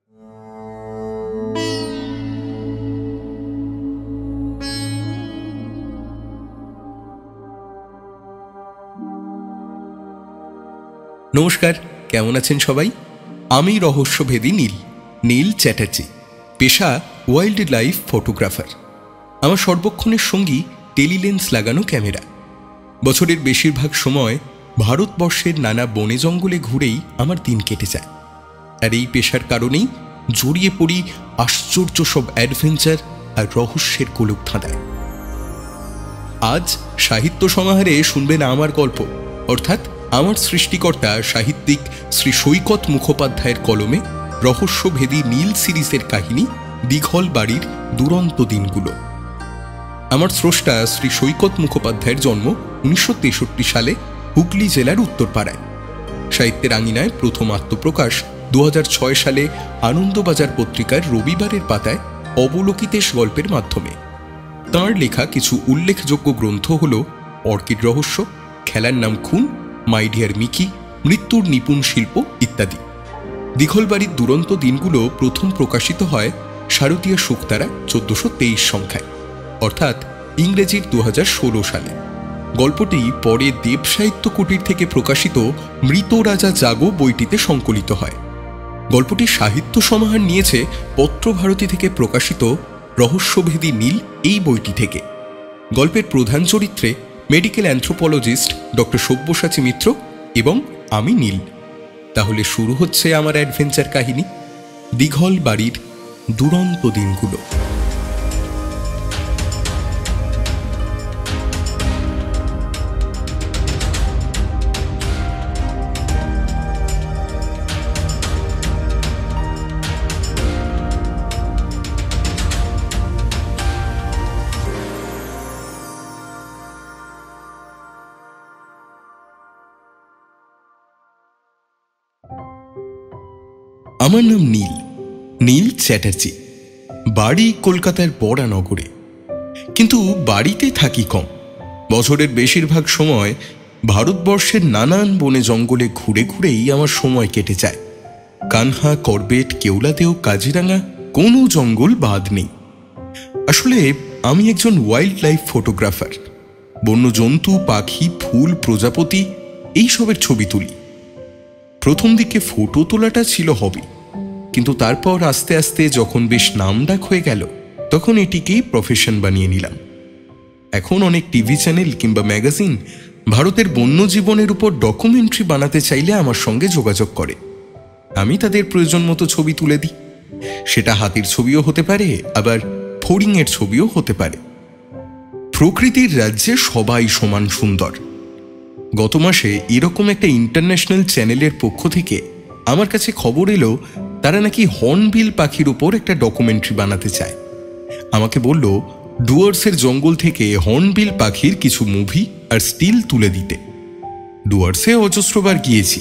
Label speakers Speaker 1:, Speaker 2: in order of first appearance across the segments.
Speaker 1: নমস্কার, কেমন আছেন সবাই? আমি রহস্যভেদী নীল চ্যাটার্জি। পেশা ওয়াইল্ড লাইফ ফটোগ্রাফার। আমার সর্বক্ষণের সঙ্গী টেলিলেন্স লাগানো ক্যামেরা। বছরের বেশিরভাগ সময় ভারতবর্ষের নানা বনে জঙ্গলে ঘুরেই আমার দিন কেটে যায়। আর এই পেশার কারণেই জড়িয়ে পড়ি আশ্চর্য সব অ্যাডভেঞ্চার আর রহস্যের গোলক ধাঁধায়। আজ সাহিত্য সমাহারে শুনবেন আমার গল্প, অর্থাৎ আমার সৃষ্টিকর্তা সাহিত্যিক শ্রী সৈকত মুখোপাধ্যায়ের কলমে রহস্যভেদী নীল সিরিজের কাহিনী দিঘল বাড়ির দুরন্ত দিনগুলো। আমার স্রষ্টা শ্রী সৈকত মুখোপাধ্যায়ের জন্ম 1963 সালে হুগলি জেলার উত্তরপাড়ায়। সাহিত্যের আঙিনায় প্রথম আত্মপ্রকাশ 2006 সালে আনন্দবাজার পত্রিকার রবিবারের পাতায় অবলোকিতেশ গল্পের মাধ্যমে। তাঁর লেখা কিছু উল্লেখযোগ্য গ্রন্থ হল অর্কিড রহস্য, খেলার নাম খুন, মাই ডিয়ার মিকি, মৃত্যুর নিপুণ শিল্প ইত্যাদি। দিঘলবাড়ির দুরন্ত দিনগুলো প্রথম প্রকাশিত হয় শারদীয় শুকতারা 1423 সংখ্যায়, অর্থাৎ ইংরেজির 2016 সালে। গল্পটি পরে দেব সাহিত্য কুটির থেকে প্রকাশিত মৃত রাজা জাগো বইটিতে সংকলিত হয়। গল্পটি সাহিত্য সমাহার নিয়েছে পত্রভারতী থেকে প্রকাশিত রহস্যভেদী নীল এই বইটি থেকে। গল্পের প্রধান চরিত্রে মেডিকেল অ্যানথ্রোপোলজিস্ট ডক্টর সব্যসাচী মিত্র এবং আমি নীল। তাহলে শুরু হচ্ছে আমার অ্যাডভেঞ্চার কাহিনী দিঘল বাড়ির দুরন্ত দিনগুলো। আমার নাম নীল চ্যাটার্জি। বাড়ি কলকাতার বরানগরে, কিন্তু বাড়িতে থাকি কম। বছরের বেশিরভাগ সময় ভারতবর্ষের নানান বনে জঙ্গলে ঘুরে ঘুরেই আমার সময় কেটে যায়। কানহা, করবেট, কেওলাদেও, কাজিরাঙ্গা, কোনো জঙ্গল বাদ নেই। আসলে আমি একজন ওয়াইল্ড লাইফ ফটোগ্রাফার। বন্য জন্তু, পাখি, ফুল, প্রজাপতি এইসবের ছবি তুলি। প্রথম দিকে ফটো তোলাটা ছিল হবি, কিন্তু তারপর আস্তে আস্তে যখন বেশ নামডাক হয়ে গেল, তখন এটিকেই প্রফেশন বানিয়ে নিলাম। এখন অনেক টিভি চ্যানেল কিংবা ম্যাগাজিন ভারতের বন্য জীবনের উপর ডকুমেন্টারি বানাতে চাইলে আমার সঙ্গে যোগাযোগ করে। আমি তাদের প্রয়োজন মতো ছবি তুলে দিই। সেটা হাতির ছবিও হতে পারে, আবার ফড়িংয়ের ছবিও হতে পারে। প্রকৃতির রাজ্যে সবাই সমান সুন্দর। গত মাসে এরকম একটা ইন্টারন্যাশনাল চ্যানেলের পক্ষ থেকে আমার কাছে খবর এলো, তারা নাকি হর্নবিল পাখির উপর একটা ডকুমেন্টারি বানাতে চায়। আমাকে বলল ডুয়ার্সের জঙ্গল থেকে হর্নবিল পাখির কিছু মুভি আর স্টিল তুলে দিতে। ডুয়ার্সে অজস্রবার গিয়েছি,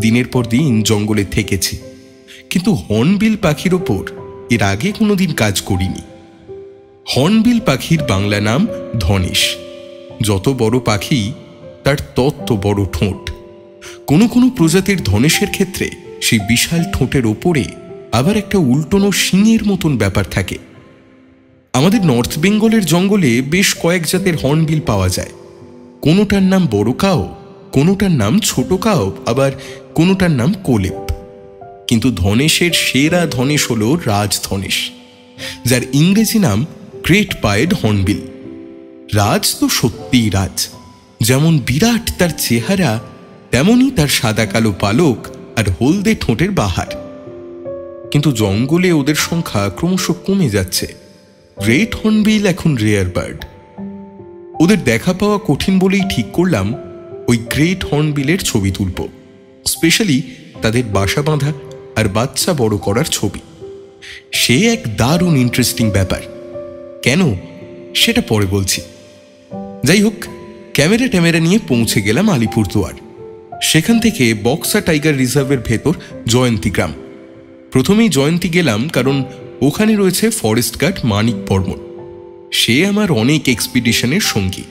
Speaker 1: দিনের পর দিন জঙ্গলে থেকেছি, কিন্তু হর্নবিল পাখির ওপর এর আগে কোনোদিন কাজ করিনি। হর্নবিল পাখির বাংলা নাম ধনেশ। যত বড় পাখি তার তত বড় ঠোঁট। কোনো কোনো প্রজাতির ধনেশের ক্ষেত্রে সেই বিশাল ঠোঁটের ওপরে আবার একটা উল্টোনো শিঙের মতন ব্যাপার থাকে। আমাদের নর্থ বেঙ্গলের জঙ্গলে বেশ কয়েক জাতের হর্নবিল পাওয়া যায়। কোনোটার নাম বড় কাও, কোনোটার নাম ছোট কাও, আবার কোনোটার নাম কোলেপ। কিন্তু ধনেশের সেরা ধনেশ হল রাজধনেশ, যার ইংরেজি নাম গ্রেট পায়েড হর্নবিল। রাজ তো সত্যিই রাজ। যেমন বিরাট তার চেহারা, তেমনই তার সাদা কালো পালক আর হলদে ঠোঁটের বাহার। কিন্তু জঙ্গলে ওদের সংখ্যা ক্রমশ কমে যাচ্ছে। গ্রেট হর্নবিল এখন রেয়ার বার্ড। ওদের দেখা পাওয়া কঠিন বলেই ঠিক করলাম ওই গ্রেট হর্নবিলের ছবি তুলব, স্পেশালি তাদের বাসা বাঁধা আর বাচ্চা বড় করার ছবি। সে এক দারুণ ইন্টারেস্টিং ব্যাপার। কেন সেটা পরে বলছি। যাই হোক, ক্যামেরা নিয়ে পৌঁছে গেলাম আলিপুরদুয়ার। সেখান থেকে বক্সা টাইগার রিজার্ভের ভেতর জয়ন্তী গ্রাম। প্রথমেই জয়ন্তী গেলাম কারণ ওখানে রয়েছে ফরেস্ট গার্ড মানিক বর্মন। সে আমার অনেক এক্সপিডিশনের সঙ্গী।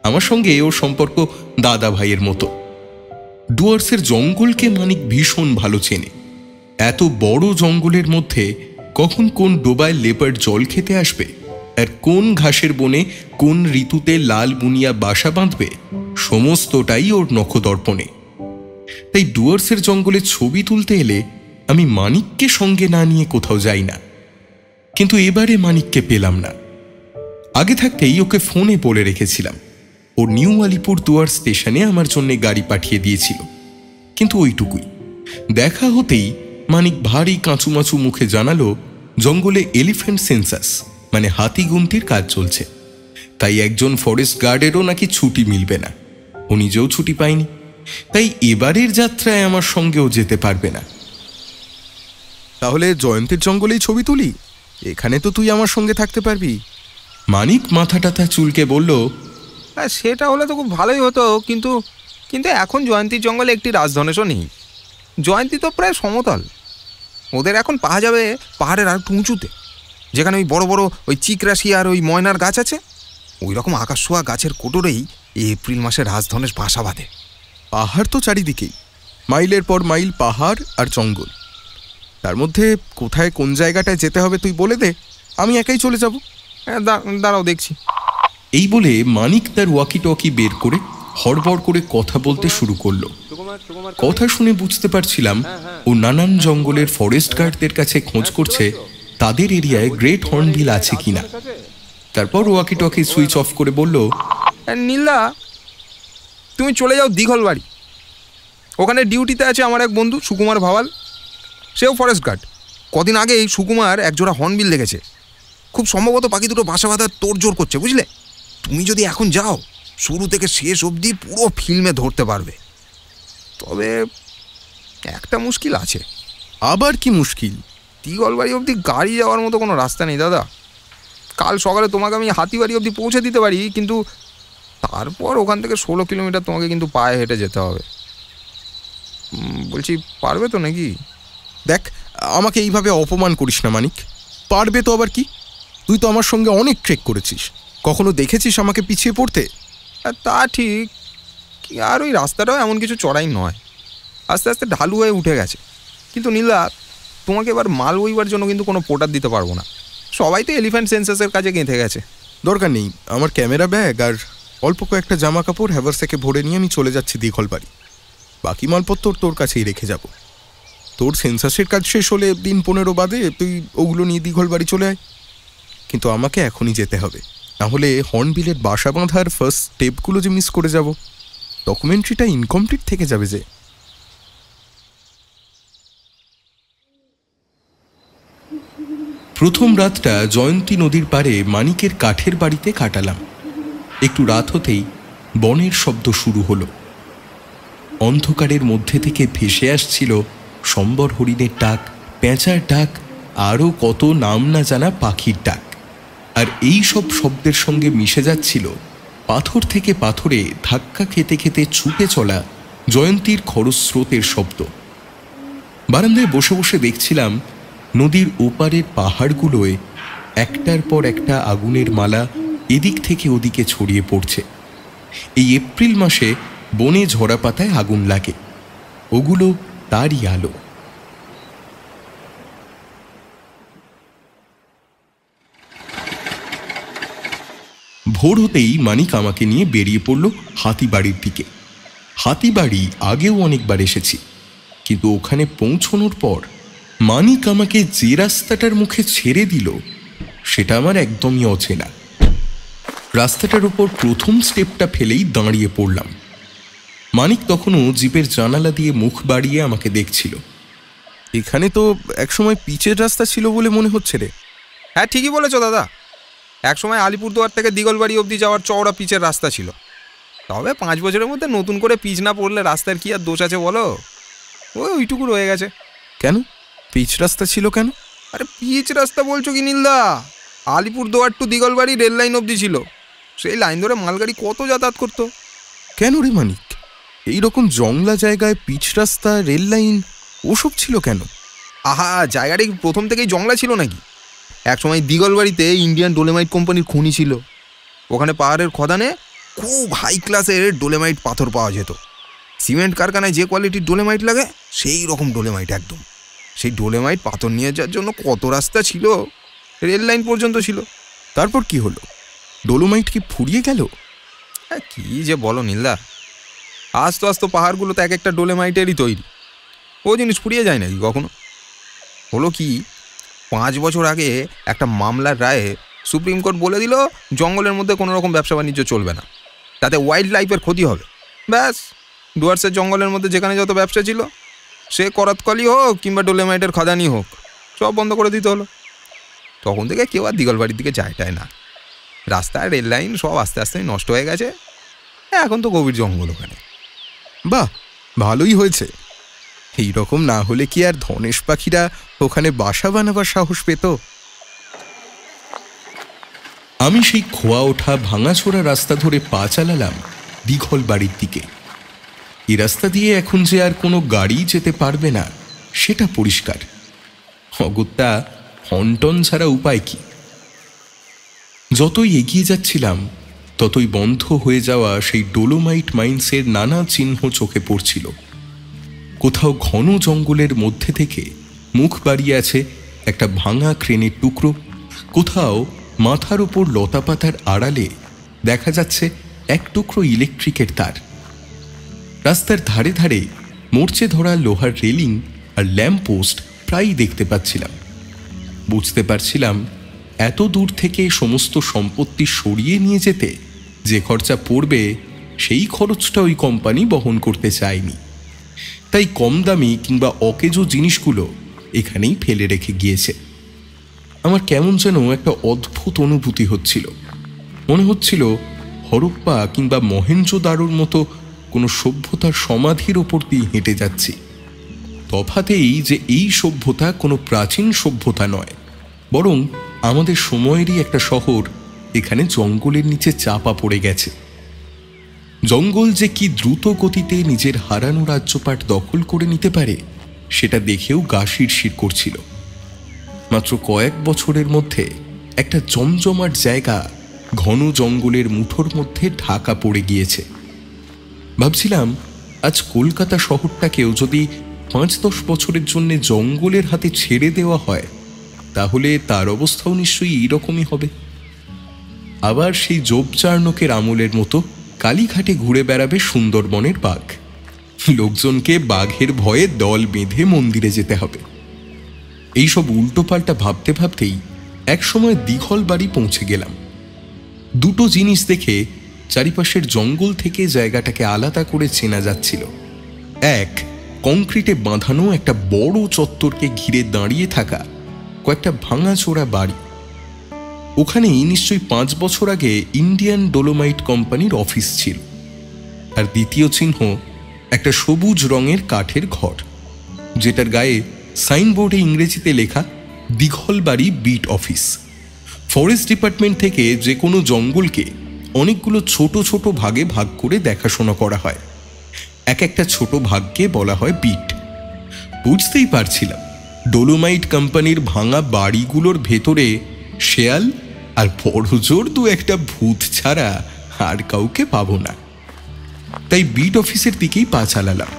Speaker 1: আমার সঙ্গে ওর সম্পর্ক দাদা ভাইয়ের মতো। ডুয়ার্সের জঙ্গলকে মানিক ভীষণ ভালো চেনে। এত বড় জঙ্গলের মধ্যে কখন কোন ডোবায় লেপার্ড জল খেতে আসবে, আর কোন ঘাসের বনে কোন ঋতুতে লাল মুনিয়া বাসা বাঁধবে, সমস্তটাই ওর নখদর্পণে। তাই ডুয়ার্সের জঙ্গলে ছবি তুলতে এলে আমি মানিককে সঙ্গে না নিয়ে কোথাও যাই না। কিন্তু এবারে মানিককে পেলাম না। আগে থাকতেই ওকে ফোনে বলে রেখেছিলাম, ও নিউ আলিপুর দুয়ার স্টেশনে আমার জন্য গাড়ি পাঠিয়ে দিয়েছিল, কিন্তু ওইটুকুই। দেখা হতেই মানিক ভারী কাঁচুমাচু মুখে জানালো জঙ্গলে এলিফ্যান্ট সেন্সাস মানে হাতি গুনতির কাজ চলছে, তাই একজন ফরেস্ট গার্ডেরও নাকি ছুটি মিলবে না। ও নিজেও ছুটি পায়নি, তাই এবারের যাত্রায় আমার সঙ্গেও যেতে পারবে না। তাহলে জয়ন্তীর জঙ্গলেই ছবি তুলি, এখানে তো তুই আমার সঙ্গে থাকতে পারবি। মানিক মাথাটাথা চুলকে বলল,
Speaker 2: হ্যাঁ সেটা হলে তো খুব ভালোই হতো, কিন্তু কিন্তু এখন জয়ন্তীর জঙ্গলে একটি রাজধনেশও নেই। জয়ন্তী তো প্রায় সমতল, ওদের এখন পাওয়া যাবে পাহাড়ের আর একটু উঁচুতে, যেখানে ওই বড় বড় ওই চিকরাশি আর ওই ময়নার গাছ আছে। ওই রকম আকাশছোঁয়া গাছের কোটরেই এই এপ্রিল মাসে রাজধনেশ বাসা বাঁধে।
Speaker 1: পাহাড় তো চারিদিকেই, মাইলের পর মাইল পাহাড় আর জঙ্গল। তার মধ্যে কোথায় কোন জায়গাটায় যেতে হবে তুই বলে দে, আমি একাই চলে যাব।
Speaker 2: দাঁড়াও দেখছি।
Speaker 1: এই বলে মানিক তার ওয়াকি টকি বের করে হড়বড় করে কথা বলতে শুরু করলো। কথা শুনে বুঝতে পারছিলাম ও নানান জঙ্গলের ফরেস্ট গার্ডদের কাছে খোঁজ করছে তাদের এরিয়ায় গ্রেট হর্নবিল আছে কিনা। তারপর ওয়াকি টকি সুইচ অফ করে বলল,
Speaker 2: নীলা, তুমি চলে যাও দিঘল বাড়ি। ওখানে ডিউটিতে আছে আমার এক বন্ধু সুকুমার ভাওয়াল, সেও ফরেস্ট গার্ড। কদিন আগেই সুকুমার একজোড়া হর্নবিল দেখেছে, খুব সম্ভবত পাখি দুটো বাসা বাঁধার তোড়জোড় করছে, বুঝলে। তুমি যদি এখন যাও শুরু থেকে শেষ অবধি পুরো ফিল্মে ধরতে পারবে। তবে একটা মুশকিল আছে।
Speaker 1: আবার কি মুশকিল?
Speaker 2: দিঘলবাড়ি অবধি গাড়ি যাওয়ার মতো কোনো রাস্তা নেই দাদা। কাল সকালে তোমাকে আমি হাতিবাড়ি অবধি পৌঁছে দিতে পারি, কিন্তু তারপর ওখান থেকে 16 কিলোমিটার তোমাকে কিন্তু পায়ে হেঁটে যেতে হবে। বলছি পারবে তো নাকি?
Speaker 1: দেখ, আমাকে এইভাবে অপমান করিস না মানিক। পারবে তো আবার কি? তুই তো আমার সঙ্গে অনেক ট্রেক করেছিস, কখনো দেখেছিস আমাকে পিছিয়ে পড়তে?
Speaker 2: তা ঠিক, আর ওই রাস্তাটাও এমন কিছু চড়াই নয়, আস্তে আস্তে ঢালু হয়ে উঠে গেছে। কিন্তু নীলা, তোমাকে এবার মাল বইবার জন্য কিন্তু কোনো পোর্টার দিতে পারবো না। সবাই তো এলিফ্যান্ট সেন্সাসের কাজে গেঁথে গেছে।
Speaker 1: দরকার নেই, আমার ক্যামেরা ব্যাগ আর অল্প কয়েকটা জামা কাপড় হ্যাভার থেকে ভরে নিয়ে আমি চলে যাচ্ছি দিঘল বাড়ি। বাকি মালপত্র তোর কাছেই রেখে যাব। তোর সেন্সাসের কাজ শেষ হলে দিন 15 বাদে তুই ওগুলো নিয়ে দিঘল বাড়ি চলে আয়। কিন্তু আমাকে এখনই যেতে হবে, নাহলে হর্নবিলের বাসা বাঁধার ফার্স্ট স্টেপগুলো যে মিস করে যাব, ডকুমেন্টারিটা ইনকমপ্লিট থেকে যাবে যে। প্রথম রাতটা জয়ন্তী নদীর পাড়ে মানিকের কাঠের বাড়িতে কাটালাম। একটু রাত হতেই বনের শব্দ শুরু হলো। অন্ধকারের মধ্যে থেকে ভেসে আসছিল সম্বর হরিণের ডাক, পেঁচার ডাক, আরও কত নাম না জানা পাখির ডাক। আর এই সব শব্দের সঙ্গে মিশে যাচ্ছিল পাথর থেকে পাথরে ধাক্কা খেতে খেতে ছুটে চলা জয়ন্তীর খরস্রোতের শব্দ। বারান্দায় বসে বসে দেখছিলাম নদীর ওপারের পাহাড়গুলোয় একটার পর একটা আগুনের মালা এদিক থেকে ওদিকে ছড়িয়ে পড়ছে। এই এপ্রিল মাসে বনে ঝরা পাতায় আগুন লাগে, ওগুলো তারই আলো। ভোর হতেই মানিক আমাকে নিয়ে বেরিয়ে পড়ল হাতিবাড়ির দিকে। হাতিবাড়ি আগেও অনেকবার এসেছি, কিন্তু ওখানে পৌঁছনোর পর মানিক আমাকে যে রাস্তাটার মুখে ছেড়ে দিল সেটা আমার একদমই অচেনা। রাস্তাটার উপর প্রথম স্টেপটা ফেলেই দাঁড়িয়ে পড়লাম। মানিক তখনও জিপের জানালা দিয়ে মুখ বাড়িয়ে আমাকে দেখছিল। এখানে তো একসময় পিচের রাস্তা ছিল বলে মনে হচ্ছে রে।
Speaker 2: হ্যাঁ ঠিকই বলেছ দাদা, একসময় আলিপুরদুয়ার থেকে দিঘলবাড়ি অবধি যাওয়ার চওড়া পিচের রাস্তা ছিল। তবে 5 বছরের মধ্যে নতুন করে পিচ না পড়লে রাস্তার কি আর দোষ আছে বলো? ওইটুকু রয়ে গেছে।
Speaker 1: কেন পিচ রাস্তা ছিল কেন?
Speaker 2: আরে পিচ রাস্তা বলছো কি নীলদা? আলিপুরদুয়ার টু দিঘলবাড়ি রেল লাইন অবধি ছিল, সেই লাইন ধরে মালগাড়ি কত যাতায়াত করতো।
Speaker 1: কেন রে মানিক, এইরকম জংলা জায়গায় পিচ রাস্তা, রেল লাইন ওসব ছিল কেন?
Speaker 2: আহা, জায়গাটা কি প্রথম থেকেই জংলা ছিল নাকি? একসময় দিঘলবাড়িতে ইন্ডিয়ান ডোলেমাইট কোম্পানির খনি ছিল। ওখানে পাহাড়ের খদানে খুব হাই ক্লাসের ডোলেমাইট পাথর পাওয়া যেত। সিমেন্ট কারখানায় যে কোয়ালিটির ডোলেমাইট লাগে সেই রকম ডোলেমাইট একদম। সেই ডোলেমাইট পাথর নিয়ে যাওয়ার জন্য কত রাস্তা ছিল, রেল লাইন পর্যন্ত ছিল।
Speaker 1: তারপর কি হলো? ডোলোমাইট কি ফুরিয়ে গেল?
Speaker 2: কি যে বলো নীলদা, আস্তে আস্তে পাহাড়গুলো তো এক একটা ডোলেমাইটেরই তৈরি। ও জিনিস ফুরিয়ে যায় নাকি কখনো? হলো কি, 5 বছর আগে একটা মামলার রায়ে সুপ্রিম কোর্ট বলে দিল জঙ্গলের মধ্যে কোনো রকম ব্যবসা বাণিজ্য চলবে না, তাতে ওয়াইল্ড লাইফের ক্ষতি হবে। ব্যাস, ডুয়ার্সের জঙ্গলের মধ্যে যেখানে যত ব্যবসা ছিল, সে করাতকলি হোক কিংবা ডোলেমাইটের খাদানি হোক, সব বন্ধ করে দিতে হলো। তখন থেকে কেউ আর দিগলবাড়ির দিকে যায় না। রাস্তা, রেল লাইন সব আস্তে আস্তে নষ্ট হয়ে গেছে। এখন তো গভীর জঙ্গল ওখানে।
Speaker 1: বাহ, ভালোই হয়েছে। এইরকম না হলে কি আর ধনেশ পাখিরা ওখানে বাসা বানাবার সাহস পেত? আমি সেই খোয়া ওঠা ভাঙাচোরা রাস্তা ধরে পা চালালাম দিঘল বাড়ির দিকে। এই রাস্তা দিয়ে এখন যে আর কোনো গাড়ি যেতে পারবে না সেটা পরিষ্কার। অগত্যা হন্টন ছাড়া উপায় কি? যতই এগিয়ে যাচ্ছিলাম ততই বন্ধ হয়ে যাওয়া সেই ডোলোমাইট মাইন্সের নানা চিহ্ন চোখে পড়ছিল। কোথাও ঘন জঙ্গলের মধ্যে থেকে মুখ বাড়িয়ে আছে একটা ভাঙা ক্রেনের টুকরো, কোথাও মাথার ওপর লতাপাতার আড়ালে দেখা যাচ্ছে এক টুকরো ইলেকট্রিকের তার। রাস্তার ধারে ধারে মরচে ধরা লোহার রেলিং আর ল্যাম্পপোস্ট প্রায়ই দেখতে পাচ্ছিলাম। বুঝতে পারছিলাম এত দূর থেকে সমস্ত সম্পত্তি সরিয়ে নিয়ে যেতে যে খরচা পড়বে সেই খরচটা ওই কোম্পানি বহন করতে চায়নি। তাই কম দামি কিংবা অকেজো জিনিসগুলো এখানেই ফেলে রেখে গিয়েছে। আমার কেমন যেন একটা অদ্ভুত অনুভূতি হচ্ছিল। মনে হচ্ছিল হরপ্পা কিংবা মহেঞ্জোদারোর মতো কোনো সভ্যতার সমাধির ওপর দিয়ে হেঁটে যাচ্ছি। তফাতেই যে এই সভ্যতা কোনো প্রাচীন সভ্যতা নয়, বরং আমাদের সময়েরই একটা শহর এখানে জঙ্গলের নিচে চাপা পড়ে গেছে। জঙ্গল যে কি দ্রুত গতিতে নিজের হারানো রাজ্যপাট দখল করে নিতে পারে সেটা দেখেও গা শিরশির করছিল। মাত্র কয়েক বছরের মধ্যে একটা জমজমাট জায়গা ঘন জঙ্গলের মুঠোর মধ্যে ঢাকা পড়ে গিয়েছে। ভাবছিলাম আজ কলকাতা শহরটাকেও যদি 5-10 বছরের জন্য জঙ্গলের হাতে ছেড়ে দেওয়া হয় তাহলে তার অবস্থাও নিশ্চয়ই এইরকমই হবে। আবার সেই জোবচার্ণকের আমলের মতো কালীঘাটে ঘুরে বেড়াবে সুন্দরবনের বাঘ। লোকজনকে বাঘের ভয়ে দল বেঁধে মন্দিরে যেতে হবে। এইসব উল্টোপাল্টা ভাবতে ভাবতেই একসময় দিঘল বাড়ি পৌঁছে গেলাম। দুটো জিনিস দেখে চারিপাশের জঙ্গল থেকে জায়গাটাকে আলাদা করে চেনা যাচ্ছিল। এক, কংক্রিটে বাঁধানো একটা বড় চত্বরকে ঘিরে দাঁড়িয়ে থাকা কয়েকটা ভাঙাচোরা বাড়ি। ওখানেই নিশ্চয়ই 5 বছর আগে ইন্ডিয়ান ডোলোমাইট কোম্পানির অফিস ছিল। আর দ্বিতীয় চিহ্ন একটা সবুজ রঙের কাঠের ঘর, যেটার গায়ে সাইনবোর্ডে ইংরেজিতে লেখা দিঘলবাড়ি বিট অফিস। ফরেস্ট ডিপার্টমেন্ট থেকে যে কোনো জঙ্গলকে অনেকগুলো ছোট ছোট ভাগে ভাগ করে দেখাশোনা করা হয়। এক একটা ছোট ভাগকে বলা হয় বিট। বুঝতেই পারছিলাম ডোলোমাইট কোম্পানির ভাঙা বাড়িগুলোর ভেতরে শেয়াল আর বড় জোর 2-1টা ভূত ছাড়া আর কাউকে পাবো না। তাই বিট অফিসের দিকেই পা চালালাম।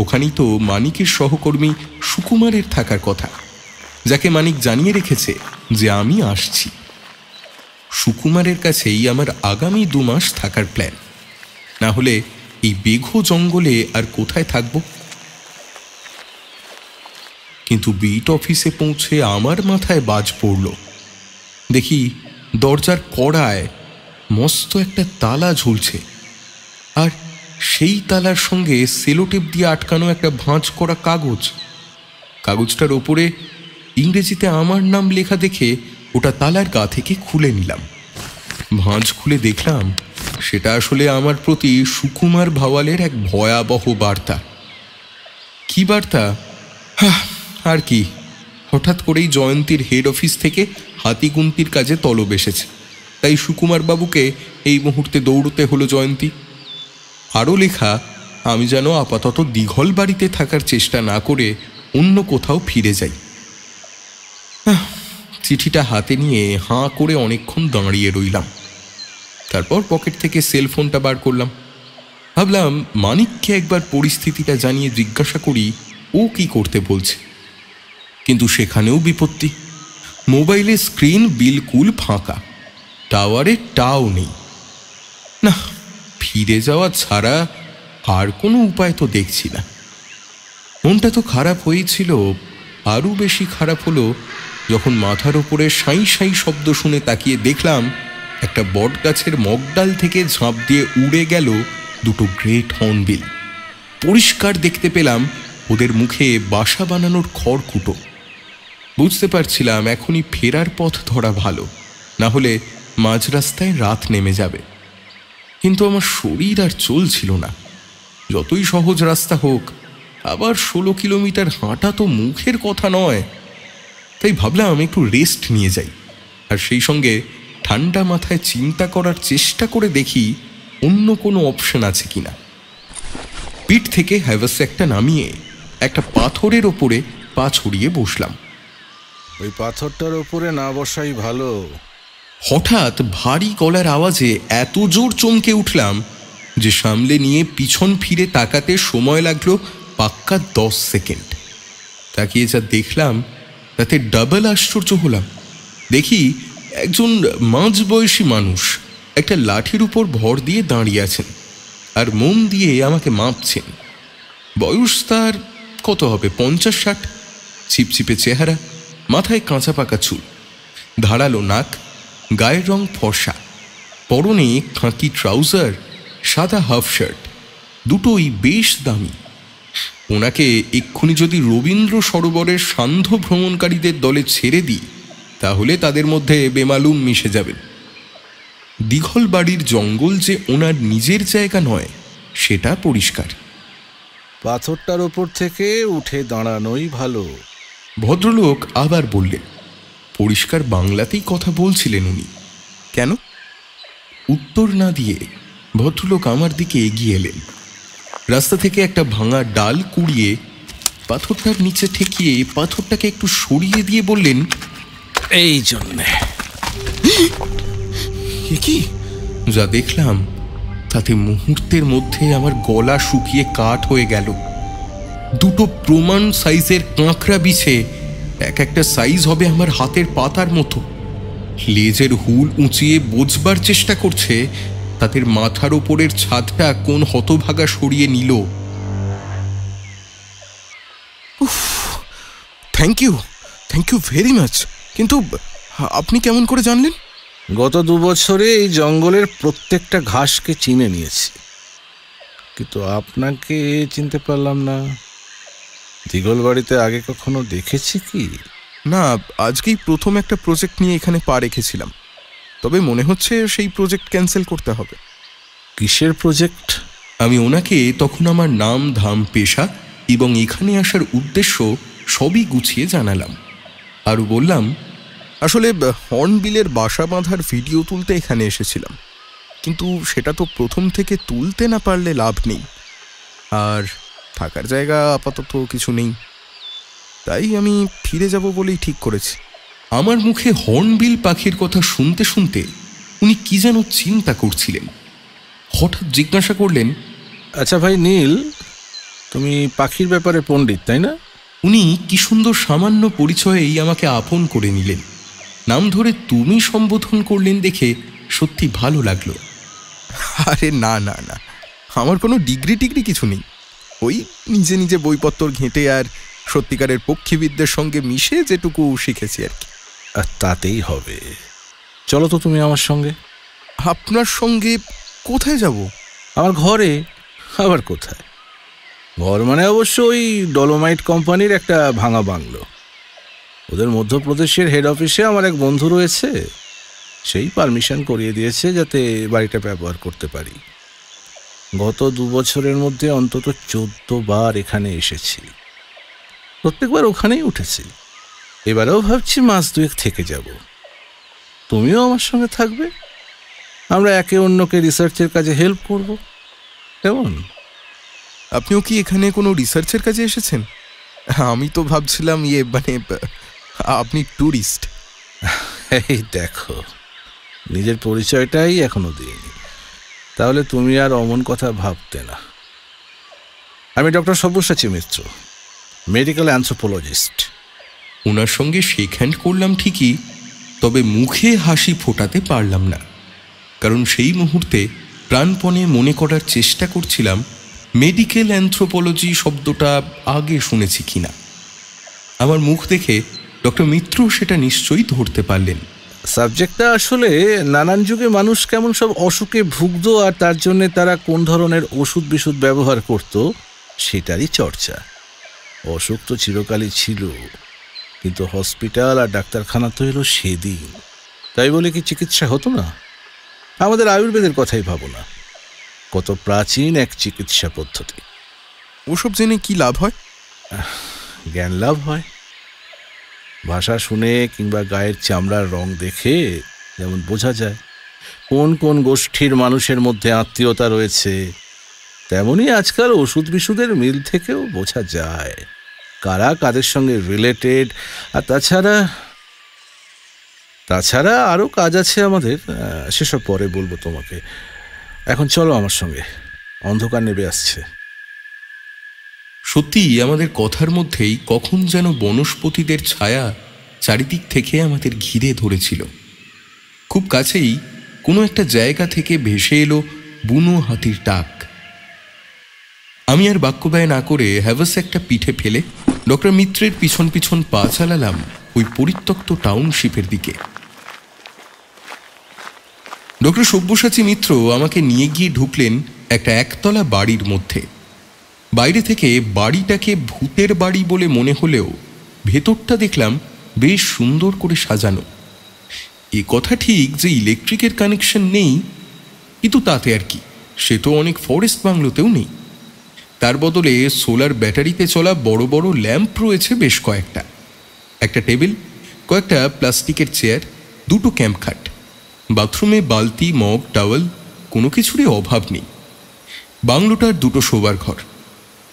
Speaker 1: ওখানেই তো মানিকের সহকর্মী সুকুমারের থাকার কথা, যাকে মানিক জানিয়ে রেখেছে যে আমি আসছি। সুকুমারের কাছেই আমার আগামী 2 মাস থাকার প্ল্যান। না হলে এই বেঘো জঙ্গলে আর কোথায় থাকব? কিন্তু বিট অফিসে পৌঁছে আমার মাথায় বাজ পড়ল। দেখি দরজার কড়ায় মস্ত একটা তালা ঝুলছে, আর সেই তালার সঙ্গে সেলোটেপ দিয়ে আটকানো একটা ভাঁজ করা কাগজ। কাগজটার ওপরে ইংরেজিতে আমার নাম লেখা দেখে ওটা তালার গা থেকে খুলে নিলাম। ভাঁজ খুলে দেখলাম সেটা আসলে আমার প্রতি সুকুমার ভাওয়ালের এক ভয়াবহ বার্তা। কি বার্তা? আর কি, হঠাৎ করেই জয়ন্তীর হেড অফিস থেকে হাতিগুন্তির কাজে তলব এসেছে, তাই সুকুমার বাবুকে এই মুহূর্তে দৌড়তে হলো জয়ন্তী। আরও লেখা আমি যেন আপাতত দিঘল বাড়িতে থাকার চেষ্টা না করে অন্য কোথাও ফিরে যাই। চিঠিটা হাতে নিয়ে হাঁ করে অনেকক্ষণ দাঁড়িয়ে রইলাম। তারপর পকেট থেকে সেলফোনটা বার করলাম। ভাবলাম মানিককে একবার পরিস্থিতিটা জানিয়ে জিজ্ঞাসা করি ও কি করতে বলছে। কিন্তু সেখানেও বিপত্তি। মোবাইলের স্ক্রিন বিলকুল ফাঁকা, টাওয়ারে টাও নেই। না, ফিরে যাওয়া ছাড়া আর কোনো উপায় তো দেখছি না। মনটা তো খারাপ হয়েছিল, আরও বেশি খারাপ হলো যখন মাথার ওপরে সাঁই সাঁই শব্দ শুনে তাকিয়ে দেখলাম একটা বট গাছের মগডাল থেকে ঝাঁপ দিয়ে উড়ে গেল দুটো গ্রেট হর্নবিল। পরিষ্কার দেখতে পেলাম ওদের মুখে বাসা বানানোর খড়কুটো। বুঝতে পারছিলাম এখনই ফেরার পথ ধরা ভালো, না হলে মাঝ রাস্তায় রাত নেমে যাবে। কিন্তু আমার শরীর আর চলছিল না। যতই সহজ রাস্তা হোক, আবার 16 কিলোমিটার হাঁটা তো মুখের কথা নয়। তাই ভাবলাম একটু রেস্ট নিয়ে যাই, আর সেই সঙ্গে ঠান্ডা মাথায় চিন্তা করার চেষ্টা করে দেখি অন্য কোনো অপশন আছে কিনা। পিঠ থেকে হ্যাভারস্যাকটা নামিয়ে একটা পাথরের ওপরে পা ছড়িয়ে বসলাম।
Speaker 3: ওই পাথরটার ওপরে না বসাই ভালো।
Speaker 1: হঠাৎ ভারী গলার আওয়াজে এত জোর চমকে উঠলাম যে সামলে নিয়ে পিছন ফিরে তাকাতে সময় লাগলো পাক্কা 10 সেকেন্ড। তাকিয়ে যা দেখলাম তাতে ডাবল আশ্চর্য হলাম। দেখি একজন মাঝবয়সী মানুষ একটা লাঠির উপর ভর দিয়ে দাঁড়িয়ে আছেন আর মন দিয়ে আমাকে মাপছেন। বয়স তার কত হবে, 50-60। ছিপছিপে চেহারা, মাথায় কাঁচা পাকা চুল, ধারালো নাক, গায়ের রং ফর্সা, পরনে খাঁকি ট্রাউজার, সাদা হাফ শার্ট, দুটোই বেশ দামি। ওনাকে এক্ষুনি যদি রবীন্দ্র সরোবরের সান্ধ্য ভ্রমণকারীদের দলে ছেড়ে দিই তাহলে তাদের মধ্যে বেমালুম মিশে যাবেন। দিঘল বাড়ির জঙ্গল যে ওনার নিজের জায়গা নয় সেটা পরিষ্কার।
Speaker 3: পাথরটার ওপর থেকে উঠে দাঁড়ানোই ভালো।
Speaker 1: ভদ্রলোক আবার বললেন। পরিষ্কার বাংলাতেই কথা বলছিলেন উনি। কেন? উত্তর না দিয়ে ভদ্রলোক আমার দিকে এগিয়ে এলেন। রাস্তা থেকে একটা ভাঙা ডাল কুড়িয়ে পাথরটার নিচে ঠেকিয়ে পাথরটাকে একটু সরিয়ে দিয়ে বললেন,
Speaker 3: এই জন্যে।
Speaker 1: কি যা দেখলাম তাতে মুহূর্তের মধ্যে আমার গলা শুকিয়ে কাঠ হয়ে গেল। দুটো প্রমাণ সাইজের কাঁকড়া বিছে, এক একটা সাইজ হবে আমার হাতের পাতার মতো, লেজের হুল উঁচিয়ে বোঝবার চেষ্টা করছে তাদের মাথার ওপরের ছাদটা কোন হতভাগা সরিয়ে নিল। Thank you very much. কিন্তু আপনি কেমন করে জানলেন?
Speaker 3: গত 2 বছরে এই জঙ্গলের প্রত্যেকটা ঘাসকে চিনে নিয়েছি, কিন্তু আপনাকে চিনতে পারলাম না। দিঘল বাড়িতে আগে কখনো দেখেছি কি?
Speaker 2: না, আজকেই প্রথম একটা প্রজেক্ট নিয়ে এখানে পা রেখেছিলাম। তবে মনে হচ্ছে সেই প্রজেক্ট ক্যান্সেল করতে হবে।
Speaker 3: কিসের প্রজেক্ট?
Speaker 1: আমি ওনাকে তখন আমার নাম, ধাম, পেশা এবং এখানে আসার উদ্দেশ্য সবই গুছিয়ে জানালাম। আরও বললাম,
Speaker 2: আসলে হর্নবিলের বাসা বাঁধার ভিডিও তুলতে এখানে এসেছিলাম, কিন্তু সেটা তো প্রথম থেকে তুলতে না পারলে লাভ নেই, আর থাকার জায়গা আপাতত কিছু নেই। তাই আমি ফিরে যাব বলেই ঠিক করেছি।
Speaker 1: আমার মুখে হর্নবিল পাখির কথা শুনতে শুনতে উনি কি যেন চিন্তা করছিলেন। হঠাৎ জিজ্ঞাসা করলেন,
Speaker 3: আচ্ছা ভাই নীল, তুমি পাখির ব্যাপারে পণ্ডিত, তাই না?
Speaker 1: উনি কি সুন্দর সামান্য পরিচয়েই আমাকে আপন করে নিলেন। নাম ধরে তুমি সম্বোধন করলেন দেখে সত্যি ভালো লাগলো।
Speaker 2: আরে না না না, আমার কোনো ডিগ্রি টিগ্রি কিছু নেই। ওই নিজে নিজে বইপত্র ঘেঁটে আর সত্যিকারের পক্ষীবিদদের সঙ্গে মিশে যেটুকু শিখেছি আর কি।
Speaker 3: আর তাতেই হবে। চলো তো তুমি আমার সঙ্গে।
Speaker 2: আপনার সঙ্গে? কোথায় যাব?
Speaker 3: আমার ঘরে। আবার কোথায়? ঘর মানে অবশ্য ওই ডলোমাইট কোম্পানির একটা ভাঙা বাংলো। ওদের মধ্যপ্রদেশের হেড অফিসে আমার এক বন্ধু রয়েছে, সেই পারমিশন করিয়ে দিয়েছে যাতে বাড়িটা ব্যবহার করতে পারি। গত 2 বছরের মধ্যে অন্তত 14 বার এখানে এসেছি, প্রত্যেকবার ওখানেই উঠেছি। এবারেও ভাবছি মাস 2 থেকে যাব। তুমিও আমার সঙ্গে থাকবে, আমরা একে অন্যকে রিসার্চের কাজে হেল্প করব। কেমন?
Speaker 2: আপনিও কি এখানে কোনো রিসার্চের কাজে এসেছেন? আমি তো ভাবছিলাম মানে আপনি ট্যুরিস্ট।
Speaker 3: এই দেখো, নিজের পরিচয়টাই এখনো দিইনি, তাহলে তুমি আর অমন কথা ভাবতে না। আমি ডক্টর সব্যসাচী মিত্র, মেডিকেল অ্যানথ্রোপোলজিস্ট।
Speaker 1: ওনার সঙ্গে শেক হ্যান্ড করলাম ঠিকই, তবে মুখে হাসি ফোটাতে পারলাম না, কারণ সেই মুহূর্তে প্রাণপণে মনে করার চেষ্টা করছিলাম মেডিকেল অ্যানথ্রোপোলজি শব্দটা আগে শুনেছি কিনা। আমার মুখ দেখে ডক্টর মিত্র সেটা নিশ্চয়ই ধরতে পারলেন।
Speaker 3: সাবজেক্টটা আসলে নানান যুগে মানুষ কেমন সব অসুখে ভুগত আর তার জন্য তারা কোন ধরনের ওষুধ বিশুধ ব্যবহার করত সেটারই চর্চা। অসুখ তো চিরকালই ছিল, কিন্তু হসপিটাল আর ডাক্তারখানা তো এলো সেদিন। তাই বলে কি চিকিৎসা হতো না? আমাদের আয়ুর্বেদের কথাই ভাবো না, কত প্রাচীন এক চিকিৎসা পদ্ধতি।
Speaker 2: ওসব জেনে কি লাভ হয়?
Speaker 3: জ্ঞান লাভ হয়। ভাষা শুনে কিংবা গায়ের চামড়ার রং দেখে যেমন বোঝা যায় কোন কোন গোষ্ঠীর মানুষের মধ্যে আত্মীয়তা রয়েছে, তেমনি আজকাল ওষুধ বিশুধের মিল থেকেও বোঝা যায় কারা কাদের সঙ্গে রিলেটেড। আর তাছাড়া আরও কাজ আছে আমাদের, সেসব পরে বলবো তোমাকে। এখন চলো আমার সঙ্গে, অন্ধকার নেমে আসছে।
Speaker 1: সত্যিই আমাদের কথার মধ্যেই কখন যেন বনস্পতিদের ছায়া চারিদিক থেকে আমাদের ঘিরে ধরেছিল। খুব কাছেই কোনো একটা জায়গা থেকে ভেসে এলো বুনো হাতির ডাক। আমি আর বাক্য ব্যয় না করে হ্যাভাস একটা পিঠে ফেলে ডক্টর মিত্রের পিছন পিছন পা চালালাম ওই পরিত্যক্ত টাউনশিপের দিকে। ডক্টর সব্যসাচী মিত্র আমাকে নিয়ে গিয়ে ঢুকলেন একটা একতলা বাড়ির মধ্যে। বাইরে থেকে বাড়িটাকে ভূতের বাড়ি বলে মনে হলেও ভেতরটা দেখলাম বেশ সুন্দর করে সাজানো। এ কথা ঠিক যে ইলেকট্রিকের কানেকশন নেই, কিন্তু তাতে আর কি, সে তো অনেক ফরেস্ট বাংলোতেও নেই। তার বদলে সোলার ব্যাটারিতে চলা বড় বড় ল্যাম্প রয়েছে বেশ কয়েকটা, একটা টেবিল, কয়েকটা প্লাস্টিকের চেয়ার, দুটো ক্যাম্প খাট। বাথরুমে বালতি, মগ, টাওয়েল, কোনো কিছুরই অভাব নেই। বাংলোটার দুটো শোবার ঘর,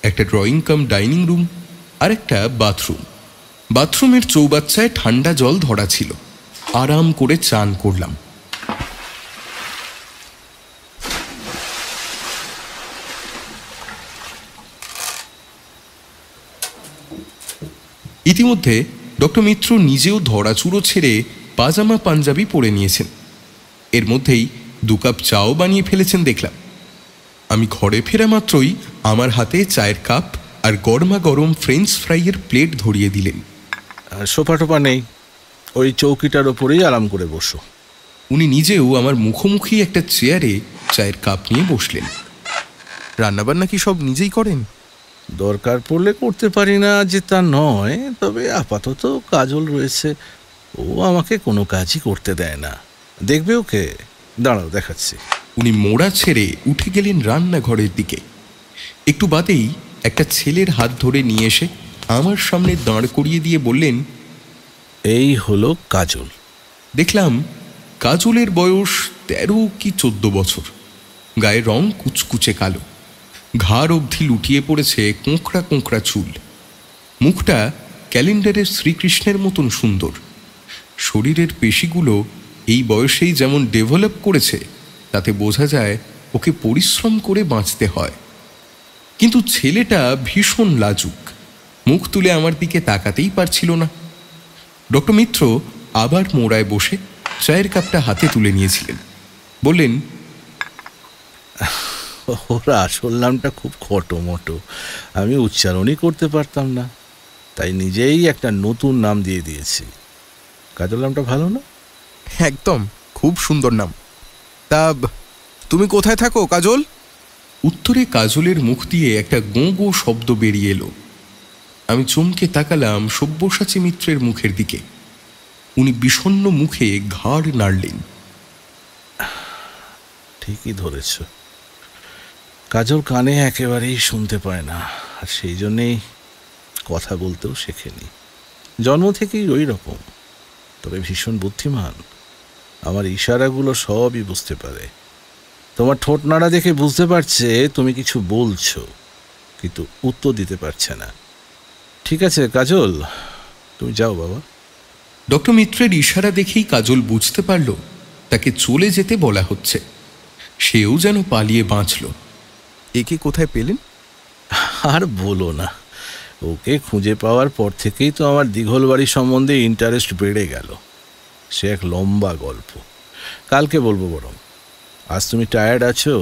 Speaker 1: একটা ড্রয়িং কাম ডাইনিং রুম আর একটা বাথরুম। বাথরুমের চৌবাচ্চায় ঠান্ডা জল ধরা ছিল। আরাম করে চান করলাম। ইতিমধ্যে ডক্টর মিত্র নিজেও ধরাচুরো ছেড়ে পাজামা পাঞ্জাবি পরে নিয়েছেন। এর মধ্যেই 2 কাপ চাও বানিয়ে ফেলেছেন দেখলাম। আমি ঘরে ফেরা মাত্রই আমার হাতে চায়ের কাপ আর গরমা গরম ফ্রেঞ্চ ফ্রাইয়ের প্লেট ধরিয়ে দিলেন।
Speaker 3: সোফা টোপা নেই, ওই চৌকিটার ওপরেই আরাম করে বসো।
Speaker 1: উনি নিজেও আমার মুখোমুখি একটা চেয়ারে চায়ের কাপ নিয়ে বসলেন।
Speaker 2: রান্নাবান্না কি সব নিজেই করেন?
Speaker 3: দরকার পড়লে করতে পারি না যে তা নয়, তবে আপাতত কাজল রয়েছে, ও আমাকে কোনো কাজই করতে দেয় না। দেখবে ওকে? দাঁড়াও দেখাচ্ছি।
Speaker 1: উনি মোড়া ছেড়ে উঠে গেলেন রান্নাঘরের দিকে। একটু বাদেই একটা ছেলের হাত ধরে নিয়ে এসে আমার সামনে দাঁড় করিয়ে দিয়ে বললেন,
Speaker 3: এই হলো কাজল।
Speaker 1: দেখলাম কাজলের বয়স 13 কি 14 বছর। গায়ের রং কুচকুচে কালো, ঘাড় অবধি লুটিয়ে পড়েছে কোঁকড়া কোঁকড়া চুল। মুখটা ক্যালেন্ডারের শ্রীকৃষ্ণের মতন সুন্দর। শরীরের পেশিগুলো এই বয়সেই যেমন ডেভেলপ করেছে, তাতে বোঝা যায় ওকে পরিশ্রম করে বাঁচতে হয়। কিন্তু ছেলেটা ভীষণ লাজুক, মুখ তুলে আমার দিকে তাকাতেই পারছিল না। ডক্টর মিত্র আবার মোড়ায় বসে চায়ের কাপটা হাতে তুলে নিয়েছিলেন। বললেন,
Speaker 3: ওর আসল নামটা খুব খটোমটো, আমি উচ্চারণই করতে পারতাম না, তাই নিজেই একটা নতুন নাম দিয়ে দিয়েছি। কাজল নামটা ভালো না?
Speaker 2: একদম, খুব সুন্দর নাম। তা তুমি কোথায় থাকো কাজল?
Speaker 1: উত্তরে কাজলের মুখ দিয়ে একটা গোঁ গোঁ শব্দ বেরিয়ে এলো। আমি চমকে তাকালাম সব্যসাচী মিত্রের মুখের দিকে। উনি বিষণ্ণ মুখে ঘাড় নাড়লেন।
Speaker 3: ঠিকই ধরেছ, কাজল কানে একেবারেই শুনতে পায় না, আর সেই জন্যেই কথা বলতেও শেখেনি। জন্ম থেকেই ওই রকম, তবে ভীষণ বুদ্ধিমান। আমার ইশারাগুলো সবই বুঝতে পারে। তোমার ঠোঁট নাড়া দেখে বুঝতে পারছে তুমি কিছু বলছো, কিন্তু উত্তর দিতে পারছে না। ঠিক আছে কাজল, তুমি যাও বাবা।
Speaker 1: ডক্টর মিত্রের ইশারা দেখেই কাজল বুঝতে পারল তাকে চলে যেতে বলা হচ্ছে। সেও যেন পালিয়ে বাঁচল।
Speaker 2: একে কোথায় পেলেন?
Speaker 3: আর বলো না, ওকে খুঁজে পাওয়ার পর থেকেই তো আমার দিঘলবাড়ি সম্বন্ধে ইন্টারেস্ট বেড়ে গেল। সে এক লম্বা গল্প, কালকে বলবো বরং। আজ তুমি টায়ার্ড আছো,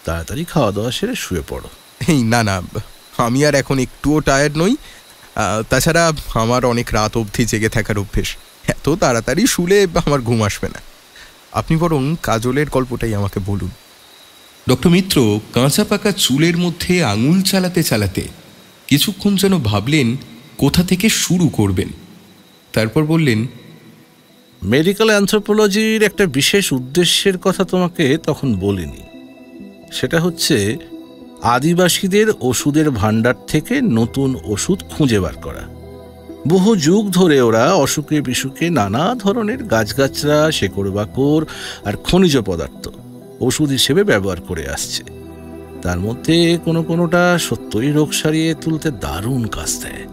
Speaker 3: তাড়াতাড়ি খাওয়া দাওয়া সেরে শুয়ে পড়ো।
Speaker 2: এই না না, আমি আর এখন একটুও টায়ার্ড নই। তাছাড়া আমার অনেক রাত অবধি জেগে থাকার অভ্যেস। এত তাড়াতাড়ি শুলে আমার ঘুম আসবে না। আপনি বরং কাজলের গল্পটাই আমাকে বলুন।
Speaker 1: ডক্টর মিত্র কাঁচা পাকা চুলের মধ্যে আঙুল চালাতে চালাতে কিছুক্ষণ যেন ভাবলেন কোথা থেকে শুরু করবেন। তারপর বললেন,
Speaker 3: মেডিকেল অ্যানথ্রোপোলজির একটা বিশেষ উদ্দেশ্যের কথা তোমাকে তখন বলিনি। সেটা হচ্ছে আদিবাসীদের ওষুধের ভাণ্ডার থেকে নতুন ওষুধ খুঁজে বার করা। বহু যুগ ধরে ওরা অসুখে বিসুখে নানা ধরনের গাছগাছরা, শেকড় বাকড় আর খনিজ পদার্থ ওষুধ হিসেবে ব্যবহার করে আসছে। তার মধ্যে কোনোটা সত্যই রোগ সারিয়ে তুলতে দারুণ কাজ দেয়।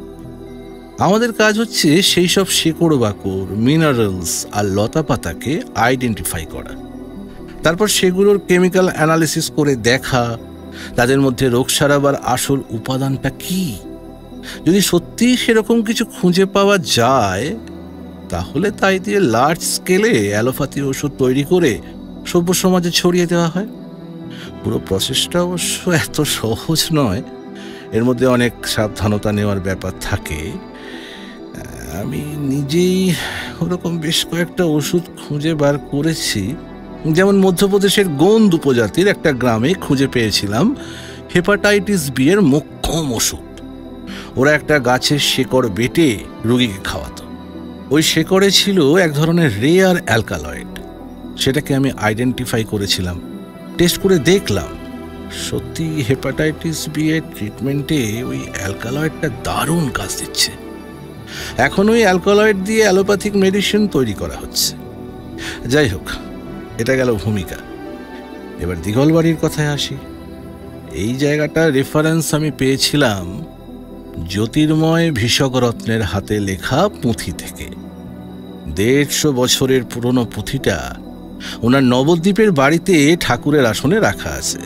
Speaker 3: আমাদের কাজ হচ্ছে সেই সব শেকড় বাকড়, মিনারেলস আর লতা পাতাকে আইডেন্টিফাই করা, তারপর সেগুলোর কেমিক্যাল অ্যানালিসিস করে দেখা তাদের মধ্যে রোগ সারাবার আসল উপাদানটা কি। যদি সত্যি সেরকম কিছু খুঁজে পাওয়া যায় তাহলে তাই দিয়ে লার্জ স্কেলে অ্যালোপ্যাথি ওষুধ তৈরি করে সভ্য সমাজে ছড়িয়ে দেওয়া হয়। পুরো প্রসেসটা অবশ্য এত সহজ নয়, এর মধ্যে অনেক সাবধানতা নেওয়ার ব্যাপার থাকে। আমি নিজেই ওরকম বেশ কয়েকটা ওষুধ খুঁজে বার করেছি। যেমন মধ্যপ্রদেশের গোন্দ উপজাতির একটা গ্রামে খুঁজে পেয়েছিলাম হেপাটাইটিস বি এর মোক্ষম ওষুধ। ওরা একটা গাছের শেকড় বেটে রোগীকে খাওয়াতো। ওই শেকড়ে ছিল এক ধরনের রেয়ার অ্যালকালয়েড। সেটাকে আমি আইডেন্টিফাই করেছিলাম, টেস্ট করে দেখলাম সত্যি হেপাটাইটিস বি এর ট্রিটমেন্টে ওই অ্যালকালয়েডটা দারুণ কাজ দিচ্ছে। এখন ওই অ্যালকালয়েড দিয়ে অ্যালোপ্যাথিক মেডিসিন তৈরি করা হচ্ছে। যাই হোক, এটা গেল ভূমিকা। এবার দিঘলবাড়ির কথায় আসি। এই জায়গাটার রেফারেন্স আমি পেয়েছিলাম জ্যোতির্ময় ভিষকরত্নের হাতে লেখা পুঁথি থেকে। 150 বছরের পুরনো পুঁথিটা ওনার নবদ্বীপের বাড়িতে ঠাকুরের আসনে রাখা আছে,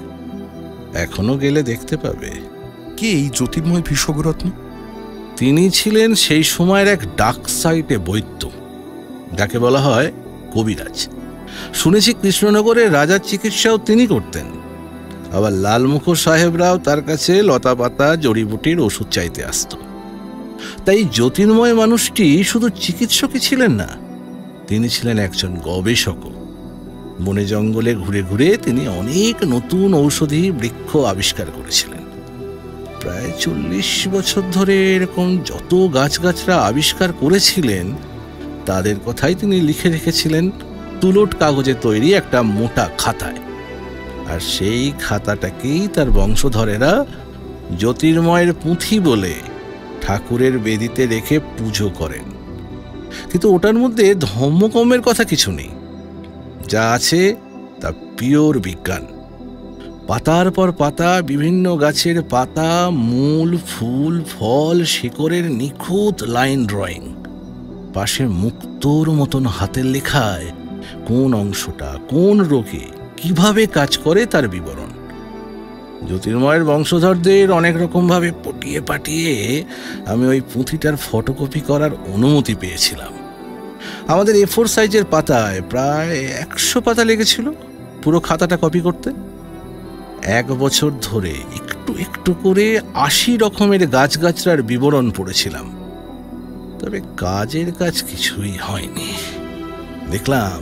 Speaker 3: এখনো গেলে দেখতে পাবে।
Speaker 2: কে এই জ্যোতির্ময় ভিষকরত্ন?
Speaker 3: তিনি ছিলেন সেই সময়ের এক ডাক সাইটে বৈদ্য, যাকে বলা হয় কবিরাজ। শুনেছি কৃষ্ণনগরের রাজার চিকিৎসাও তিনি করতেন। আবার লালমুখো সাহেবরাও তার কাছে লতা পাতা জড়িবুটির ওষুধ চাইতে আসত। তাই জ্যোতির্ময় মানুষটি শুধু চিকিৎসকই ছিলেন না, তিনি ছিলেন একজন গবেষকও। বনে জঙ্গলে ঘুরে ঘুরে তিনি অনেক নতুন ঔষধি বৃক্ষ আবিষ্কার করেছিলেন। প্রায় 40 বছর ধরে এরকম যত গাছগাছরা আবিষ্কার করেছিলেন তাদের কথাই তিনি লিখে রেখেছিলেন তুলট কাগজে তৈরি একটা মোটা খাতায়। আর সেই খাতাটাকেই তার বংশধরেরা জ্যোতির্ময়ের পুঁথি বলে ঠাকুরের বেদিতে রেখে পুজো করেন। কিন্তু ওটার মধ্যে ধর্মকর্মের কথা কিছু নেই, যা আছে তা পিওর বিজ্ঞান। পাতার পর পাতা বিভিন্ন গাছের পাতা, মূল, ফুল, ফল, শিকড়ের নিখুঁত লাইন ড্রয়িং। পাশে মুক্তোর মতন হাতের লেখায় কোন অংশটা কোন রোগে কিভাবে কাজ করে তার বিবরণ। জ্যোতির্ময়ের বংশধরদের অনেক রকমভাবে পটিয়ে পাটিয়ে আমি ওই পুঁথিটার ফটোকপি করার অনুমতি পেয়েছিলাম। আমাদের A4 সাইজের পাতায় প্রায় 100 পাতা লেগেছিল পুরো খাতাটা কপি করতে। 1 বছর ধরে একটু একটু করে 80 রকমের গাছগাছরার বিবরণ পড়েছিলাম। তবে কাজের কাজ কিছুই হয়নি। দেখলাম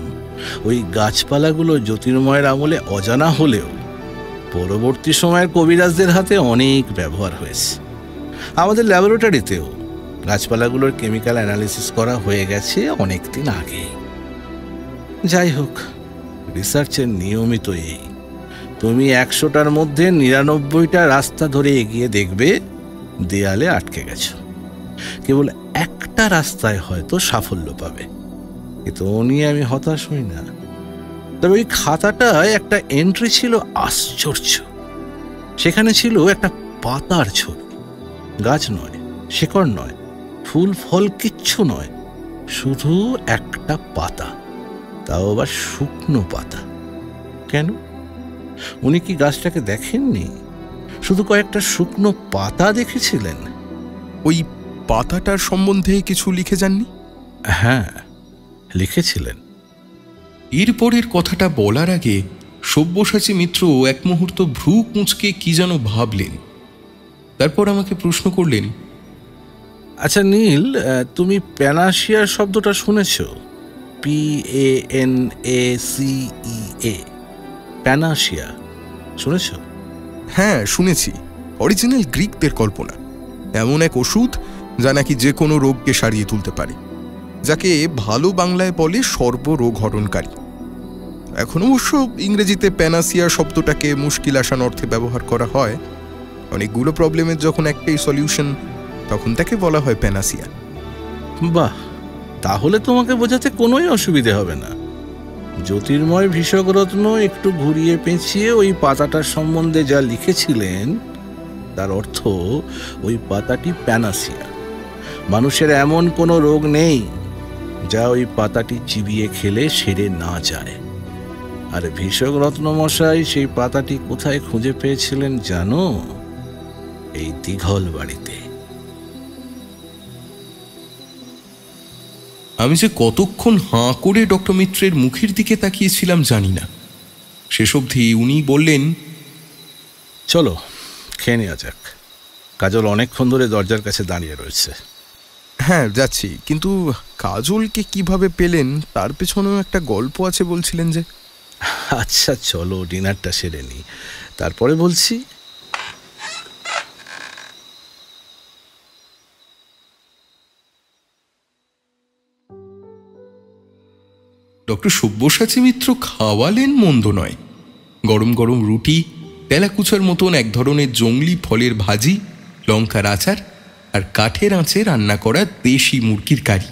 Speaker 3: ওই গাছপালাগুলো জ্যোতির্ময়ের আমলে অজানা হলেও পরবর্তী সময়ের কবিরাজদের হাতে অনেক ব্যবহার হয়েছে। আমাদের ল্যাবরেটরিতেও গাছপালাগুলোর কেমিক্যাল অ্যানালিসিস করা হয়ে গেছে অনেক দিন আগে। যাই হোক, রিসার্চের নিয়মিত এই, তুমি 100টার মধ্যে 99টা রাস্তা ধরে এগিয়ে দেখবে দেয়ালে আটকে গেছো। কেবল একটা রাস্তায় হয়তো সাফল্য পাবে, কিন্তু ও নিয়ে আমি হতাশ হই না। তবে ওই খাতাটায় একটা এন্ট্রি ছিল আশ্চর্য। সেখানে ছিল একটা পাতার ছবি। গাছ নয়, শিকড় নয়, ফুল ফল কিচ্ছু নয়, শুধু একটা পাতা, তাও আবার শুকনো পাতা। কেন? উনি কি গাছটাকে দেখেননি, শুধু কয়েকটা শুকনো পাতা দেখেছিলেন?
Speaker 1: ওই পাতাটার সম্বন্ধে কিছু লিখে যাননি?
Speaker 3: হ্যাঁ, লিখেছিলেন।
Speaker 1: এরপরের কথাটা বলার আগে সব্যসাচী মিত্র এক মুহূর্ত ভ্রু কুঁচকে কি যেন ভাবলেন। তারপর আমাকে প্রশ্ন করলেন,
Speaker 3: আচ্ছা নীল, তুমি প্যানাসিয়া শব্দটা শুনেছ? PANACEA, প্যানাসিয়া শুনেছ?
Speaker 2: হ্যাঁ, শুনেছি। অরিজিনাল গ্রিকদের কল্পনা। এমন এক ওষুধ যা নাকি যে কোনো রোগকে সারিয়ে তুলতে পারে, যাকে ভালো বাংলায় বলে সর্বরোগ হরণকারী। এখন অবশ্য ইংরেজিতে প্যানাসিয়া শব্দটাকে মুশকিল আসান অর্থে ব্যবহার করা হয়। অনেকগুলো প্রবলেমের যখন একটাই সলিউশন, তখন তাকে বলা হয় প্যানাসিয়া।
Speaker 3: বাহ, তাহলে তোমাকে বোঝাতে কোনোই অসুবিধে হবে না। জ্যোতির্ময় ভীষকরত্ন একটু ঘুরিয়ে পেঁচিয়ে ওই পাতাটার সম্বন্ধে যা লিখেছিলেন তার অর্থ ওই পাতাটি প্যানাসিয়া। মানুষের এমন কোনো রোগ নেই যা ওই পাতাটি চিবিয়ে খেলে সেরে না যায়। আর ভীষকরত্ন মশাই সেই পাতাটি কোথায় খুঁজে পেয়েছিলেন জানো? এই দিঘল বাড়িতে।
Speaker 1: আমি যে কতক্ষণ হাঁ করে ডক্টর মিত্রের মুখের দিকে তাকিয়েছিলাম জানি না। শেষ অবধি উনি বললেন,
Speaker 3: চলো খেয়ে নেওয়া যাক। কাজল অনেকক্ষণ ধরে দরজার কাছে দাঁড়িয়ে রয়েছে।
Speaker 2: হ্যাঁ, যাচ্ছি। কিন্তু কাজলকে কিভাবে পেলেন তার পেছনেও একটা গল্প আছে বলছিলেন যে।
Speaker 3: আচ্ছা চলো ডিনারটা সেরে নিই, তারপরে বলছি।
Speaker 1: ডক্টর সব্যসাচী মিত্র খাওয়ালেন মন্দ নয়। গরম গরম রুটি, তেলাকুচার মতন এক ধরনের জংলি ফলের ভাজি, লঙ্কার আচার আর কাঠের আঁচে রান্না করা দেশি মুরগির কারি।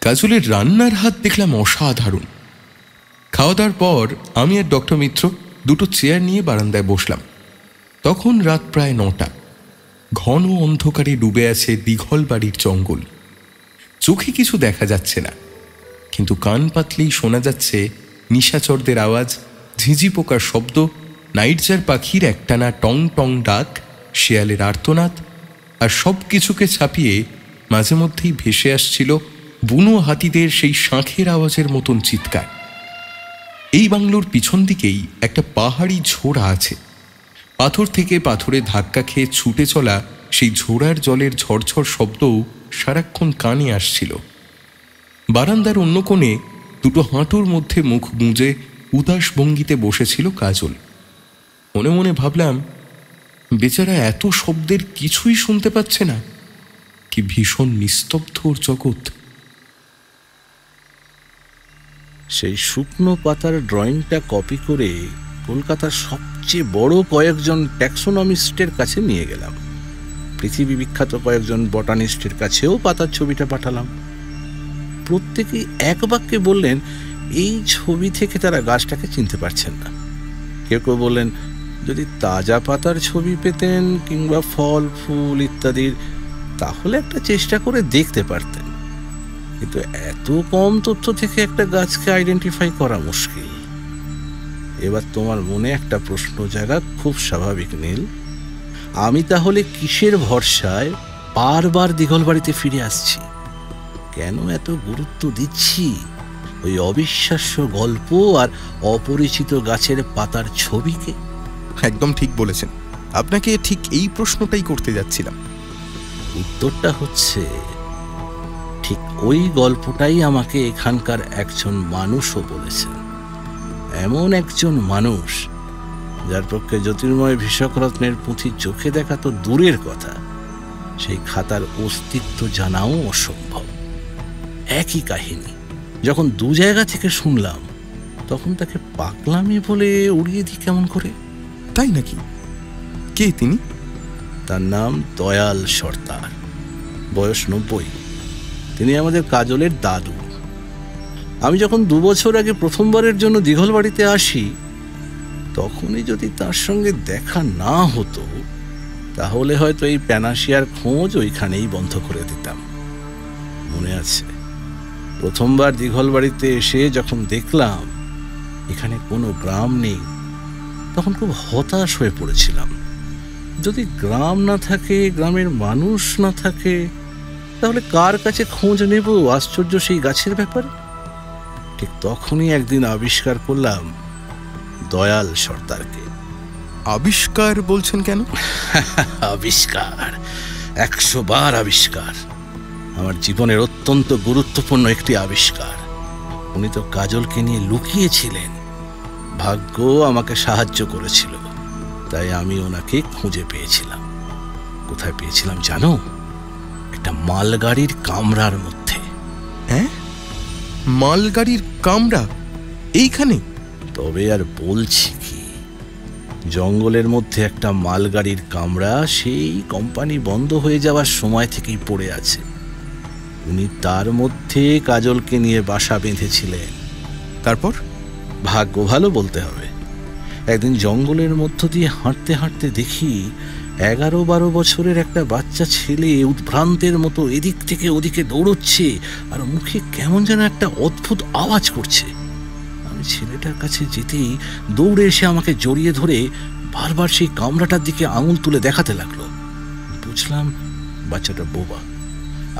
Speaker 1: কাজলের রান্নার হাত দেখলাম অসাধারণ। খাওয়া দাওয়ার পর আমি আর ডক্টর মিত্র দুটো চেয়ার নিয়ে বারান্দায় বসলাম। তখন রাত প্রায় 9টা। ঘন অন্ধকারে ডুবে আছে দিঘল বাড়ির জঙ্গল। চোখে কিছু দেখা যাচ্ছে না, কিন্তু কান পাতলেই শোনা যাচ্ছে নিশাচরদের আওয়াজ, ঝিঁঝি পোকার শব্দ, নাইটজার পাখির একটানা টং টং ডাক, শেয়ালের আর্তনাদ, আর সব কিছুকে ছাপিয়ে মাঝে মধ্যেই ভেসে আসছিল বুনো হাতিদের সেই শাঁখের আওয়াজের মতন চিৎকার। এই বাংলোর পিছন দিকেই একটা পাহাড়ি ঝোড়া আছে। পাথর থেকে পাথরে ধাক্কা খেয়ে ছুটে চলা সেই ঝোড়ার জলের ঝরঝর শব্দও সারাক্ষণ কানে আসছিল। বারান্দার অন্য কোণে দুটো হাঁটুর মধ্যে মুখ গুঁজে উদাস ভঙ্গিতে বসেছিল কাজল। মনে মনে ভাবলাম, বেচারা এত শব্দের কিছুই শুনতে পাচ্ছে না। কি ভীষণ নিস্তব্ধ ওর জগৎ।
Speaker 3: সেই শুকনো পাতার ড্রয়িংটা কপি করে কলকাতার সবচেয়ে বড় কয়েকজন ট্যাক্সোনমিস্টের কাছে নিয়ে গেলাম। পৃথিবী বিখ্যাত কয়েকজন বটানিস্টের কাছেও পাতার ছবিটা পাঠালাম। প্রত্যেকেই এক বাক্যে বললেন এই ছবি থেকে তারা গাছটাকে চিনতে পারছেন না। কেউ কেউ বললেন যদি তাজা পাতার ছবি পেতেন কিংবা ফল ফুল ইত্যাদির, তাহলে একটা চেষ্টা করে দেখতে পারতেন। কিন্তু এত কম তথ্য থেকে একটা গাছকে আইডেন্টিফাই করা মুশকিল। এবার তোমার মনে একটা প্রশ্ন জাগা খুব স্বাভাবিক নীল, আমি তাহলে কিসের ভরসায় বারবার দিঘল বাড়িতে ফিরে আসছি? কেন এত গুরুত্ব দিচ্ছি ওই অবিশ্বাস্য গল্প আর অপরিচিত গাছের পাতার ছবিকে?
Speaker 2: একদম ঠিক বলেছেন। আপনাকে ঠিক এই প্রশ্নটাই করতে যাচ্ছিলাম।
Speaker 3: উত্তরটা হচ্ছে ঠিক ওই গল্পটাই আমাকে এখানকার একজন মানুষও বলেছেন। এমন একজন মানুষ যার পক্ষে জ্যোতির্ময় ভীষকরত্নের পুঁথি চোখে দেখা তো দূরের কথা, সেই খাতার অস্তিত্ব জানাও অসম্ভব। একই কাহিনী যখন দু জায়গা থেকে শুনলাম, তখন তাকে পাগলামি বলে উড়িয়ে দিই কেমন করে?
Speaker 2: তাই নাকি? কে তিনি?
Speaker 3: তার নাম দয়াল সর্দার, বয়স 90। তিনি আমাদের কাজলের দাদু। আমি যখন 2 বছর আগে প্রথমবারের জন্য দিঘল বাড়িতে আসি, তখনই যদি তার সঙ্গে দেখা না হতো, তাহলে হয়তো এই প্যানাসিয়ার খোঁজ ওইখানেই বন্ধ করে দিতাম। মনে আছে প্রথমবার দিঘল বাড়িতে এসে যখন দেখলাম এখানে কোনো গ্রাম নেই, তখন খুব হতাশ হয়ে পড়েছিলাম। যদি গ্রাম না থাকে, গ্রামের মানুষ না থাকে, তাহলে কার কাছে খোঁজ নেব আশ্চর্য সেই গাছের ব্যাপারে? ঠিক তখনই একদিন আবিষ্কার করলাম দয়াল সর্দারকে।
Speaker 1: আবিষ্কার বলছেন কেন?
Speaker 3: আবিষ্কার, 100 বার আবিষ্কার। আমার জীবনের অত্যন্ত গুরুত্বপূর্ণ একটি আবিষ্কার। উনি তো কাজলকে নিয়ে লুকিয়েছিলেন। ভাগ্য আমাকে সাহায্য করেছিল, তাই আমি ওনাকে খুঁজে পেয়েছিলাম। কোথায় পেয়েছিলাম জানো? একটা মালগাড়ির কামরার মধ্যে।
Speaker 1: হ্যাঁ, মালগাড়ির কামরা এইখানে?
Speaker 3: তবে আর বলছি কি, জঙ্গলের মধ্যে একটা মালগাড়ির কামরা সেই কোম্পানি বন্ধ হয়ে যাওয়ার সময় থেকেই পড়ে আছে। উনি তার মধ্যে কাজলকে নিয়ে বাসা বেঁধেছিলেন।
Speaker 1: তারপর?
Speaker 3: ভাগ্য ভালো বলতে হবে। একদিন জঙ্গলের মধ্য দিয়ে হাঁটতে হাঁটতে দেখি 11-12 বছরের একটা বাচ্চা ছেলে উদ্ভ্রান্তের মতো এদিক থেকে ওদিকে দৌড়চ্ছে, আর মুখে কেমন যেন একটা অদ্ভুত আওয়াজ করছে। আমি ছেলেটার কাছে যেতেই দৌড়ে এসে আমাকে জড়িয়ে ধরে বারবার সেই কামরাটার দিকে আঙুল তুলে দেখাতে লাগলো। বুঝলাম বাচ্চাটা বোবা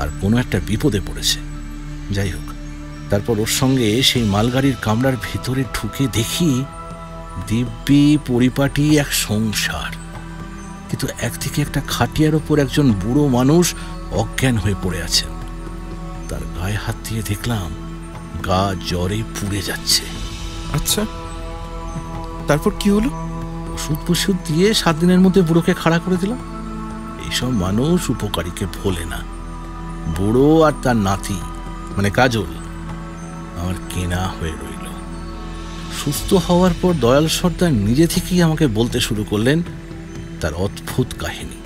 Speaker 3: আর কোনো একটা বিপদে পড়েছে। যাই হোক, তারপর ওর সঙ্গে সেই মালগাড়ির কামরার ভেতরে ঢুকে দেখি দিব্যি পরিপাটি এক সংসার। কিন্তু একদিকে একটা খাটিয়ার ওপর একজন বুড়ো মানুষ অজ্ঞান হয়ে পড়ে আছেন। তার গায়ে হাত দিয়ে দেখলাম গা জ্বরে পুড়ে যাচ্ছে।
Speaker 1: আচ্ছা, তারপর কি হলো?
Speaker 3: ওষুধ দিয়ে 7 দিনের মধ্যে বুড়োকে খাড়া করে দিলাম। এইসব মানুষ উপকারীকে ভোলে না। বুড়ো আর তার নাতি মানে কাজল আমার কেনা হয়ে রইল। সুস্থ হওয়ার পর দয়াল সর্দার নিজে থেকেই আমাকে বলতে শুরু করলেন তার অদ্ভুত কাহিনী।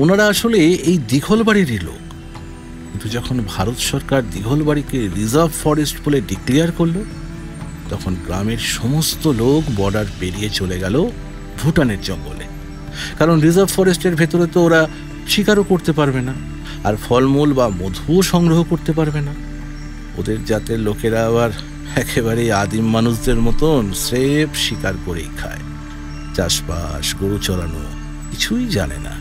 Speaker 3: ওনারা আসলে এই দিঘলবাড়িরই লোক, কিন্তু যখন ভারত সরকার দিঘলবাড়িকে রিজার্ভ ফরেস্ট বলে ডিক্লেয়ার করলো, তখন গ্রামের সমস্ত লোক বর্ডার পেরিয়ে চলে গেল ভুটানের জঙ্গলে। কারণ রিজার্ভ ফরেস্টের ভেতরে তো ওরা শিকারও করতে পারবে না, আর ফলমূল বা মধুও সংগ্রহ করতে পারবে না। ওদের জাতের লোকেরা আবার একেবারে আদিম মানুষদের মতন স্রেফ শিকার করেই খায়। চাষবাস, গরু চড়ানো কিছুই জানে না।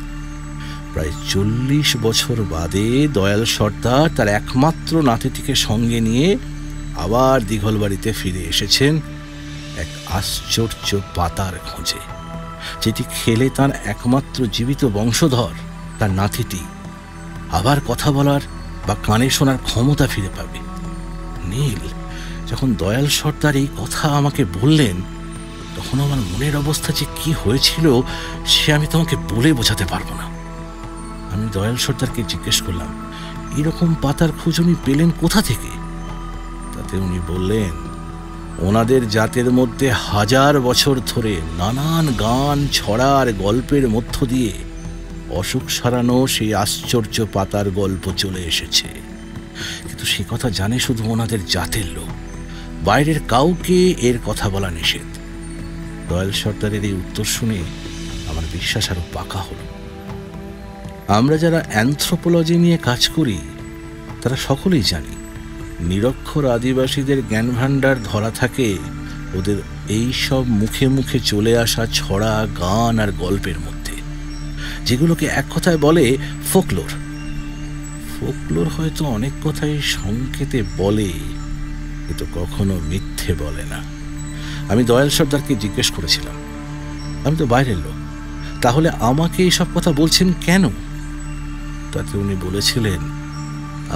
Speaker 3: প্রায় 40 বছর বাদে দয়াল সর্দার তার একমাত্র নাতিটিকে সঙ্গে নিয়ে আবার দিঘলবাড়িতে ফিরে এসেছেন এক আশ্চর্য পাতার খোঁজে, যেটি খেলে তার একমাত্র জীবিত বংশধর তার নাতিটি আবার কথা বলার বা কানে শোনার ক্ষমতা ফিরে পাবে। নীল, যখন দয়াল সর্দার এই কথা আমাকে বললেন, তখন আমার মনের অবস্থা যে কি হয়েছিল সে আমি তোমাকে বলে বোঝাতে পারবো না। আমি দয়াল সর্দারকে জিজ্ঞেস করলাম, এরকম পাতার খোঁজ উনি পেলেন কোথা থেকে? তাতে উনি বললেন, ওনাদের জাতের মধ্যে 1000 বছর ধরে নানান গান, ছড়া আর গল্পের মধ্য দিয়ে অসুখ সারানো সেই আশ্চর্য পাতার গল্প চলে এসেছে। কিন্তু সে কথা জানে শুধু ওনাদের জাতের লোক, বাইরের কাউকে এর কথা বলা নিষেধ। দয়াল সর্দারের এই উত্তর শুনে আমার বিশ্বাস আরো পাকা হলো। আমরা যারা অ্যানথ্রোপোলজি নিয়ে কাজ করি তারা সকলেই জানি নিরক্ষর আদিবাসীদের জ্ঞান ভাণ্ডার ধরা থাকে ওদের এই সব মুখে মুখে চলে আসা ছড়া, গান আর গল্পের মধ্যে, যেগুলোকে এক কথায় বলে ফোকলোর। ফোকলোর হয়তো অনেক কথাই সংকেতে বলে, কিন্তু কখনো মিথ্যে বলে না। আমি দয়াল সর্দারকে জিজ্ঞেস করেছিলাম, আমি তো বাইরের লোক, তাহলে আমাকে এইসব কথা বলছেন কেন? তাতে উনি বলেছিলেন,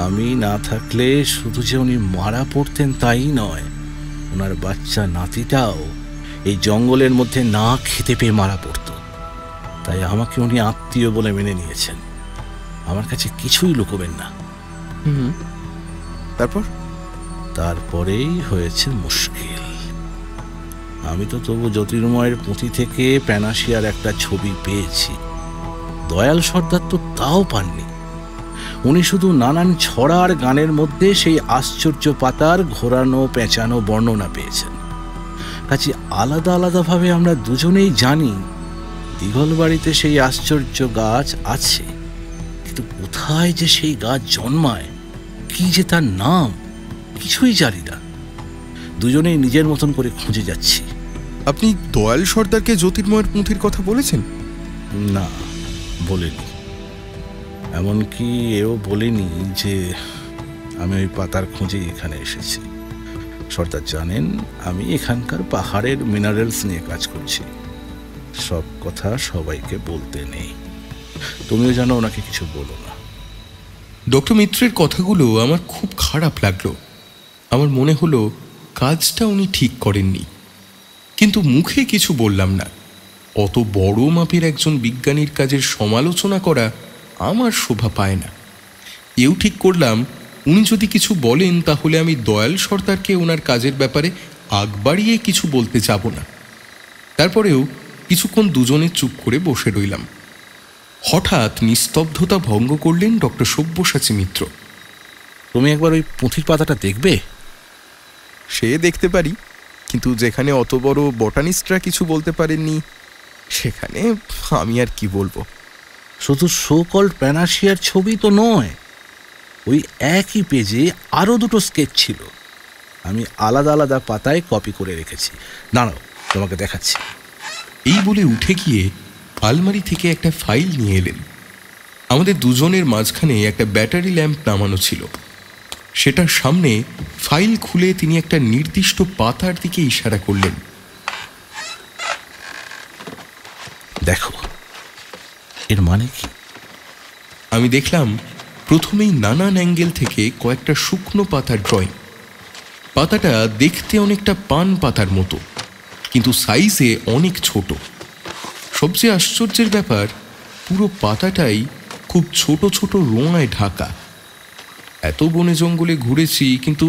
Speaker 3: আমি না থাকলে শুধু যে উনি মারা পড়তেন তাই নয়, ওনার বাচ্চা নাতিটাও এই জঙ্গলের মধ্যে না খেতে পেয়ে মারা পড়ত। তাই আমাকে উনি আত্মীয় বলে মেনে নিয়েছেন। আমার কাছে কিছুই লুকোবেন না। তারপরেই হয়েছে মুশকিল। আমি তো তবু জ্যোতির্ময়ের পুঁথি থেকে প্যানাশিয়ার একটা ছবি পেয়েছি। দয়াল সর্দার তো তাও পাননি। উনি শুধু নানান ছড়ার গানের মধ্যে সেই আশ্চর্য পাতার ঘোরানো পেঁচানো বর্ণনা পেয়েছেন। কাজে আলাদা আলাদাভাবে আমরা দুজনেই জানি দিঘলবাড়িতে সেই আশ্চর্য গাছ আছে, কিন্তু কোথায় যে সেই গাছ জন্মায়, কি যে তার নাম, কিছুই জানি না। দুজনেই নিজের মতন করে খুঁজে যাচ্ছি।
Speaker 1: আপনি দয়াল সর্দারকে জ্যোতির্ময়ের পুঁথির কথা বলেছেন?
Speaker 3: না, বলিনি। এমনকি এও বলিনি যে আমি ওই পাতার খোঁজে এখানে এসেছি। সর্দার জানেন আমি এখানকার পাহাড়ের মিনারেলস নিয়ে কাজ করছি। সব কথা সবাইকে বলতে নেই। তুমিও জানো ওনাকে কিছু বলো না।
Speaker 1: ডক্টর মিত্রের কথাগুলো আমার খুব খারাপ লাগলো। আমার মনে হলো কাজটা উনি ঠিক করেননি, কিন্তু মুখে কিছু বললাম না। অত বড় মাপের একজন বিজ্ঞানীর কাজের সমালোচনা করা আমার শোভা পায় না। এও ঠিক করলাম উনি যদি কিছু বলেন তাহলে আমি দয়াল সর্দারকে ওনার কাজের ব্যাপারে আগ বাড়িয়ে কিছু বলতে যাব না। তারপরেও কিছুক্ষণ দুজনে চুপ করে বসে রইলাম। হঠাৎ নিস্তব্ধতা ভঙ্গ করলেন ডক্টর সব্যসাচী মিত্র।
Speaker 3: তুমি একবার ওই পুঁথির পাতাটা দেখবে?
Speaker 2: সে দেখতে পারি, কিন্তু যেখানে অত বড় বটানিস্টরা কিছু বলতে পারেননি সেখানে আমি আর কি বলবো।
Speaker 3: শুধু সো কল্ড প্যানাশিয়ার ছবি তো নয়, ওই একই পেজে আরও দুটো স্কেচ ছিল। আমি আলাদা আলাদা পাতায় কপি করে রেখেছি। দাঁড়াও, তোমাকে দেখাচ্ছি।
Speaker 1: এই বলে উঠে গিয়ে আলমারি থেকে একটা ফাইল নিয়ে এলেন। আমাদের দুজনের মাঝখানে একটা ব্যাটারি ল্যাম্প নামানো ছিল। সেটার সামনে ফাইল খুলে তিনি একটা নির্দিষ্ট পাতার দিকে ইশারা করলেন।
Speaker 3: দেখো, এর মানে কি?
Speaker 1: আমি দেখলাম প্রথমেই নানান অ্যাঙ্গেল থেকে কয়েকটা শুকনো পাতার ড্রয়িং। পাতাটা দেখতে অনেকটা পান পাতার মতো, কিন্তু সাইজে অনেক ছোট। সবচেয়ে আশ্চর্যের ব্যাপার, পুরো পাতাটাই খুব ছোট ছোট রোঁয়ায় ঢাকা। এত বনে জঙ্গলে ঘুরেছি, কিন্তু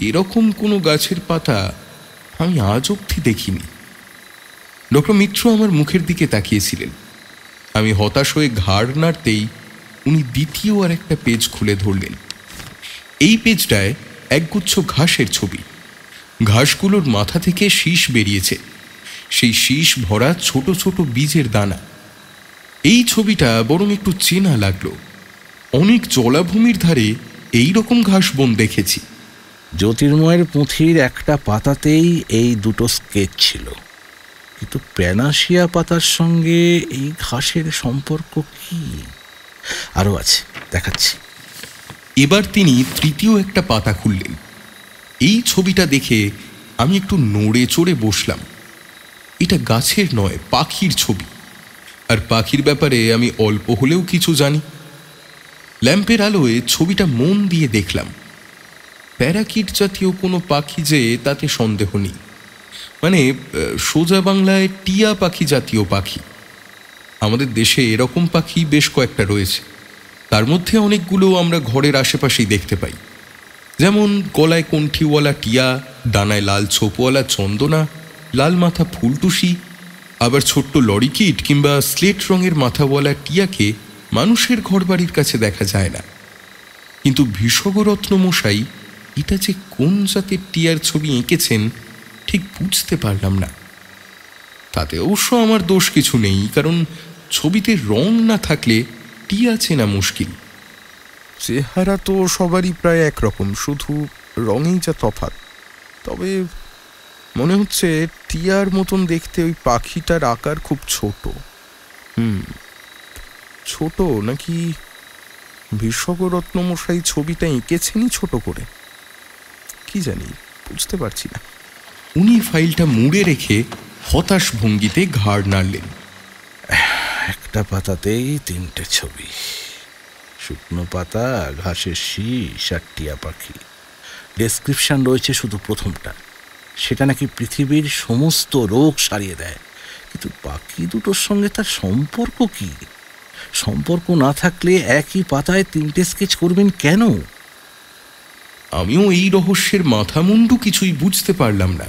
Speaker 1: এরকম কোনো গাছের পাতা আমি আজ অবধি দেখিনি। ডক্টর মিত্র আমার মুখের দিকে তাকিয়েছিলেন। আমি হতাশ হয়ে ঘাড় নাড়তেই উনি দ্বিতীয় আর একটা পেজ খুলে ধরলেন। এই পেজটায় একগুচ্ছ ঘাসের ছবি। ঘাসগুলোর মাথা থেকে শীষ বেরিয়েছে, সেই শীষ ভরা ছোট ছোট বীজের দানা। এই ছবিটা বরং একটু চেনা লাগলো। অনেক জলাভূমির ধারে এই রকম ঘাস বন দেখেছি।
Speaker 3: জ্যোতির্ময়ের পুঁথির একটা পাতাতেই এই দুটো স্কেচ ছিল, কিন্তু প্যানাশিয়া পাতার সঙ্গে এই ঘাসের সম্পর্ক কি? আরও আছে, দেখাচ্ছি।
Speaker 1: এবার তিনি তৃতীয় একটা পাতা খুললেন। এই ছবিটা দেখে আমি একটু নড়ে চড়ে বসলাম। এটা গাছের নয়, পাখির ছবি। আর পাখির ব্যাপারে আমি অল্প হলেও কিছু জানি। ল্যাম্পের আলোয় ছবিটা মন দিয়ে দেখলাম। প্যারাকিট জাতীয় কোনো পাখি যে, তাতে সন্দেহ নেই। মানে সোজা বাংলায় টিয়া পাখি জাতীয় পাখি। আমাদের দেশে এরকম পাখি বেশ কয়েকটা রয়েছে। তার মধ্যে অনেকগুলো আমরা ঘরের আশেপাশেই দেখতে পাই, যেমন গলায় কণ্ঠিওয়ালা টিয়া, ডানায় লাল ছোপওয়ালা চন্দনা, লাল মাথা ফুলটুসি। আবার ছোট্ট লরিকিট কিংবা স্লেট রঙের মাথাওয়ালা টিয়াকে মানুষের ঘরবাড়ির কাছে দেখা যায় না। কিন্তু ভিষগরত্ন মশাই এটা যে কোন জাতের টিয়ার ছবি এঁকেছেন ঠিক বুঝতে পারলাম না। তাতে অবশ্য আমার দোষ কিছু নেই, কারণ ছবিতে রং না থাকলে টিয়া চেনা মুশকিল।
Speaker 2: চেহারা তো সবারই প্রায় একরকম, শুধু রঙেই যা তফাৎ। তবে মনে হচ্ছে টিয়ার মতন দেখতে ওই পাখিটার আকার খুব ছোট। ছোট নাকি ভিষগরত্ন মশাই ছবিটা এঁকেছেনই ছোট করে, কি জানি, বুঝতে পারছি না।
Speaker 1: উনি ফাইলটা মুড়ে রেখে হতাশ ভঙ্গিতে ঘাড় নাড়লেন।
Speaker 3: একটা পাতাতেই তিনটে ছবি, শুকনো পাতা, ঘাসের শীষ আর টিয়া পাখি। ডেসক্রিপশন রয়েছে শুধু প্রথমটা, সেটা নাকি পৃথিবীর সমস্ত রোগ সারিয়ে দেয়। কিন্তু বাকি দুটোর সঙ্গে তার সম্পর্ক কি? সম্পর্ক না থাকলে একই পাতায় তিনটে স্কেচ করবেন কেন?
Speaker 1: আমিও এই রহস্যের মাথা মুন্ডু কিছুই বুঝতে পারলাম না।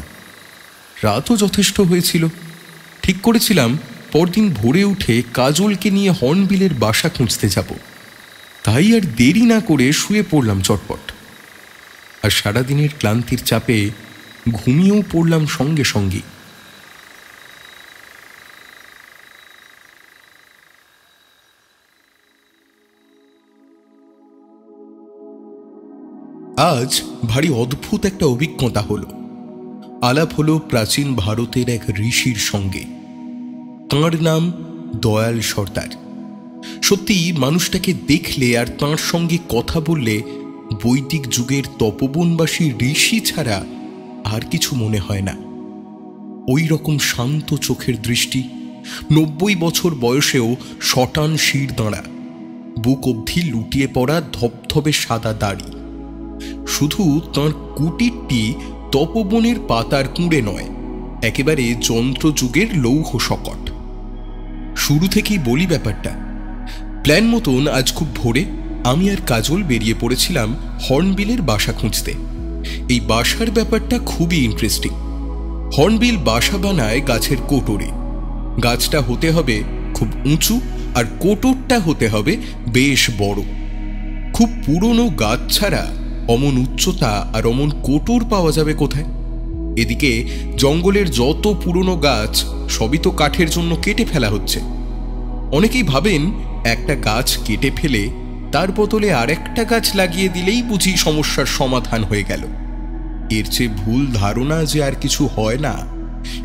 Speaker 1: রাতও যথেষ্ট হয়েছিল। ঠিক করেছিলাম পরদিন ভোরে উঠে কাজলকে নিয়ে হর্নবিলের বাসা খুঁজতে যাব। তাই আর দেরি না করে শুয়ে পড়লাম চটপট। আর সারাদিনের ক্লান্তির চাপে ঘুমিয়েও পড়লাম সঙ্গে সঙ্গে। আজ ভারী অদ্ভুত একটা অভিজ্ঞতা হলো। আলাপ হলো প্রাচীন ভারতের এক ঋষির সঙ্গে। তাঁর নাম দয়াল সর্দার। সত্যি মানুষটাকে দেখলে আর তাঁর সঙ্গে কথা বললে বৈদিক যুগের তপবনবাসী ঋষি ছাড়া আর কিছু মনে হয় না। ওই রকম শান্ত চোখের দৃষ্টি, 90 বছর বয়সেও শটান শির দাঁড়া, বুক অবধি লুটিয়ে পড়া ধবধবে সাদা দাড়ি। শুধু তাঁর কুটিরটি তপবনের পাতার কুঁড়ে নয়, একেবারে যন্ত্রযুগের লৌহ শকট। শুরু থেকেই বলি ব্যাপারটা। প্ল্যান মতন আজ খুব ভোরে আমি আর কাজল বেরিয়ে পড়েছিলাম হর্নবিলের বাসা খুঁজতে। এই বাসার ব্যাপারটা খুবই ইন্টারেস্টিং। হর্নবিল বাসা বানায় গাছের কোটরে। গাছটা হতে হবে খুব উঁচু আর কোটরটা হতে হবে বেশ বড়। খুব পুরনো গাছ ছাড়া অমন উচ্চতা আর অমন কোটর পাওয়া যাবে কোথায়? এদিকে জঙ্গলের যত পুরনো গাছ সবই তো কাঠের জন্য কেটে ফেলা হচ্ছে। অনেকেই ভাবেন একটা গাছ কেটে ফেলে তার বদলে আরেকটা গাছ লাগিয়ে দিলেই বুঝি সমস্যার সমাধান হয়ে গেল। এর চেয়ে ভুল ধারণা যে আর কিছু হয় না,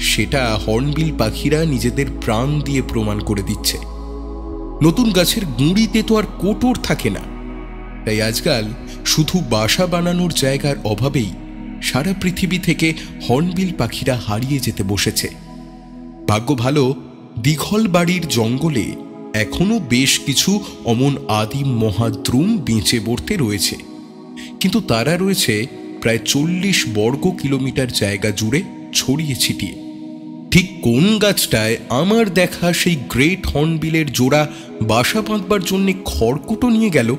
Speaker 1: সেটা হর্নবিল পাখিরা নিজেদের প্রাণ দিয়ে প্রমাণ করে দিচ্ছে। নতুন গাছের গুঁড়িতে তো আর কোটর থাকে না, তাই আজকাল শুধু বাসা বানানোর জায়গার অভাবেই সারা পৃথিবী থেকে হর্নবিল পাখিরা হারিয়ে যেতে বসেছে। ভাগ্য ভালো, দিঘল বাড়ির জঙ্গলে এখনো বেশ কিছু অমন আদিম মহাদ্রুম বেঁচে বর্তে রয়েছে, কিন্তু তারা রয়েছে প্রায় 40 বর্গ কিলোমিটার জায়গা জুড়ে ছড়িয়ে ছিটিয়ে। ঠিক কোন গাছটায় আমার দেখা সেই গ্রেট হর্নবিলের জোড়া বাসা বাঁধবার জন্য খড়কুটো নিয়ে গেল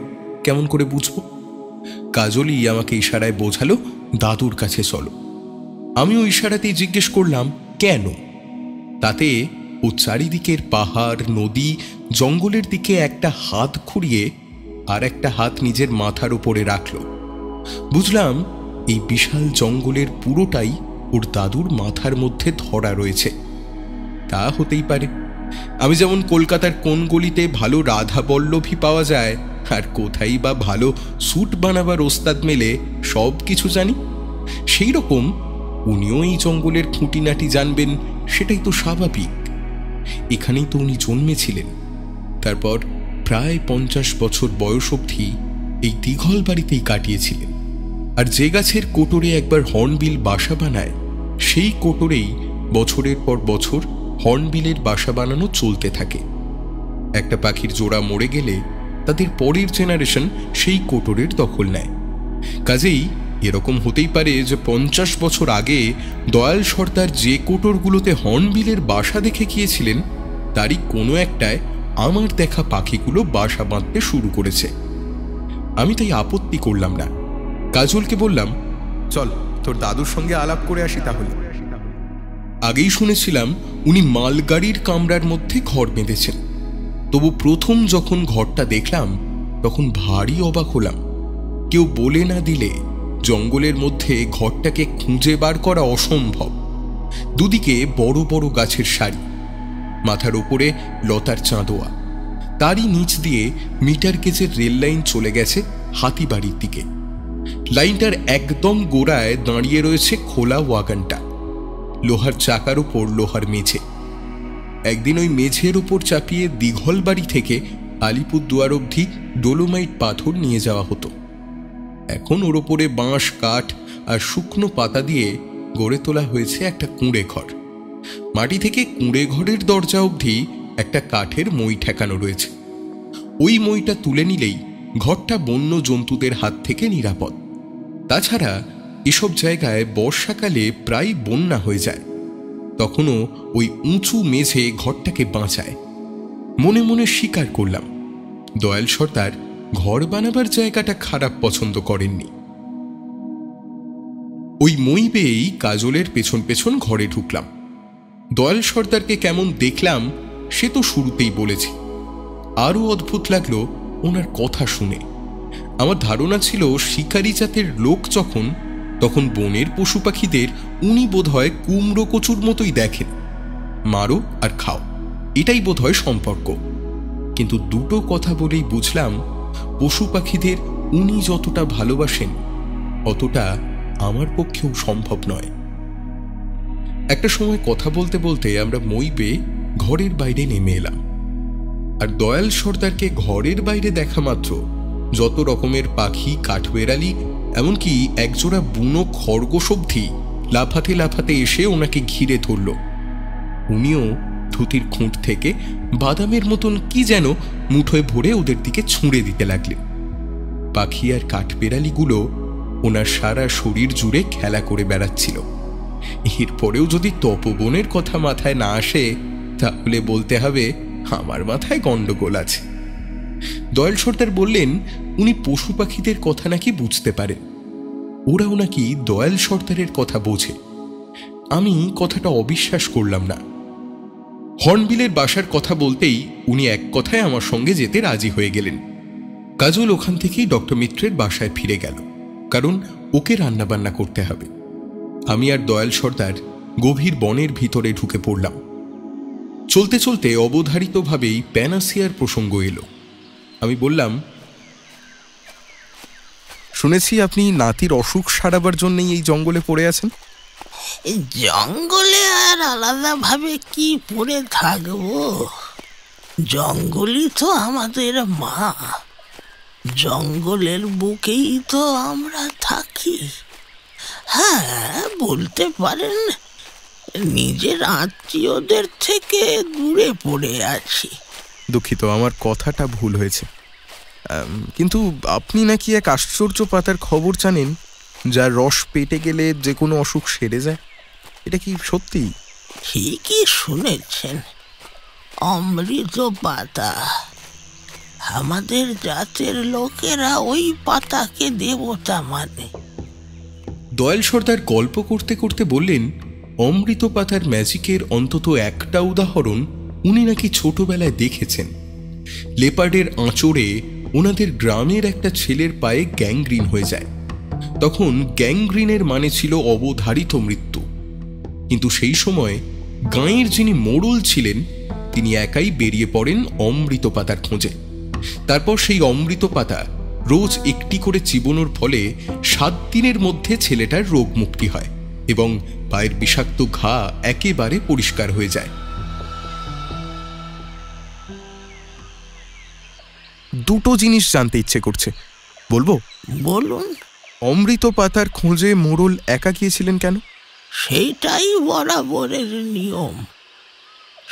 Speaker 1: কেমন করে বুঝবো? কাজলই আমাকে ইশারায় বোঝালো দাদুর কাছে চলো। আমিও ইশারাতেই জিজ্ঞেস করলাম কেন? তাতে ও চারিদিকের পাহাড়, নদী, জঙ্গলের দিকে একটা হাত ঘুরিয়ে আর একটা হাত নিজের মাথার উপরে রাখল। বুঝলাম এই বিশাল জঙ্গলের পুরোটাই ওর দাদুর মাথার মধ্যে ধরা রয়েছে। তা হতেই পারে। আমি যেমন কলকাতার কোন গলিতে ভালো রাধা বল্লভী পাওয়া যায় আর কোথায় বা ভালো স্যুট বানাবার ওস্তাদ মেলে সব কিছু জানি, সেই রকম উনিও এই জঙ্গলের খুঁটিনাটি জানবেন, সেটাই তো স্বাভাবিক। এখানেই তো উনি জন্মেছিলেন। তারপর প্রায় 50 বছর বয়স অবধি এই দিঘল বাড়িতেই কাটিয়েছিলেন। আর যে গাছের কোটরে একবার হর্নবিল বাসা বানায়, সেই কোটরেই বছরের পর বছর হর্নবিলের বাসা বানানো চলতে থাকে। একটা পাখির জোড়া মরে গেলে তাদের পরের জেনারেশন সেই কোটরের দখল নেয়। কাজেই এরকম হতেই পারে যে 50 বছর আগে দয়াল সর্দার যে কোটরগুলোতে হর্নবিলের বাসা দেখে গিয়েছিলেন, তারই কোনো একটায় আমার দেখা পাখিগুলো বাসা বাঁধতে শুরু করেছে। আমি তাই আপত্তি করলাম না। কাজলকে বললাম, চল তোর দাদুর সঙ্গে আলাপ করে আসি তাহলে। আগেই শুনেছিলাম উনি মালগাড়ির কামরার মধ্যে ঘর বেঁধেছেন, তবু প্রথম যখন ঘরটা দেখলাম তখন ভারী অবাক হলাম। কেউ বলে না দিলে জঙ্গলের মধ্যে ঘরটাকে খুঁজে বার করা অসম্ভব। দুদিকে বড় বড় গাছের সারি, মাথার ওপরে লতার চাঁদোয়া, তারই নিচ দিয়ে মিটার গেজের রেল লাইন চলে গেছে হাতিবাড়ির দিকে। লাইনটার একদম গোড়ায় দাঁড়িয়ে রয়েছে খোলা ওয়াগনটা, লোহার চাকার উপর লোহার মেঝে। একদিন ওই মেঝের ওপর চাপিয়ে দিঘল বাড়ি থেকে আলিপুরদুয়ার অবধি ডোলোমাইট পাথর নিয়ে যাওয়া হতো। এখন ওর ওপরে বাঁশ, কাঠ আর শুকনো পাতা দিয়ে গড়ে তোলা হয়েছে একটা কুঁড়ে ঘর। মাটি থেকে কুঁড়ে ঘরের দরজা অবধি একটা কাঠের মই ঠেকানো রয়েছে। ওই মইটা তুলে নিলেই ঘরটা বন্য জন্তুদের হাত থেকে নিরাপদ। তাছাড়া এসব জায়গায় বর্ষাকালে প্রায় বন্যা হয়ে যায়, তখনও ওই উঁচু মেঝে ঘরটাকে বাঁচায়। মনে মনে স্বীকার করলাম, দয়াল সর্দার ঘর বানাবার জায়গাটা খারাপ পছন্দ করেননি। ওই মই বেয়েই কাজলের পেছন পেছন ঘরে ঢুকলাম। দয়াল সর্দারকে কেমন দেখলাম সে তো শুরুতেই বলেছি। আরও অদ্ভুত লাগলো ওনার কথা শুনে। আমার ধারণা ছিল শিকারি জাতের লোক যখন, তখন বনের পশু পাখিদের উনি বোধহয় কুমড়ো কচুর মতোই দেখেন, মারো আর খাও, এটাই বোধহয় সম্পর্ক। কিন্তু দুটো কথা বলেই বুঝলাম পশু পাখিদের উনি যতটা ভালোবাসেন অতটা আমার পক্ষেও সম্ভব নয়। একটা সময় কথা বলতে বলতে আমরা মই বেয়ে ঘরের বাইরে নেমে এলাম। আর দয়াল সর্দারকে ঘরের বাইরে দেখা মাত্র যত রকমের পাখি, কাঠবেড়ালি, এমনকি একজোড়া বুনো খরগোশ অবধি লাফাতে লাফাতে এসে ওনাকে ঘিরে ধরল। উনিও ধুতির খুঁট থেকে বাদামের মতন কি যেন মুঠোয় ভরে ওদের দিকে ছুঁড়ে দিতে লাগলেন। পাখি আর কাঠবেড়ালিগুলো ওনার সারা শরীর জুড়ে খেলা করে বেড়াচ্ছিল। এরপরেও যদি তপবনের কথা মাথায় না আসে তাহলে বলতে হবে আমার মাথায় গন্ডগোল আছে। দয়াল সর্দার বললেন উনি পশু পাখিদের কথা নাকি বুঝতে পারেন, ওরাও নাকি দয়াল সর্দারের কথা বোঝে। আমি কথাটা অবিশ্বাস করলাম না। হর্নবিলের বাসার কথা বলতেই উনি এক কথায় আমার সঙ্গে যেতে রাজি হয়ে গেলেন। কাজল ওখান থেকেই ডক্টর মিত্রের বাসায় ফিরে গেল, কারণ ওকে রান্নাবান্না করতে হবে। আমি আর দয়াল সর্দার গভীর বনের ভিতরে ঢুকে পড়লাম। চলতে চলতে অবধারিতভাবেই প্যানাসিয়ার প্রসঙ্গ এলো। আমি বললাম,
Speaker 2: শুনেছি আপনি নাতির অসুখ সারাবার জন্যই এই জঙ্গলে পড়ে আছেন।
Speaker 4: জঙ্গলে আর আলাদাভাবে কি পড়ে থাকবো? জঙ্গলই তো আমাদের মা, জঙ্গলের বুকেই তো আমরা থাকি। হ্যাঁ, বলতে পারেন নিজের আত্মীয়দের থেকে দূরে পড়ে আছি।
Speaker 2: দুঃখিত, আমার কথাটা ভুল হয়েছে। কিন্তু আপনি নাকি এক আশ্চর্য পাতার খবর জানেন, যার রস পেটে গেলে যে কোনো অসুখ সেরে যায়। এটা কি সত্যি?
Speaker 4: ঠিকই শুনেছেন, অমৃত পাতা। আমাদের জাতের লোকেরা ওই পাতাকে দেবতা মানে।
Speaker 1: দয়াল সর্দার গল্প করতে করতে বললেন, অমৃত পাতার ম্যাজিকের অন্তত একটা উদাহরণ উনি নাকি ছোটবেলায় দেখেছেন। লেপার্ডের আঁচড়ে ওনাদের গ্রামের একটা ছেলের পায়ে গ্যাংগ্রিন হয়ে যায়। তখন গ্যাংগ্রিনের মানে ছিল অবধারিত মৃত্যু। কিন্তু সেই সময় গাঁয়ের যিনি মোড়ল ছিলেন তিনি একাই বেরিয়ে পড়েন অমৃত পাতার খোঁজে। তারপর সেই অমৃত পাতা রোজ একটি করে চিবোনোর ফলে 7 দিনের মধ্যে ছেলেটার রোগ মুক্তি হয় এবং পায়ের বিষাক্ত ঘা একেবারে পরিষ্কার হয়ে যায়।
Speaker 2: দুটো জিনিস জানতে ইচ্ছে করছে, বলবো?
Speaker 4: বলুন।
Speaker 2: অমৃত পাতার খোঁজে মোড়ল একা গিয়েছিলেন কেন?
Speaker 4: সেইটাই বরাবরের নিয়ম।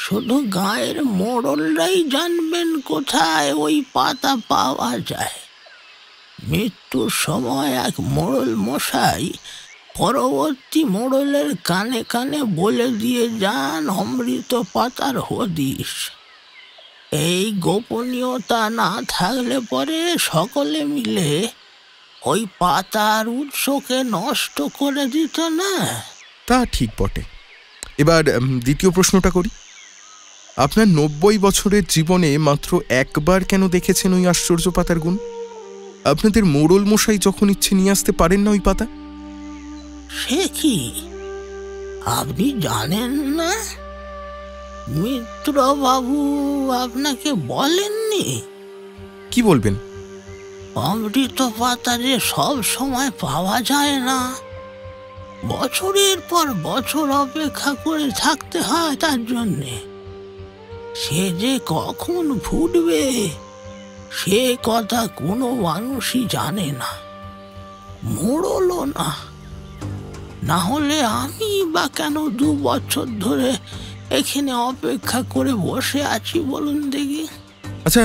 Speaker 4: শুধু গায়ের মোড়লরাই জানবেন কোথায় ওই পাতা পাওয়া যায়। মৃত্যুর সময় এক মোড়ল মশাই পরবর্তী মোড়লের কানে কানে বলে দিয়ে যান অমৃত পাতার হদিশ। এই গোপনীয়তা না থাকলে পরে সকলে মিলে ওই পাতার উৎসকে নষ্ট করে দিত না।
Speaker 2: তা ঠিক বটে। এবার দ্বিতীয় প্রশ্নটা করি। আপনার 90 বছরের জীবনে মাত্র একবার কেন দেখেছেন ওই আশ্চর্য পাতার গুণ? আপনাদের মোড়ল মশাই যখন ইচ্ছে নিয়ে আসতে পারেন না ওই পাতা?
Speaker 4: সে কি, আপনি জানেন না? মিত্রবাবু আপনাকে বলেননি?
Speaker 2: কি বলবেন?
Speaker 4: অমৃত পাতা যে সব সময় পাওয়া যায় না, বছরের পর বছর অপেক্ষা করে থাকতে হয় তার জন্যে। সে যে কখন ফুটবে সে কথা কোনো মানুষই জানে না, মোড়লও না। না হলে আমি বা কেন 2 বছর ধরে এখানে অপেক্ষা করে বসে আছি বলুন দেখি?
Speaker 2: আচ্ছা,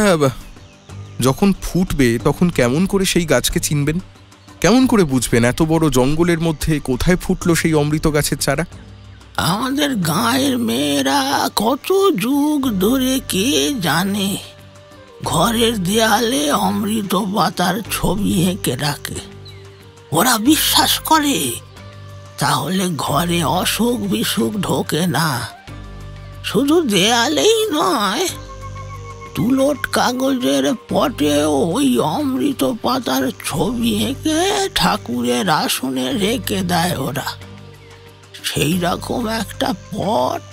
Speaker 2: যখন ফুটবে তখন কেমন করে সেই গাছকে চিনবেন? কেমন করে বুঝবেন এত বড় জঙ্গলের মধ্যে কোথায় ফুটলো সেই অমৃত গাছের চারা?
Speaker 4: আমাদের গাঁয়ের মেয়েরা কত যুগ ধরে কে জানে ঘরের দেয়ালে অমৃত পাতার ছবি এঁকে রাখে। ওরা বিশ্বাস করে তাহলে ঘরে অসুখ বিসুখ ঢোকে না। শুধু দেয়ালেই নয়, তুলট কাগজের পটেও ওই অমৃত পাতার ছবি এঁকে ঠাকুরের আসনে রেখে দেয় ওরা। সেই রকম একটা পট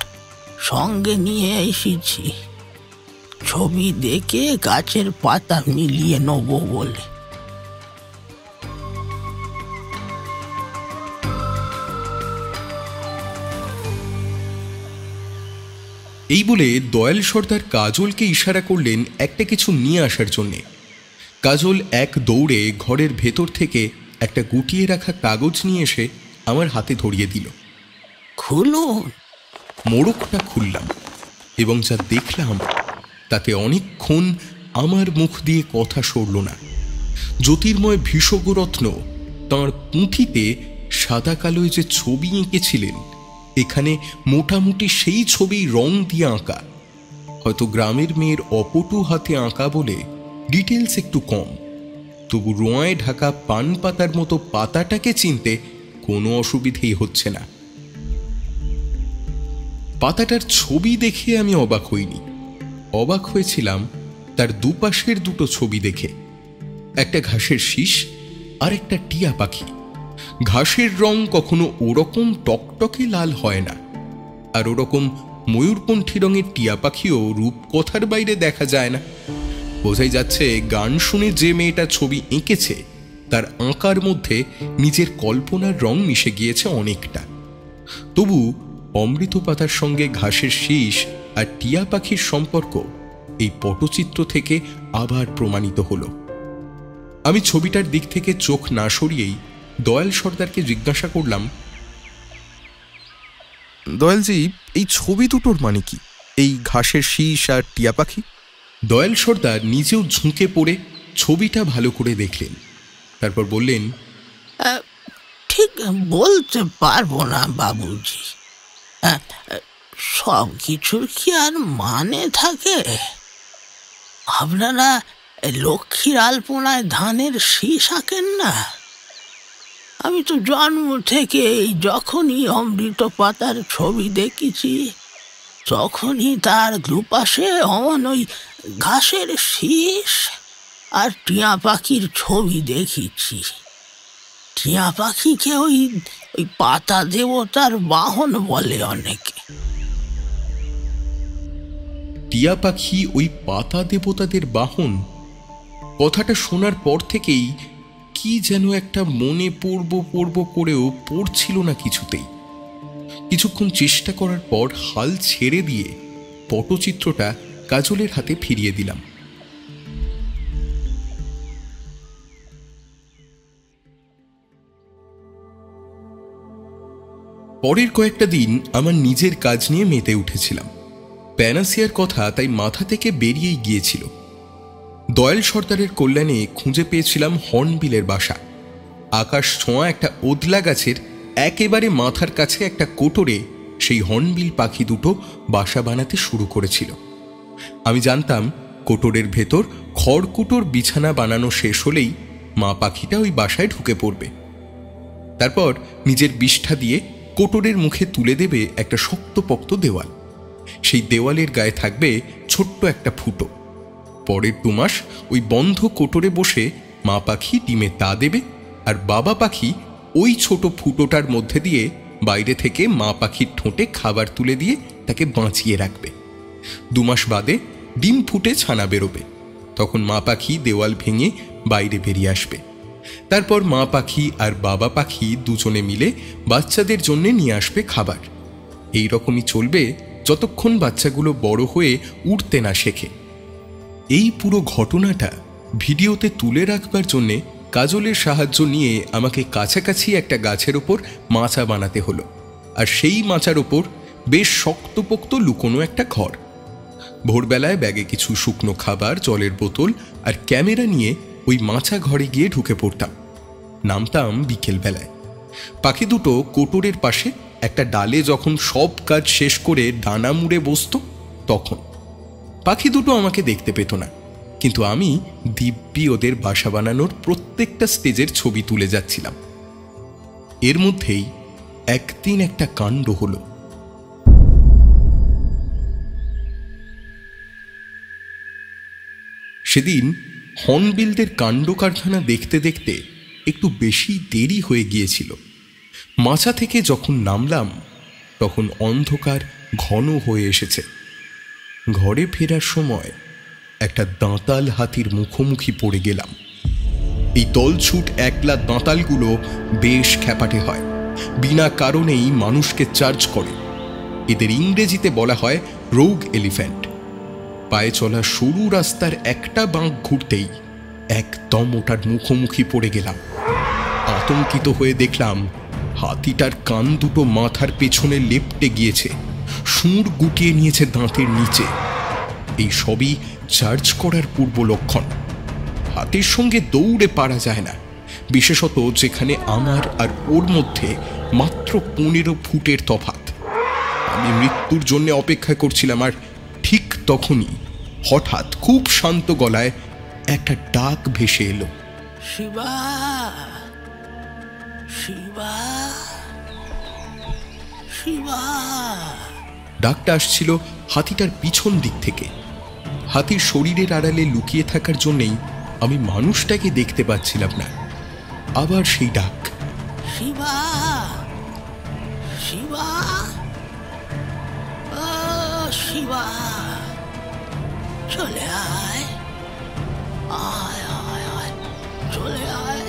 Speaker 4: সঙ্গে নিয়ে এসেছি, ছবি দেখে গাছের পাতা মিলিয়ে নেব বলে।
Speaker 1: এই বলে দয়াল সর্দার কাজলকে ইশারা করলেন একটা কিছু নিয়ে আসার জন্যে। কাজল এক দৌড়ে ঘরের ভেতর থেকে একটা গুটিয়ে রাখা কাগজ নিয়ে এসে আমার হাতে ধরিয়ে দিল।
Speaker 4: খুলুন।
Speaker 1: মোড়কটা খুললাম এবং যা দেখলাম তাতে অনেকক্ষণ আমার মুখ দিয়ে কথা সরল না। জ্যোতির্ময় ভীষগরত্ন তাঁর পুঁথিতে সাদা কালোয় যে ছবি এঁকেছিলেন, এখানে মোটামুটি সেই ছবি রং দিয়ে আঁকা। হয়তো গ্রামের মেয়ের অপটু হাতে আঁকা বলে ডিটেলস একটু কম, তবু রোঁয়ায় ঢাকা পান পাতার মতো পাতাটাকে চিনতে কোনো অসুবিধেই হচ্ছে না। পাতাটার ছবি দেখে আমি অবাক হইনি, অবাক হয়েছিলাম তার দুপাশের দুটো ছবি দেখে। একটা ঘাসের শীষ আর একটা টিয়া পাখি। ঘাসের রং কখনো ওরকম টকটকে লাল হয় না, আর ওরকম ময়ূরপন্থী রঙের টিয়া পাখিও রূপকথার বাইরে দেখা যায় না। বোঝাই যাচ্ছে গান শুনে যে মেয়েটা ছবি এঁকেছে তার আঁকার মধ্যে নিজের কল্পনার রং মিশে গিয়েছে অনেকটা। তবু অমৃত পাতার সঙ্গে ঘাসের শীষ আর টিয়া পাখির সম্পর্ক এই পটচিত্র থেকে আবার প্রমাণিত হলো। আমি ছবিটার দিক থেকে চোখ না সরিয়েই দয়াল সর্দারকে জিজ্ঞাসা করলাম,
Speaker 2: দয়ালজি, এই ছবি দুটোর মানে কি? এই ঘাসের শীষ আর টিয়া পাখি?
Speaker 1: দয়াল সর্দার নিজেও ঝুঁকে পড়ে ছবিটা ভালো করে দেখলেন, তারপর বললেন,
Speaker 4: ঠিক বলতে পারবো না বাবুজি। সব কিছুর কি আর মানে থাকে? আপনারা লক্ষ্মীর আলপনায় ধানের শীষ আঁকেন না? আমি তো জন্ম থেকে যখনই অমৃত পাতার ছবি দেখেছি তখনই তার দুপাশে অমন ওই ঘাসের শীষ আর টিয়া পাখির ছবি দেখেছি। টিয়া পাখিকে ওই পাতা দেবতার বাহন বলে অনেকে।
Speaker 1: টিয়া পাখি ওই পাতা দেবতাদের বাহন? কথাটা শোনার পর থেকেই কি যেন একটা মনে পড়ব করেও পড়ছিল না কিছুতেই। কিছুক্ষণ চেষ্টা করার পর হাল ছেড়ে দিয়ে পটচিত্রটা কাজলের হাতে ফিরিয়ে দিলাম। পরের কয়েকটা দিন আমার নিজের কাজ নিয়ে মেতে উঠেছিলাম। প্যানাসিয়ার কথা তাই মাথা থেকে বেরিয়েই গিয়েছিল। দয়াল সর্দারের কল্যাণে খুঁজে পেয়েছিলাম হর্নবিলের বাসা। আকাশ ছোঁয়া একটা ওদলা গাছের একেবারে মাথার কাছে একটা কোটরে সেই হর্নবিল পাখি দুটো বাসা বানাতে শুরু করেছিল। আমি জানতাম কোটরের ভেতর খড়কুটোর বিছানা বানানো শেষ হলেই মা পাখিটা ওই বাসায় ঢুকে পড়বে। তারপর নিজের বিষ্ঠা দিয়ে কোটরের মুখে তুলে দেবে একটা শক্তপোক্ত দেওয়াল। সেই দেওয়ালের গায়ে থাকবে ছোট্ট একটা ফুটো। পরের 2 মাস ওই বন্ধ কোটরে বসে মা পাখি ডিমে তা দেবে, আর বাবা পাখি ওই ছোট ফুটোটার মধ্যে দিয়ে বাইরে থেকে মা পাখির ঠোঁটে খাবার তুলে দিয়ে তাকে বাঁচিয়ে রাখবে। 2 মাস বাদে ডিম ফুটে ছানা বেরোবে। তখন মা পাখি দেওয়াল ভেঙে বাইরে বেরিয়ে আসবে। তারপর মা পাখি আর বাবা পাখি দুজনে মিলে বাচ্চাদের জন্য নিয়ে আসবে খাবার। এই রকমই চলবে যতক্ষণ বাচ্চাগুলো বড় হয়ে উড়তে না শেখে। এই পুরো ঘটনাটা ভিডিওতে তুলে রাখবার জন্যে কাজলের সাহায্য নিয়ে আমাকে কাছাকাছি একটা গাছের ওপর মাচা বানাতে হলো, আর সেই মাচার ওপর বেশ শক্তপোক্ত লুকোনো একটা ঘর। ভোরবেলায় ব্যাগে কিছু শুকনো খাবার, জলের বোতল আর ক্যামেরা নিয়ে ওই মাচা ঘরে গিয়ে ঢুকে পড়তাম। নামতাম বিকেলবেলায়। পাখি দুটো কোটরের পাশে একটা ডালে যখন সব কাজ শেষ করে ডানা মুড়ে বসত তখন। পাখি দুটো আমাকে দেখতে পেত না, কিন্তু আমি দিব্যি ওদের বাসা বানানোর প্রত্যেকটা স্টেজের ছবি তুলে যাচ্ছিলাম। এর মধ্যেই একদিন একটা কাণ্ড হলো। সেদিন হর্নবিলদের কাণ্ড কারখানা দেখতে দেখতে একটু বেশি দেরি হয়ে গিয়েছিল। মাচা থেকে যখন নামলাম তখন অন্ধকার ঘন হয়ে এসেছে। ঘরে ফেরার সময় একটা দাঁতাল হাতির মুখোমুখি পড়ে গেলাম। এই দলছুট একলা দাঁতালগুলো বেশ খ্যাপাটে হয়, বিনা কারণেই মানুষকে চার্জ করে। এদের ইংরেজিতে বলা হয় রোগ এলিফ্যান্ট। পায়ে চলা সরু রাস্তার একটা বাঁক ঘুরতেই একদম ওটার মুখোমুখি পড়ে গেলাম। আতঙ্কিত হয়ে দেখলাম হাতিটার কান দুটো মাথার পেছনে লেপ্টে গিয়েছে, সুর গুটিয়ে নিয়েছে দাঁতের নিচে। এই সবই চার্জ করার পূর্ব লক্ষণ। হাতির সঙ্গে দৌড়ে পারা যায় না, বিশেষত যেখানে আমার আর ওর মধ্যে মাত্র 15 ফুটের তফাৎ। আমি মৃত্যুর জন্য অপেক্ষা করছিলাম, আর ঠিক তখনই হঠাৎ খুব শান্ত গলায় একটা ডাক ভেসে এলো,
Speaker 4: শিবা, শিবা, শিবা।
Speaker 1: ডাকটা আসছিল হাতিটার পিছন দিক থেকে। হাতির শরীরের আড়ালে লুকিয়ে থাকার জন্যেই আমি মানুষটাকে দেখতে পাচ্ছিলাম না। আবার সেই ডাক,
Speaker 4: শিবা, শিবা, ও শিবা, চলে আয়, আয় আয় আয়, চলে আয়।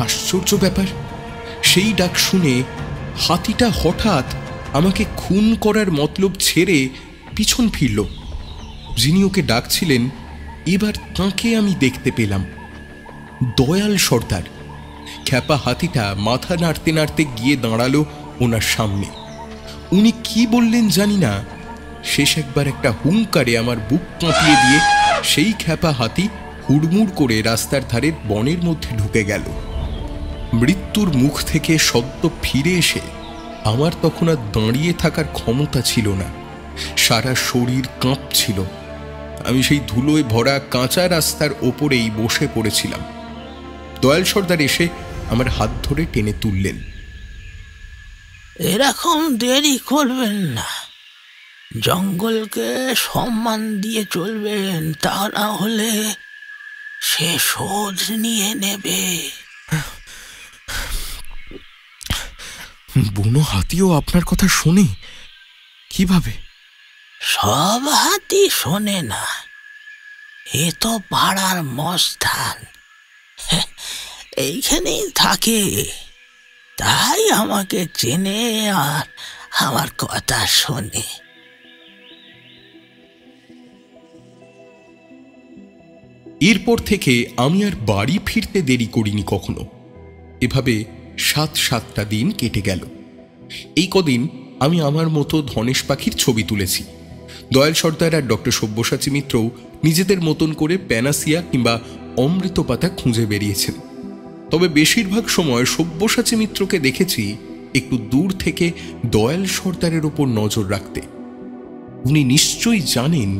Speaker 1: আশ্চর্য ব্যাপার, সেই ডাক শুনে হাতিটা হঠাৎ আমাকে খুন করার মতলব ছেড়ে পিছন ফিরল। যিনি ওকে ডাকছিলেন এবার তাঁকে আমি দেখতে পেলাম, দয়াল সর্দার। খ্যাপা হাতিটা মাথা নাড়তে নাড়তে গিয়ে দাঁড়ালো ওনার সামনে। উনি কি বললেন জানি না, শেষ একবার একটা হুঙ্কারে আমার বুক কাঁপিয়ে দিয়ে সেই খ্যাপা হাতি হুড়মুড় করে রাস্তার ধারে বনের মধ্যে ঢুকে গেল। মৃত্যুর মুখ থেকে সদ্য ফিরে এসে আমার তখন আর দাঁড়িয়ে থাকার ক্ষমতা ছিল না, সারা শরীর কাঁপছিল। আমি সেই ধুলোয় ভরা কাঁচা রাস্তার ওপরেই বসে পড়েছিলাম। দয়াল সর্দার এসে আমার হাত ধরে টেনে তুললেন।
Speaker 4: এরকম দেরি করবেন না, জঙ্গলকে সম্মান দিয়ে চলবেন, তা না হলে সে শোধ নিয়ে নেবে।
Speaker 1: বুনো হাতিও আপনার কথা শোনে? কিভাবে?
Speaker 4: সব হাতি শোনে না, এ তো পাড়ার মস্তান, এইখানেই থাকে, তাই আমাকে চেনে আর আমার কথা শোনে।
Speaker 1: এরপর থেকে আমি আর বাড়ি ফিরতে দেরি করিনি কখনো। এভাবে 7-7টা দিন কেটে গেল। এই কদিন আমি আমার মতো ধনেশ পাখির ছবি তুলেছি। দয়াল সর্দার আর ডক্টর সব্যসাচী মিত্রও নিজেদের মতন করে প্যানাসিয়া কিংবা অমৃত পাতা খুঁজে বেরিয়েছেন। তবে বেশিরভাগ সময় সব্যসাচী মিত্রকে দেখেছি একটু দূর থেকে দয়াল সর্দারের ওপর নজর রাখতে। উনি নিশ্চয়ই জানেন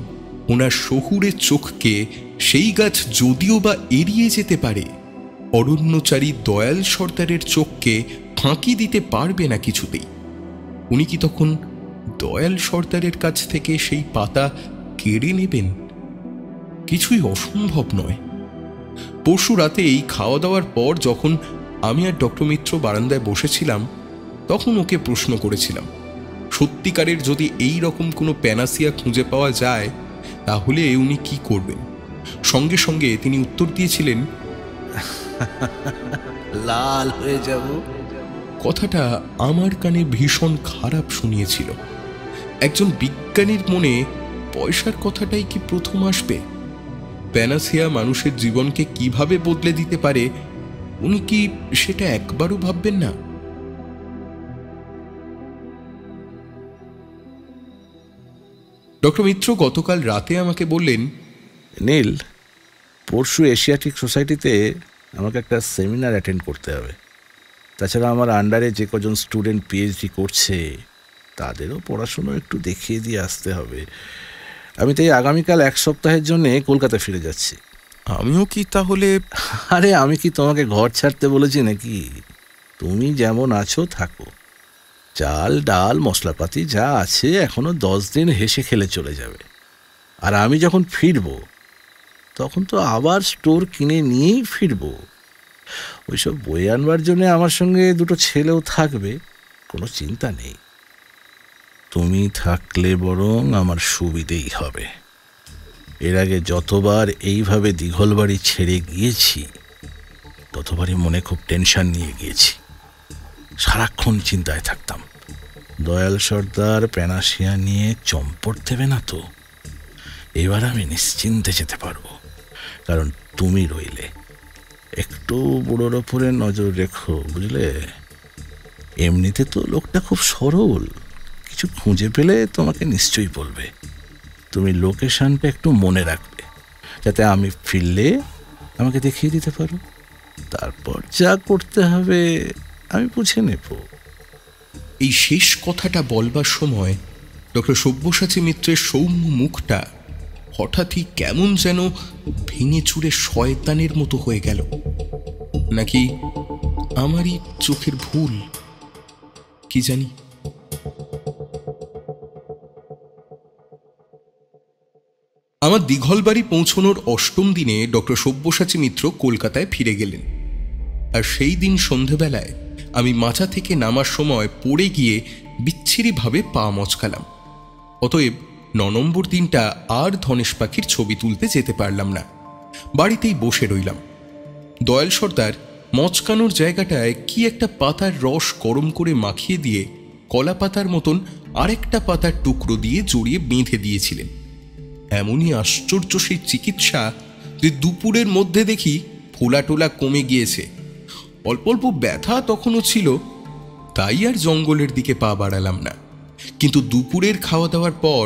Speaker 1: ওনার শহুরের চোখকে সেই গাছ যদিও বা এড়িয়ে যেতে পারে, অরণ্যচারী দয়াল সর্দারের চোখকে ফাঁকি দিতে পারবে না কিছুতেই। উনি কি তখন দয়াল সর্দারের কাছ থেকে সেই পাতা কেড়ে নেবেন? কিছুই অসম্ভব নয়। পরশু রাতে এই খাওয়া দাওয়ার পর যখন আমি আর ডক্টর মিত্র বারান্দায় বসেছিলাম, তখন ওকে প্রশ্ন করেছিলাম, সত্যিকারের যদি এই রকম কোনো প্যানাসিয়া খুঁজে পাওয়া যায় তাহলে উনি কি করবেন। সঙ্গে সঙ্গে তিনি উত্তর দিয়েছিলেন,
Speaker 3: লাল হয়ে যাব।
Speaker 1: কথাটা আমার কানে ভীষণ খারাপ শুনিয়েছিল। একজন বিজ্ঞানীর মনে পয়সার কথাটাই কি প্রথম আসবে? প্যানাসিয়া মানুষের জীবনকে কিভাবে বদলে দিতে পারে, উনি কি সেটা একবারও ভাববেন না? ডক্টর মিত্র গতকাল রাতে আমাকে বললেন,
Speaker 3: নীল, পরশু এশিয়াটিক সোসাইটিতে আমাকে একটা সেমিনার অ্যাটেন্ড করতে হবে। তাছাড়া আমার আন্ডারে যে কজন স্টুডেন্ট পিএইচডি করছে তাদেরও পড়াশুনো একটু দেখিয়ে দিয়ে আসতে হবে। আমি তাই আগামীকাল 1 সপ্তাহের জন্য কলকাতা ফিরে যাচ্ছি।
Speaker 1: আমিও কি তাহলে?
Speaker 3: আরে আমি কি তোমাকে ঘর ছাড়তে বলেছি নাকি? তুমি যেমন আছো থাকো, চাল ডাল মশলাপাতি যা আছে এখনো 10 দিন হেসে খেলে চলে যাবে। আর আমি যখন ফিরব তখন তো আবার স্টোর কিনে নিয়েই ফিরব। ওইসব বই আনবার জন্য আমার সঙ্গে 2টো ছেলেও থাকবে, কোনো চিন্তা নেই। তুমি থাকলে বরং আমার সুবিধেই হবে। এর আগে যতবার এইভাবে দিঘলবাড়ি ছেড়ে গিয়েছি ততবারই মনে খুব টেনশন নিয়ে গিয়েছি, সারাক্ষণ চিন্তায় থাকতাম। দয়াল সর্দার প্যানাশিয়া নিয়ে চম্পট দেবে না তো? এবার আমি নিশ্চিন্তে যেতে পারবো, কারণ তুমি রইলে। একটু বুড়োর ওপরে নজর রেখো, বুঝলে? এমনিতে তো লোকটা খুব সরল, কিছু খুঁজে পেলে তোমাকে নিশ্চয়ই বলবে। তুমি লোকেশনটা একটু মনে রাখবে, যাতে আমি ফিরলে আমাকে দেখিয়ে দিতে পারো। তারপর যা করতে হবে আমি বুঝে নেব।
Speaker 1: এই শেষ কথাটা বলবার সময় ডক্টর সব্যসাচী মিত্রের সৌম্য মুখটা হঠাৎই কেমন যেন ভেঙে চুরে শয়তানের মতো হয়ে গেল। নাকি আমারই চোখের ভুল, কি জানি। আমার দিঘলবাড়ি পৌঁছনোর ৮ম দিনে ডক্টর সব্যসাচী মিত্র কলকাতায় ফিরে গেলেন। আর সেই দিন সন্ধেবেলায় আমি মাচা থেকে নামার সময় পড়ে গিয়ে বিচ্ছিরিভাবে পা মচকালাম। অতএব ৯ নম্বর দিনটা আর ধনেশ পাখির ছবি তুলতে যেতে পারলাম না, বাড়িতেই বসে রইলাম। দয়াল সর্দার মচকানোর জায়গাটায় কি একটা পাতার রস গরম করে মাখিয়ে দিয়ে কলা পাতার মতন আরেকটা পাতার টুকরো দিয়ে জড়িয়ে বেঁধে দিয়েছিলেন। এমনই আশ্চর্য সেই চিকিৎসা যে দুপুরের মধ্যে দেখি ফোলা টোলা কমে গিয়েছে। অল্প অল্প ব্যথা তখনও ছিল, তাই আর জঙ্গলের দিকে পা বাড়ালাম না। কিন্তু দুপুরের খাওয়া দাওয়ার পর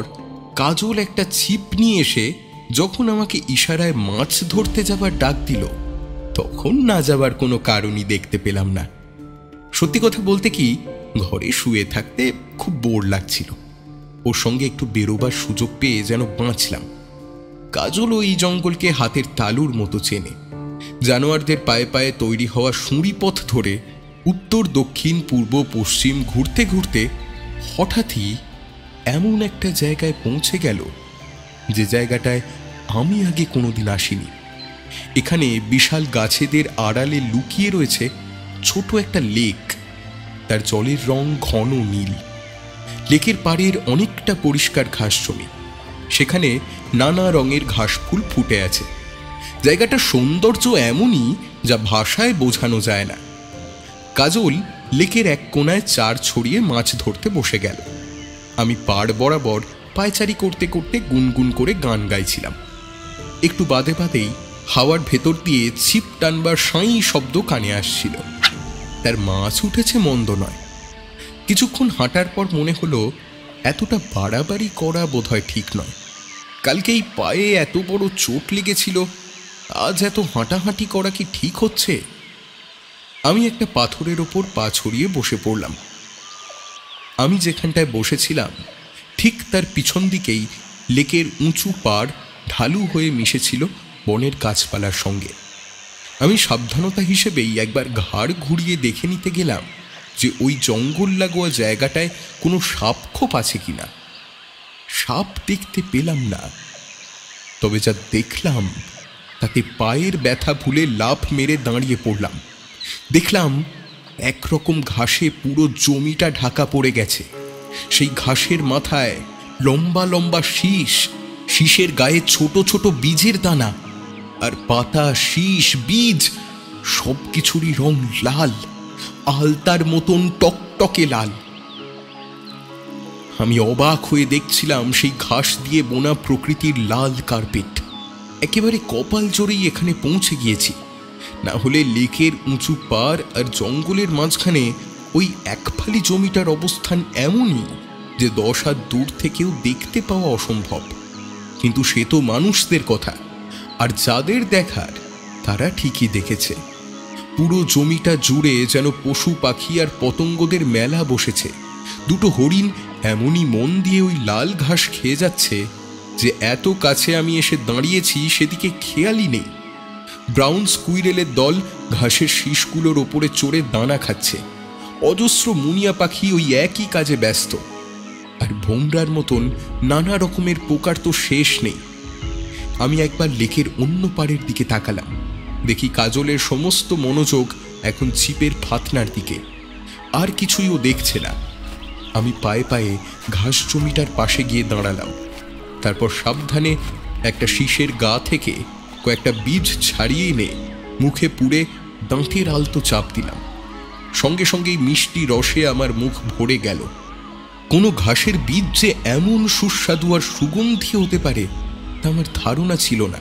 Speaker 1: কাজল একটা ছিপ নিয়ে এসে যখন আমাকে ইশারায় মাছ ধরতে যাবার ডাক দিল, তখন না যাবার কোনো কারণই দেখতে পেলাম না। সত্যি কথা বলতে কি, ঘরে শুয়ে থাকতে খুব বোর লাগছিল। ওর সঙ্গে একটু বেরোবার সুযোগ পেয়ে যেন বাঁচলাম। কাজলও এই জঙ্গলকে হাতের তালুর মতো চেনে। জানোয়ারদের পায়ে পায়ে তৈরি হওয়া সুঁড়ি পথ ধরে উত্তর দক্ষিণ পূর্ব পশ্চিম ঘুরতে ঘুরতে হঠাৎই এমন একটা জায়গায় পৌঁছে গেল যে জায়গাটায় আমি আগে কোনোদিন আসিনি। এখানে বিশাল গাছেদের আড়ালে লুকিয়ে রয়েছে ছোট একটা লেক। তার জলের রং ঘন নীল। লেকের পাড়ের অনেকটা পরিষ্কার ঘাস জমি, সেখানে নানা রঙের ঘাস ফুল ফুটে আছে। জায়গাটার সৌন্দর্য এমনই যা ভাষায় বোঝানো যায় না। কাজল লেকের এক কোনায় চার ছড়িয়ে মাছ ধরতে বসে গেল। আমি পাড় বরাবর পায়চারি করতে করতে গুনগুন করে গান গাইছিলাম। একটু বাদে বাদেই হাওয়ার ভেতর দিয়ে ছিপ টানবার সাঁই শব্দ কানে আসছিল। তার মাছ উঠেছে মন্দ নয়। কিছুক্ষণ হাঁটার পর মনে হলো এতটা বাড়াবাড়ি করা বোধহয় ঠিক নয়। কালকেই পায়ে এত বড় চোট লেগেছিল, আজ এত হাঁটাহাঁটি করা কি ঠিক হচ্ছে? আমি একটা পাথরের ওপর পা ছড়িয়ে বসে পড়লাম। আমি যেখানটায় বসেছিলাম ঠিক তার পিছন দিকেই লেকের উঁচু পাড় ঢালু হয়ে মিশেছিল বনের গাছপালার সঙ্গে। আমি সাবধানতা হিসেবেই একবার ঘাড় ঘুরিয়ে দেখে নিতে গেলাম যে ওই জঙ্গল লাগোয়া জায়গাটায় কোনো সাপ খোপ আছে কিনা। সাপ দেখতে পেলাম না, তবে যা দেখলাম তাতে পায়ের ব্যথা ভুলে লাফ মেরে দাঁড়িয়ে পড়লাম। দেখলাম একরকম ঘাসে পুরো জমিটা ঢাকা পড়ে গেছে। সেই ঘাসের মাথায় লম্বা লম্বা শীষ, শীষের গায়ে ছোট ছোট বীজের দানা, আর পাতা, শীষ, বীজ সব কিছুরই রং লাল, আলতার মতন টকটকে লাল। আমি অবাক হয়ে দেখছিলাম সেই ঘাস দিয়ে বোনা প্রকৃতির লাল কার্পেট। একেবারে কপাল জোরেই এখানে পৌঁছে গিয়েছি, না হলে লেকের উঁচু পাড় আর জঙ্গলের মাঝখানে ওই একফালি জমিটার অবস্থান এমনই যে 10 হাত দূর থেকেও দেখতে পাওয়া অসম্ভব। কিন্তু সে তো মানুষদের কথা, আর যাদের দেখার তারা ঠিকই দেখেছে। পুরো জমিটা জুড়ে যেন পশু পাখি আর পতঙ্গদের মেলা বসেছে। দুটো হরিণ এমনই মন দিয়ে ওই লাল ঘাস খেয়ে যাচ্ছে যে এত কাছে আমি এসে দাঁড়িয়েছি সেদিকে খেয়ালই নেই। ব্রাউন স্কুইরেলের দল ঘাসের শীষগুলোর ওপরে চড়ে দানা খাচ্ছে। অজস্র মুনিয়া পাখি ওই একই কাজে ব্যস্ত। আর ভোমরার মতন নানা রকমের পোকার তো শেষ নেই। আমি একবার লেকের অন্য পাড়ের দিকে তাকালাম। দেখি কাজলের সমস্ত মনোযোগ এখন ছিপের ফাতনার দিকে, আর কিছুই ও দেখছে না। আমি পায়ে পায়ে ঘাস জমিটার পাশে গিয়ে দাঁড়ালাম। তারপর সাবধানে একটা শীষের গা থেকে কয়েকটা বীজ ছাড়িয়ে এনে মুখে পুড়ে দাঁতের আলতো চাপ দিলাম। সঙ্গে সঙ্গেই মিষ্টি রসে আমার মুখ ভরে গেল। কোনো ঘাসের বীজ যে এমন সুস্বাদু আর সুগন্ধি হতে পারে তা আমার ধারণা ছিল না।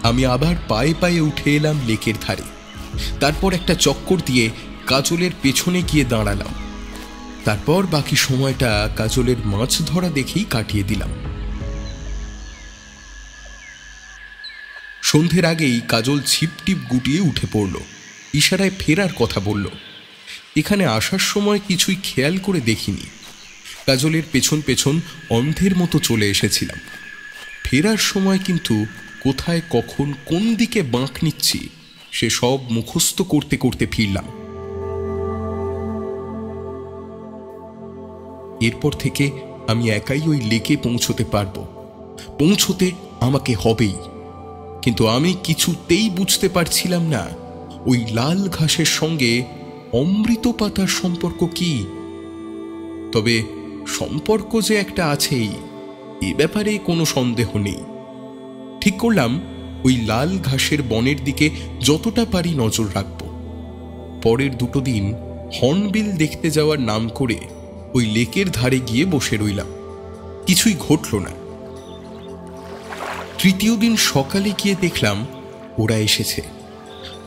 Speaker 1: আমি আবার পায়ে পায়ে উঠে এলাম লেকের ধারে। তারপর একটা চক্কর দিয়ে কাজলের পেছনে গিয়ে দাঁড়ালাম। তারপর বাকি সময়টা কাজলের মাছ ধরা দেখেই কাটিয়ে দিলাম। সন্ধ্যের আগেই কাজল ছিপটিপ গুটিয়ে উঠে পড়ল, ইশারায় ফেরার কথা বলল। এখানে আসার সময় কিছুই খেয়াল করে দেখিনি। কাজলের পেছন পেছন অন্ধের মতো চলে এসেছিলাম। ফেরার সময় কিন্তু কোথায় কখন কোন দিকে বাঁক নিচ্ছি সে সব মুখস্থ করতে করতে ফিরলাম। এরপর থেকে আমি একাই ওই লেকে পৌঁছতে পারবো, পৌঁছতে আমাকে হবেই। কিন্তু আমি কিছুতেই বুঝতে পারছিলাম না ওই লাল ঘাসের সঙ্গে অমৃত পাতার সম্পর্ক কি। তবে সম্পর্ক যে একটা আছেই, এ ব্যাপারে কোনো সন্দেহ নেই। ঠিক করলাম ওই লাল ঘাসের বনের দিকে যতটা পারি নজর রাখব। পরের 2 দিন হর্নবিল দেখতে যাওয়ার নাম করে ওই লেকের ধারে গিয়ে বসে রইলাম। কিছুই ঘটল না। তৃতীয় দিন সকালে গিয়ে দেখলাম ওরা এসেছে,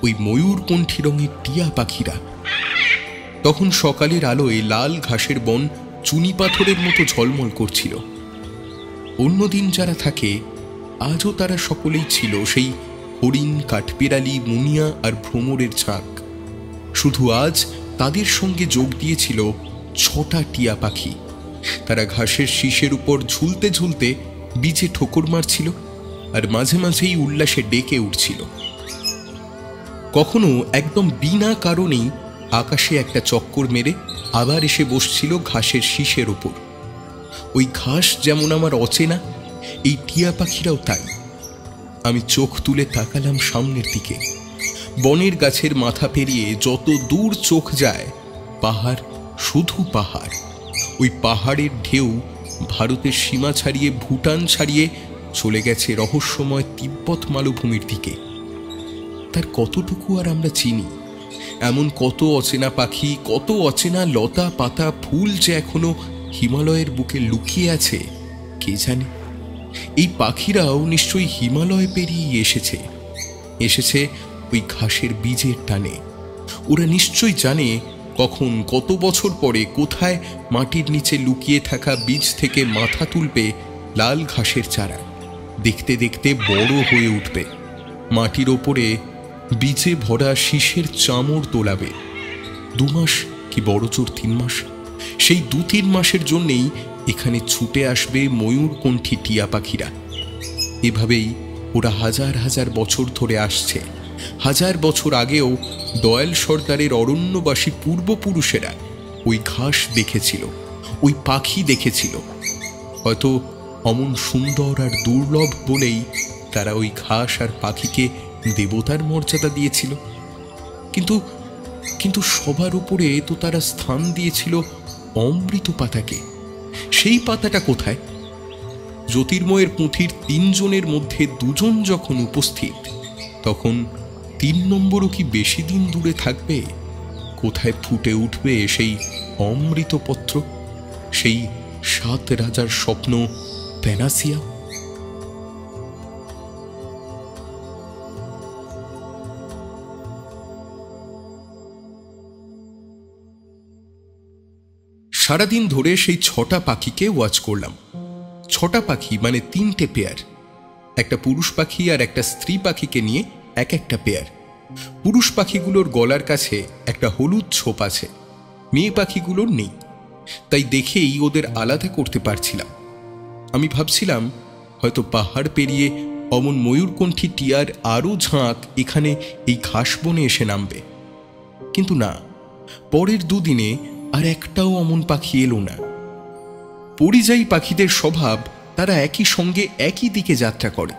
Speaker 1: ওই ময়ূরকণ্ঠী রঙের টিয়া পাখিরা। তখন সকালের আলোয় লাল ঘাসের বন চুনি পাথরের মতো ঝলমল করছিল। অন্যদিন যারা থাকে আজও তারা সকলেই ছিল সেই হরিণ, কাঠবিড়ালি, মুনিয়া আর ভ্রমরের ঝাঁক। শুধু আজ তাদের সঙ্গে যোগ দিয়েছিল 6টা টিয়া পাখি। তারা ঘাসের শীষের উপর ঝুলতে ঝুলতে বীজে ঠোকর মারছিল আর মাঝে মাঝেই উল্লাসে ডেকে উঠছিল। কখনো একদম বিনা কারণেই আকাশে একটা চক্কর মেরে আবার এসে বসছিল ঘাসের শীষের উপর। ওই ঘাস যেমন আমার অচেনা, এই টিয়া পাখিরাও তাই। আমি চোখ তুলে তাকালাম সামনের দিকে। বনের গাছের মাথা পেরিয়ে যত দূর চোখ যায় পাহাড়, শুধু পাহাড়। ওই পাহাড়ের ঢেউ ভারতের সীমা ছাড়িয়ে, ভুটান ছাড়িয়ে চলে গেছে রহস্যময় তিব্বত মালভূমির দিকে। তার কতটুকু আর আমরা চিনি? এমন কত অচেনা পাখি, কত অচেনা লতা পাতা ফুল যে এখনো হিমালয়ের বুকে লুকিয়ে আছে কে জানে। এই পাখিরাও নিশ্চয়ই হিমালয় পেরিয়ে এসেছে ওই ঘাসের বীজের টানে। ওরা নিশ্চয়ই জানে কখন, কত বছর পরে, কোথায় মাটির নিচে লুকিয়ে থাকা বীজ থেকে মাথা তুলবে লাল ঘাসের চারা। দেখতে দেখতে বড় হয়ে উঠবে, মাটির ওপরে বীজে ভরা শীষের চামড় তোলাবে। 2 মাস কি বড় জোর 3 মাস, সেই 2-3 মাসের জন্যেই এখানে ছুটে আসবে ময়ূরকণ্ঠী টিয়া পাখিরা। এভাবেই ওরা হাজার হাজার বছর ধরে আসছে। 1000 বছর আগেও দয়াল সর্দারের অরণ্যবাসী পূর্বপুরুষেরা ওই ঘাস দেখেছিল, ওই পাখি দেখেছিল। হয়তো অমন সুন্দর আর দুর্লভ বলেই তারা ওই ঘাস আর পাখিকে দেবতার মর্যাদা দিয়েছিল। কিন্তু সবার উপরে তো তারা স্থান দিয়েছিল অমৃত পাতাকে। সেই পাতাটা কোথায়? জ্যোতির্ময়ের পুঁথির 3 জনের মধ্যে 2 জন যখন উপস্থিত, তখন 3 নম্বরও কি বেশি দিন দূরে থাকবে? কোথায় ফুটে উঠবে সেই অমৃতপত্র, সেই 7 রাজার স্বপ্ন প্যানাসিয়া? সারাদিন ধরে সেই 6টা পাখিকে ওয়াচ করলাম। 6টা পাখি মানে 3টে পেয়ার। একটা পুরুষ পাখি আর একটা স্ত্রী পাখিকে নিয়ে একটা পেয়ার। পুরুষ পাখিগুলোর গলার কাছে একটা হলুদ ছোপ আছে, মেয়ে পাখিগুলোর নেই। তাই দেখেই ওদের আলাদা করতে পারছিলাম। আমি ভাবছিলাম হয়তো পাহাড় পেরিয়ে অমন ময়ূরকণ্ঠী টিয়ার আরও ঝাঁক এখানে এই ঘাস বনে এসে নামবে। কিন্তু না, পরের 2 দিনে আর একটাও অমন পাখি এলো না। পরিযায়ী পাখিদের স্বভাব, তারা একই সঙ্গে একই দিকে যাত্রা করে।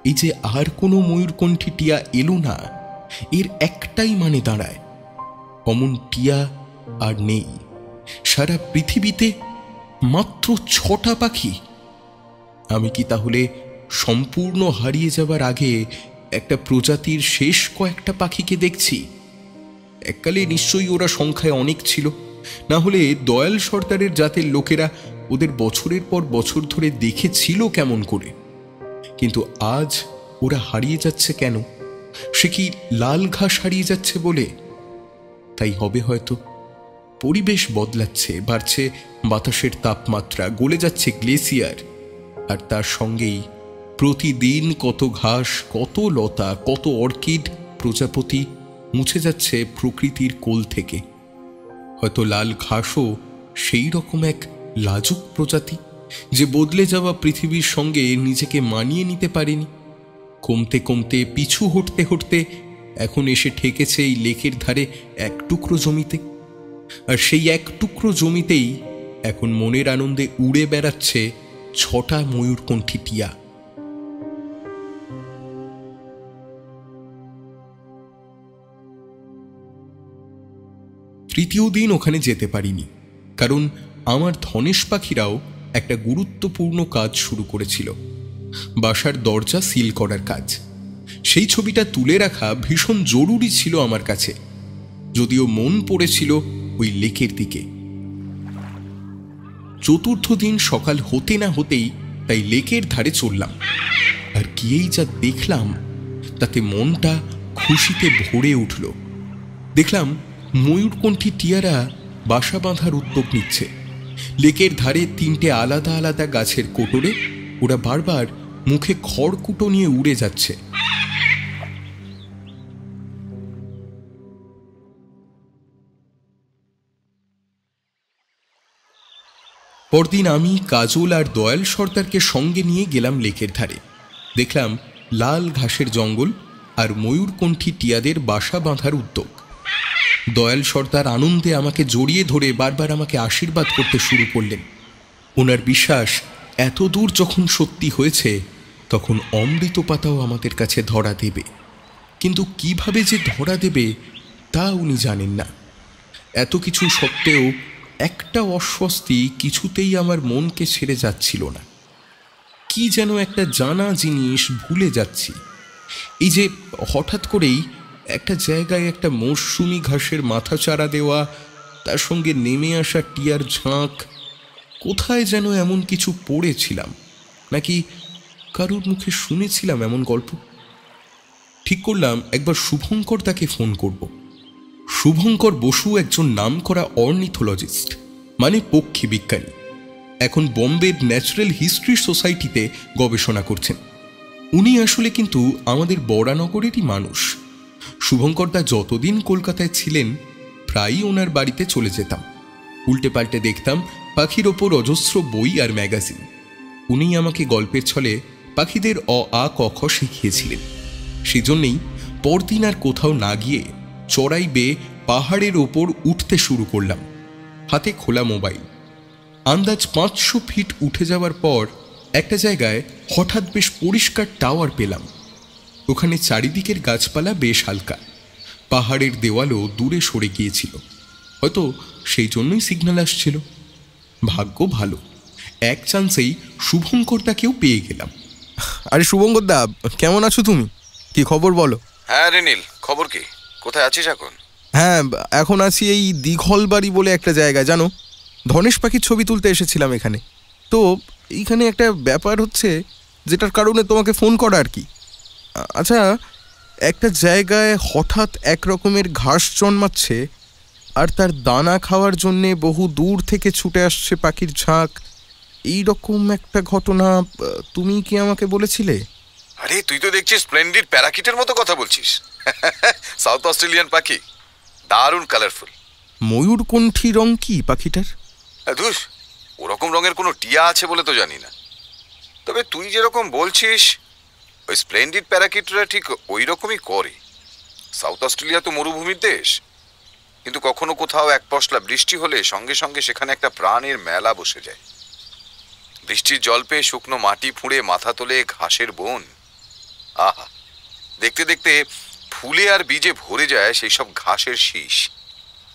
Speaker 1: এই যে আর কোনো ময়ূরকণ্ঠী টিয়া এলো না, এর একটাই মানে দাঁড়ায় অমন টিয়া আর নেই। সারা পৃথিবীতে মাত্র 6টা পাখি। আমি কি তাহলে সম্পূর্ণ হারিয়ে যাবার আগে একটা প্রজাতির শেষ কয়েকটা পাখিকে দেখছি? এককালে নিশ্চয়ই ওরা সংখ্যায় অনেক ছিল, না হলে দয়াল সর্দারের জাতের লোকেরা ওদের বছরের পর বছর ধরে দেখেছিল কেমন করে। কিন্তু আজ ওরা হারিয়ে যাচ্ছে কেন? সে কি লাল ঘাস হারিয়ে যাচ্ছে বলে? তাই হবে হয়তো। পরিবেশ বদলাচ্ছে, বাড়ছে বাতাসের তাপমাত্রা, গলে যাচ্ছে গ্লেসিয়ার, আর তার সঙ্গেই প্রতিদিন কত ঘাস, কত লতা, কত অর্কিড, প্রজাপতি মুছে যাচ্ছে প্রকৃতির কোল থেকে। হয়তো লাল ঘাসও সেই রকম এক লাজুক প্রজাতি, যে বদলে যাওয়া পৃথিবীর সঙ্গে নিজেকে মানিয়ে নিতে পারেনি। কমতে কমতে, পিছু হটতে হটতে এখন এসে ঠেকেছে এই লেকের ধারে এক টুকরো জমিতে। আর সেই এক টুকরো জমিতেই এখন মনের আনন্দে উড়ে বেড়াচ্ছে 6টা ময়ূরকণ্ঠী টিয়া। তৃতীয় দিন ওখানে যেতে পারিনি, কারণ আমার ধনেশ পাখিরাও একটা গুরুত্বপূর্ণ কাজ শুরু করেছিল, বাসার দরজা সিল করার কাজ। সেই ছবিটা তুলে রাখা ভীষণ জরুরি ছিল আমার কাছে, যদিও মন পড়েছিল ওই লেকের দিকে। চতুর্থ দিন সকাল হতে না হতেই তাই লেকের ধারে চললাম, আর গিয়েই যা দেখলাম তাতে মনটা খুশিতে ভরে উঠল। দেখলাম ময়ূরকণ্ঠী টিয়ারা বাসা বাঁধার উদ্যোগ নিচ্ছে। লেকের ধারে 3টে আলাদা আলাদা গাছের কোটরে ওরা বারবার মুখে খড়কুটো নিয়ে উড়ে যাচ্ছে। পরদিন আমি, কাজল আর দয়াল সর্দারকে সঙ্গে নিয়ে গেলাম লেকের ধারে। দেখলাম লাল ঘাসের জঙ্গল আর ময়ূরকণ্ঠী টিয়াদের বাসা বাঁধার উদ্যোগ। দয়াল সর্দার আনন্দে আমাকে জড়িয়ে ধরে বারবার আমাকে আশীর্বাদ করতে শুরু করলেন। ওনার বিশ্বাস, এত দূর যখন সত্যি হয়েছে তখন অমৃত পাতাও আমাদের কাছে ধরা দেবে। কিন্তু কিভাবে যে ধরা দেবে তা উনি জানেন না। এত কিছু সত্ত্বেও একটা অস্বস্তি কিছুতেই আমার মনকে ছেড়ে যাচ্ছিল না। কি যেন একটা জানা জিনিস ভুলে যাচ্ছি। এই যে হঠাৎ করেই একটা জায়গায় একটা মরশুমি ঘাসের মাথা চারা দেওয়া, তার সঙ্গে নেমে আসা টিয়ার ঝাঁক, কোথায় যেন এমন কিছু পড়েছিলাম, নাকি কারোর মুখে শুনেছিলাম এমন গল্প। ঠিক করলাম একবার শুভঙ্কর তাকে ফোন করব। শুভঙ্কর বসু একজন নামকরা অর্নিথোলজিস্ট, মানে পক্ষী বিজ্ঞানী। এখন বোম্বের ন্যাচারাল হিস্ট্রি সোসাইটিতে গবেষণা করছেন। উনি আসলে কিন্তু আমাদের বরানগরেরই মানুষ। শুভঙ্করদা যতদিন কলকাতায় ছিলেন প্রায়ই ওনার বাড়িতে চলে যেতাম। উল্টে পাল্টে দেখতাম পাখির ওপর অজস্র বই আর ম্যাগাজিন। উনি আমাকে গল্পের ছলে পাখিদের অ আ ক খ শিখিয়েছিলেন। সেজন্যই পরদিন আর কোথাও না গিয়ে চড়াই বেয়ে পাহাড়ের ওপর উঠতে শুরু করলাম, হাতে খোলা মোবাইল। আন্দাজ 500 ফিট উঠে যাওয়ার পর একটা জায়গায় হঠাৎ বেশ পরিষ্কার টাওয়ার পেলাম। ওখানে চারিদিকের গাছপালা বেশ হালকা, পাহাড়ের দেওয়ালও দূরে সরে গিয়েছিল। হয়তো সেই জন্যই সিগন্যাল আসছিল। ভাগ্য ভালো, এক চান্সেই শুভঙ্করদাকেও পেয়ে গেলাম।
Speaker 2: আরে শুভঙ্করদা, কেমন আছো তুমি? কি খবর বলো?
Speaker 5: হ্যাঁ রে নীল, খবর কি? কোথায় আছিস এখন?
Speaker 2: হ্যাঁ, এখন আছি এই দিঘলবাড়ি বলে একটা জায়গায়, জানো। ধনেশ পাখির ছবি তুলতে এসেছিলাম এখানে। তো এইখানে একটা ব্যাপার হচ্ছে, যেটার কারণে তোমাকে ফোন করা আর কি। আচ্ছা, একটা জায়গায় হঠাৎ এক রকমের ঘাস জন্মাচ্ছে, আর তার দানা খাওয়ার জন্যে বহু দূর থেকে ছুটে আসছে পাখির ঝাঁক। এই রকম একটা ঘটনা তুমি কি আমাকে বলেছিলে?
Speaker 5: আরে তুই তো দেখছিস স্প্লেন্ডিড প্যারাকিটের মতো কথা বলছিস। সাউথ অস্ট্রেলিয়ান পাখি, দারুণ কালারফুল।
Speaker 2: ময়ূরকণ্ঠী রং কি পাখিটার?
Speaker 5: ধুস, ওরকম রঙের কোনো টিয়া আছে বলে তো জানি না। তবে তুই যেরকম বলছিস, ওই স্প্লেন্ডিড প্যারাকিটরা ঠিক ওই রকমই করে। সাউথ অস্ট্রেলিয়া তো মরুভূমির দেশ, কিন্তু কখনো কোথাও এক পশলা বৃষ্টি হলে সঙ্গে সঙ্গে সেখানে একটা প্রাণের মেলা বসে যায়। বৃষ্টির জল পেয়ে শুকনো মাটি ফুঁড়ে মাথা তোলে ঘাসের বন। আহা, দেখতে দেখতে ফুলে আর বীজে ভরে যায় সেই সব ঘাসের শীষ।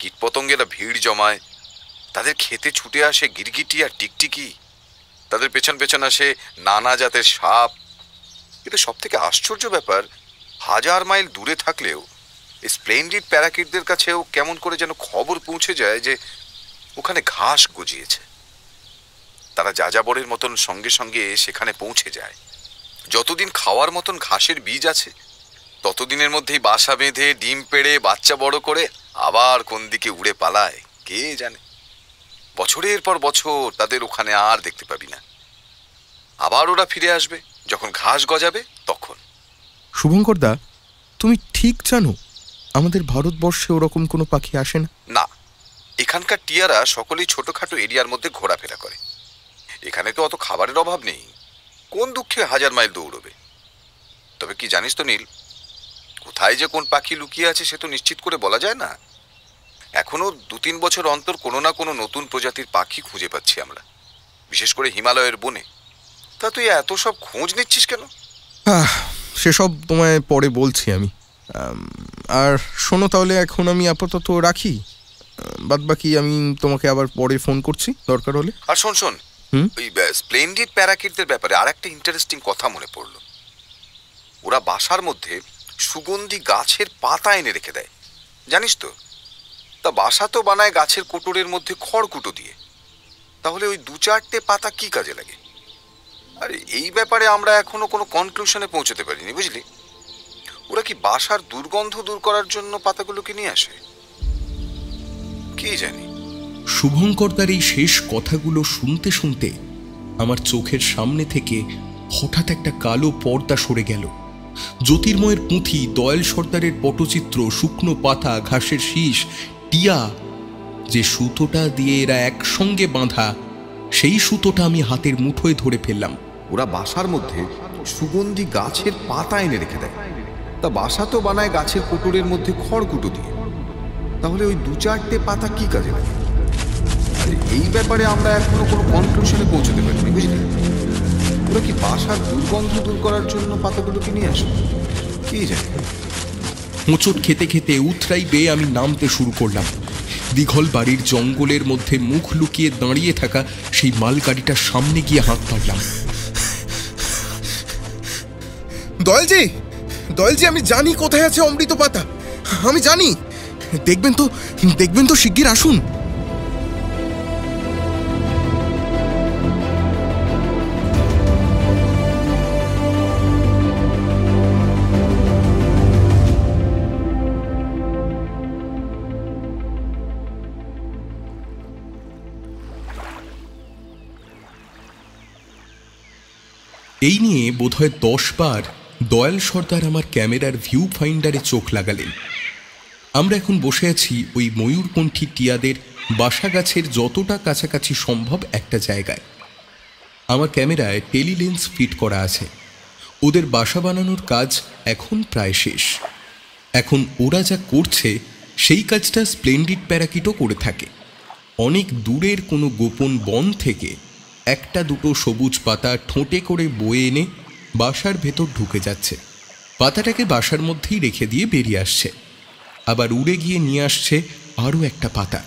Speaker 5: কীটপতঙ্গেরা ভিড় জমায়, তাদের খেতে ছুটে আসে গিরগিটি আর টিকটিকি, তাদের পেছন পেছন আসে নানা জাতের সাপ। কিন্তু সব থেকে আশ্চর্য ব্যাপার, 1000 মাইল দূরে থাকলেও এই স্প্লেন্ডিড প্যারাকিটদের কাছেও কেমন করে যেন খবর পৌঁছে যায় যে ওখানে ঘাস গজিয়েছে। তারা যাযাবরের মতন সঙ্গে সঙ্গে সেখানে পৌঁছে যায়। যতদিন খাওয়ার মতন ঘাসের বীজ আছে ততদিনের মধ্যেই বাসা বেঁধে ডিম পেড়ে বাচ্চা বড় করে আবার কোন দিকে উড়ে পালায় কে জানে। বছরের পর বছর তাদের ওখানে আর দেখতে পাবি না। আবার ওরা ফিরে আসবে যখন ঘাস গজাবে তখন।
Speaker 1: শুভঙ্কর দা, তুমি ঠিক জানো আমাদের ভারতবর্ষে ওরকম কোনো পাখি আসে না?
Speaker 5: না, এখানকার টিয়ারা সকলেই ছোটখাটো এরিয়ার মধ্যে ঘোরাফেরা করে। এখানে তো অত খাবারের অভাব নেই, কোন দুঃখে 1000 মাইল দৌড়বে। তবে কি জানিস তো নীল, কোথায় যে কোন পাখি লুকিয়ে আছে সে তো নিশ্চিত করে বলা যায় না। এখনো 2-3 বছর অন্তর কোনো না কোনো নতুন প্রজাতির পাখি খুঁজে পাচ্ছি আমরা, বিশেষ করে হিমালয়ের বনে। তা তুই এত সব খোঁজ নিচ্ছিস কেন?
Speaker 1: সেসব তোমায় পরে বলছি আমি। আর শোনো তাহলে, এখন আমি আপাতত রাখি, বাদ বাকি আমি তোমাকে আবার পরে ফোন করছি দরকার হলে।
Speaker 5: আর শোন, ওই স্প্লেন্ডিড প্যারাকিটদের ব্যাপারে আর একটা ইন্টারেস্টিং কথা মনে পড়লো। ওরা বাসার মধ্যে সুগন্ধি গাছের পাতা এনে রেখে দেয়, জানিস তো? তা বাসা তো বানায় গাছের কোটরের মধ্যে খড়কুটো দিয়ে, তাহলে ওই 2-4টে পাতা কি কাজে লাগে? আরে এই ব্যাপারে আমরা এখনো কোনো কনক্লুশনে পৌঁছতে পারিনি, বুঝলি? ওরা কি বাসার দুর্গন্ধ দূর করার জন্য পাতাগুলোকে নিয়ে আসে? কি জানি।
Speaker 1: শুভঙ্করদার এই শেষ কথাগুলো শুনতে শুনতে আমার চোখের সামনে থেকে হঠাৎ একটা কালো পর্দা সরে গেল। জ্যোতির্ময়ের পুঁথি, দয়াল সর্দারের পটচিত্র, শুকনো পাতা, ঘাসের শীষ, টিয়া, যে সুতোটা দিয়ে এরা একসঙ্গে বাঁধা, সেই সুতোটা আমি হাতের মুঠোয় ধরে ফেললাম।
Speaker 5: ওরা বাসার মধ্যে সুগন্ধি গাছের পাতা এনে রেখে দেয়, তা বাসা তো বানায় গাছের কোটরের মধ্যে খড়কুটো দিয়ে, তাহলে ওই 2-4টে পাতা কি কাজে লাগে? এই ব্যাপারে আমরা এখনো কোনো কনক্লুশনে পৌঁছতে পারিনি, বুঝলি? ওরা কি বাসার দুর্গন্ধ দূর করার জন্য পাতাগুলোকে নিয়ে আসে? কি জানি।
Speaker 1: হোঁচট খেতে খেতে উথরাই বেয়ে আমি নামতে শুরু করলাম। দীঘল বাড়ির জঙ্গলের মধ্যে মুখ লুকিয়ে দাঁড়িয়ে থাকা সেই মালগাড়িটার সামনে গিয়ে হাত পারলাম। দয়ালজি, আমি জানি কোথায় আছে অমৃত পাতা, আমি জানি। দেখবেন তো শিগগির আসুন। এই নিয়ে বোধহয় 10 বার দয়াল সর্দার আমার ক্যামেরার ভিউ ফাইন্ডারে চোখ লাগালেন। আমরা এখন বসে আছি ওই ময়ূরকণ্ঠী টিয়াদের বাসা গাছের যতটা কাছাকাছি সম্ভব একটা জায়গায়। আমার ক্যামেরায় টেলিলেন্স ফিট করা আছে। ওদের বাসা বানানোর কাজ এখন প্রায় শেষ। এখন ওরা যা করছে সেই কাজটা স্প্লেন্ডিড প্যারাকিটও করে থাকে। অনেক দূরের কোনো গোপন বন থেকে 1-2 সবুজ পাতা ঠোঁটে করে বয়ে এনে বাসার ভেতর ঢুকে যাচ্ছে। পাতাটাকে বাসার মধ্যেই রেখে দিয়ে বেরিয়ে আসছে, আবার উড়ে গিয়ে নিয়ে আসছে আরও একটা পাতা।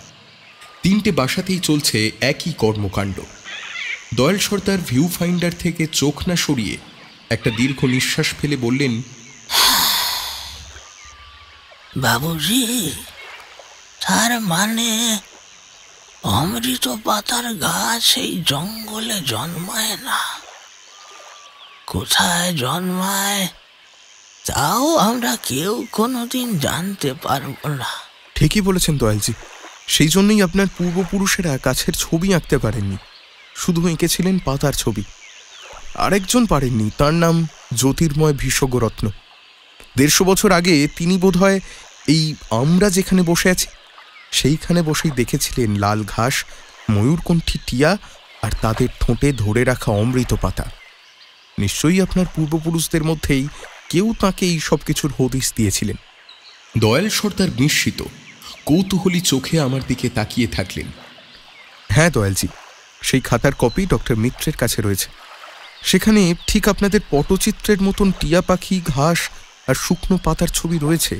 Speaker 1: 3টে বাসাতেই চলছে একই কর্মকাণ্ড। দয়াল সর্দার ভিউ ফাইন্ডার থেকে চোখ না সরিয়ে একটা দীর্ঘ নিঃশ্বাস ফেলে বললেন,
Speaker 4: বাবুজি, তার মানে অমৃত পাতার গাছ এই জঙ্গলে জন্মায় না। কোথায় জন্মায় তাও আমরা কেউ কোনোদিন জানতে পারবো না।
Speaker 1: ঠিকই বলেছেন দয়ালজি, সেই জন্যই আপনার পূর্বপুরুষেরা গাছের ছবি আঁকতে পারেননি, শুধু এঁকেছিলেন পাতার ছবি। আরেকজন পারেননি, তার নাম জ্যোতির্ময় ভীষ্মরত্ন। 150 বছর আগে তিনি বোধহয় এই আমরা যেখানে বসে আছি সেইখানে বসেই দেখেছিলেন লাল ঘাস, ময়ূরকণ্ঠী টিয়া আর তাদের ঠোঁটে ধরে রাখা অমৃত পাতা। নিশ্চয়ই আপনার পূর্বপুরুষদের মধ্যেই কেউ তাঁকে এই সব কিছুর হদিশ দিয়েছিলেন। দয়াল সর্দার বিস্মিত কৌতূহলী চোখে আমার দিকে তাকিয়ে থাকলেন। হ্যাঁ দয়ালজি, সেই খাতার কপি ডক্টর মিত্রের কাছে রয়েছে। সেখানে ঠিক আপনাদের পটচিত্রের মতন টিয়া পাখি, ঘাস আর শুকনো পাতার ছবি রয়েছে।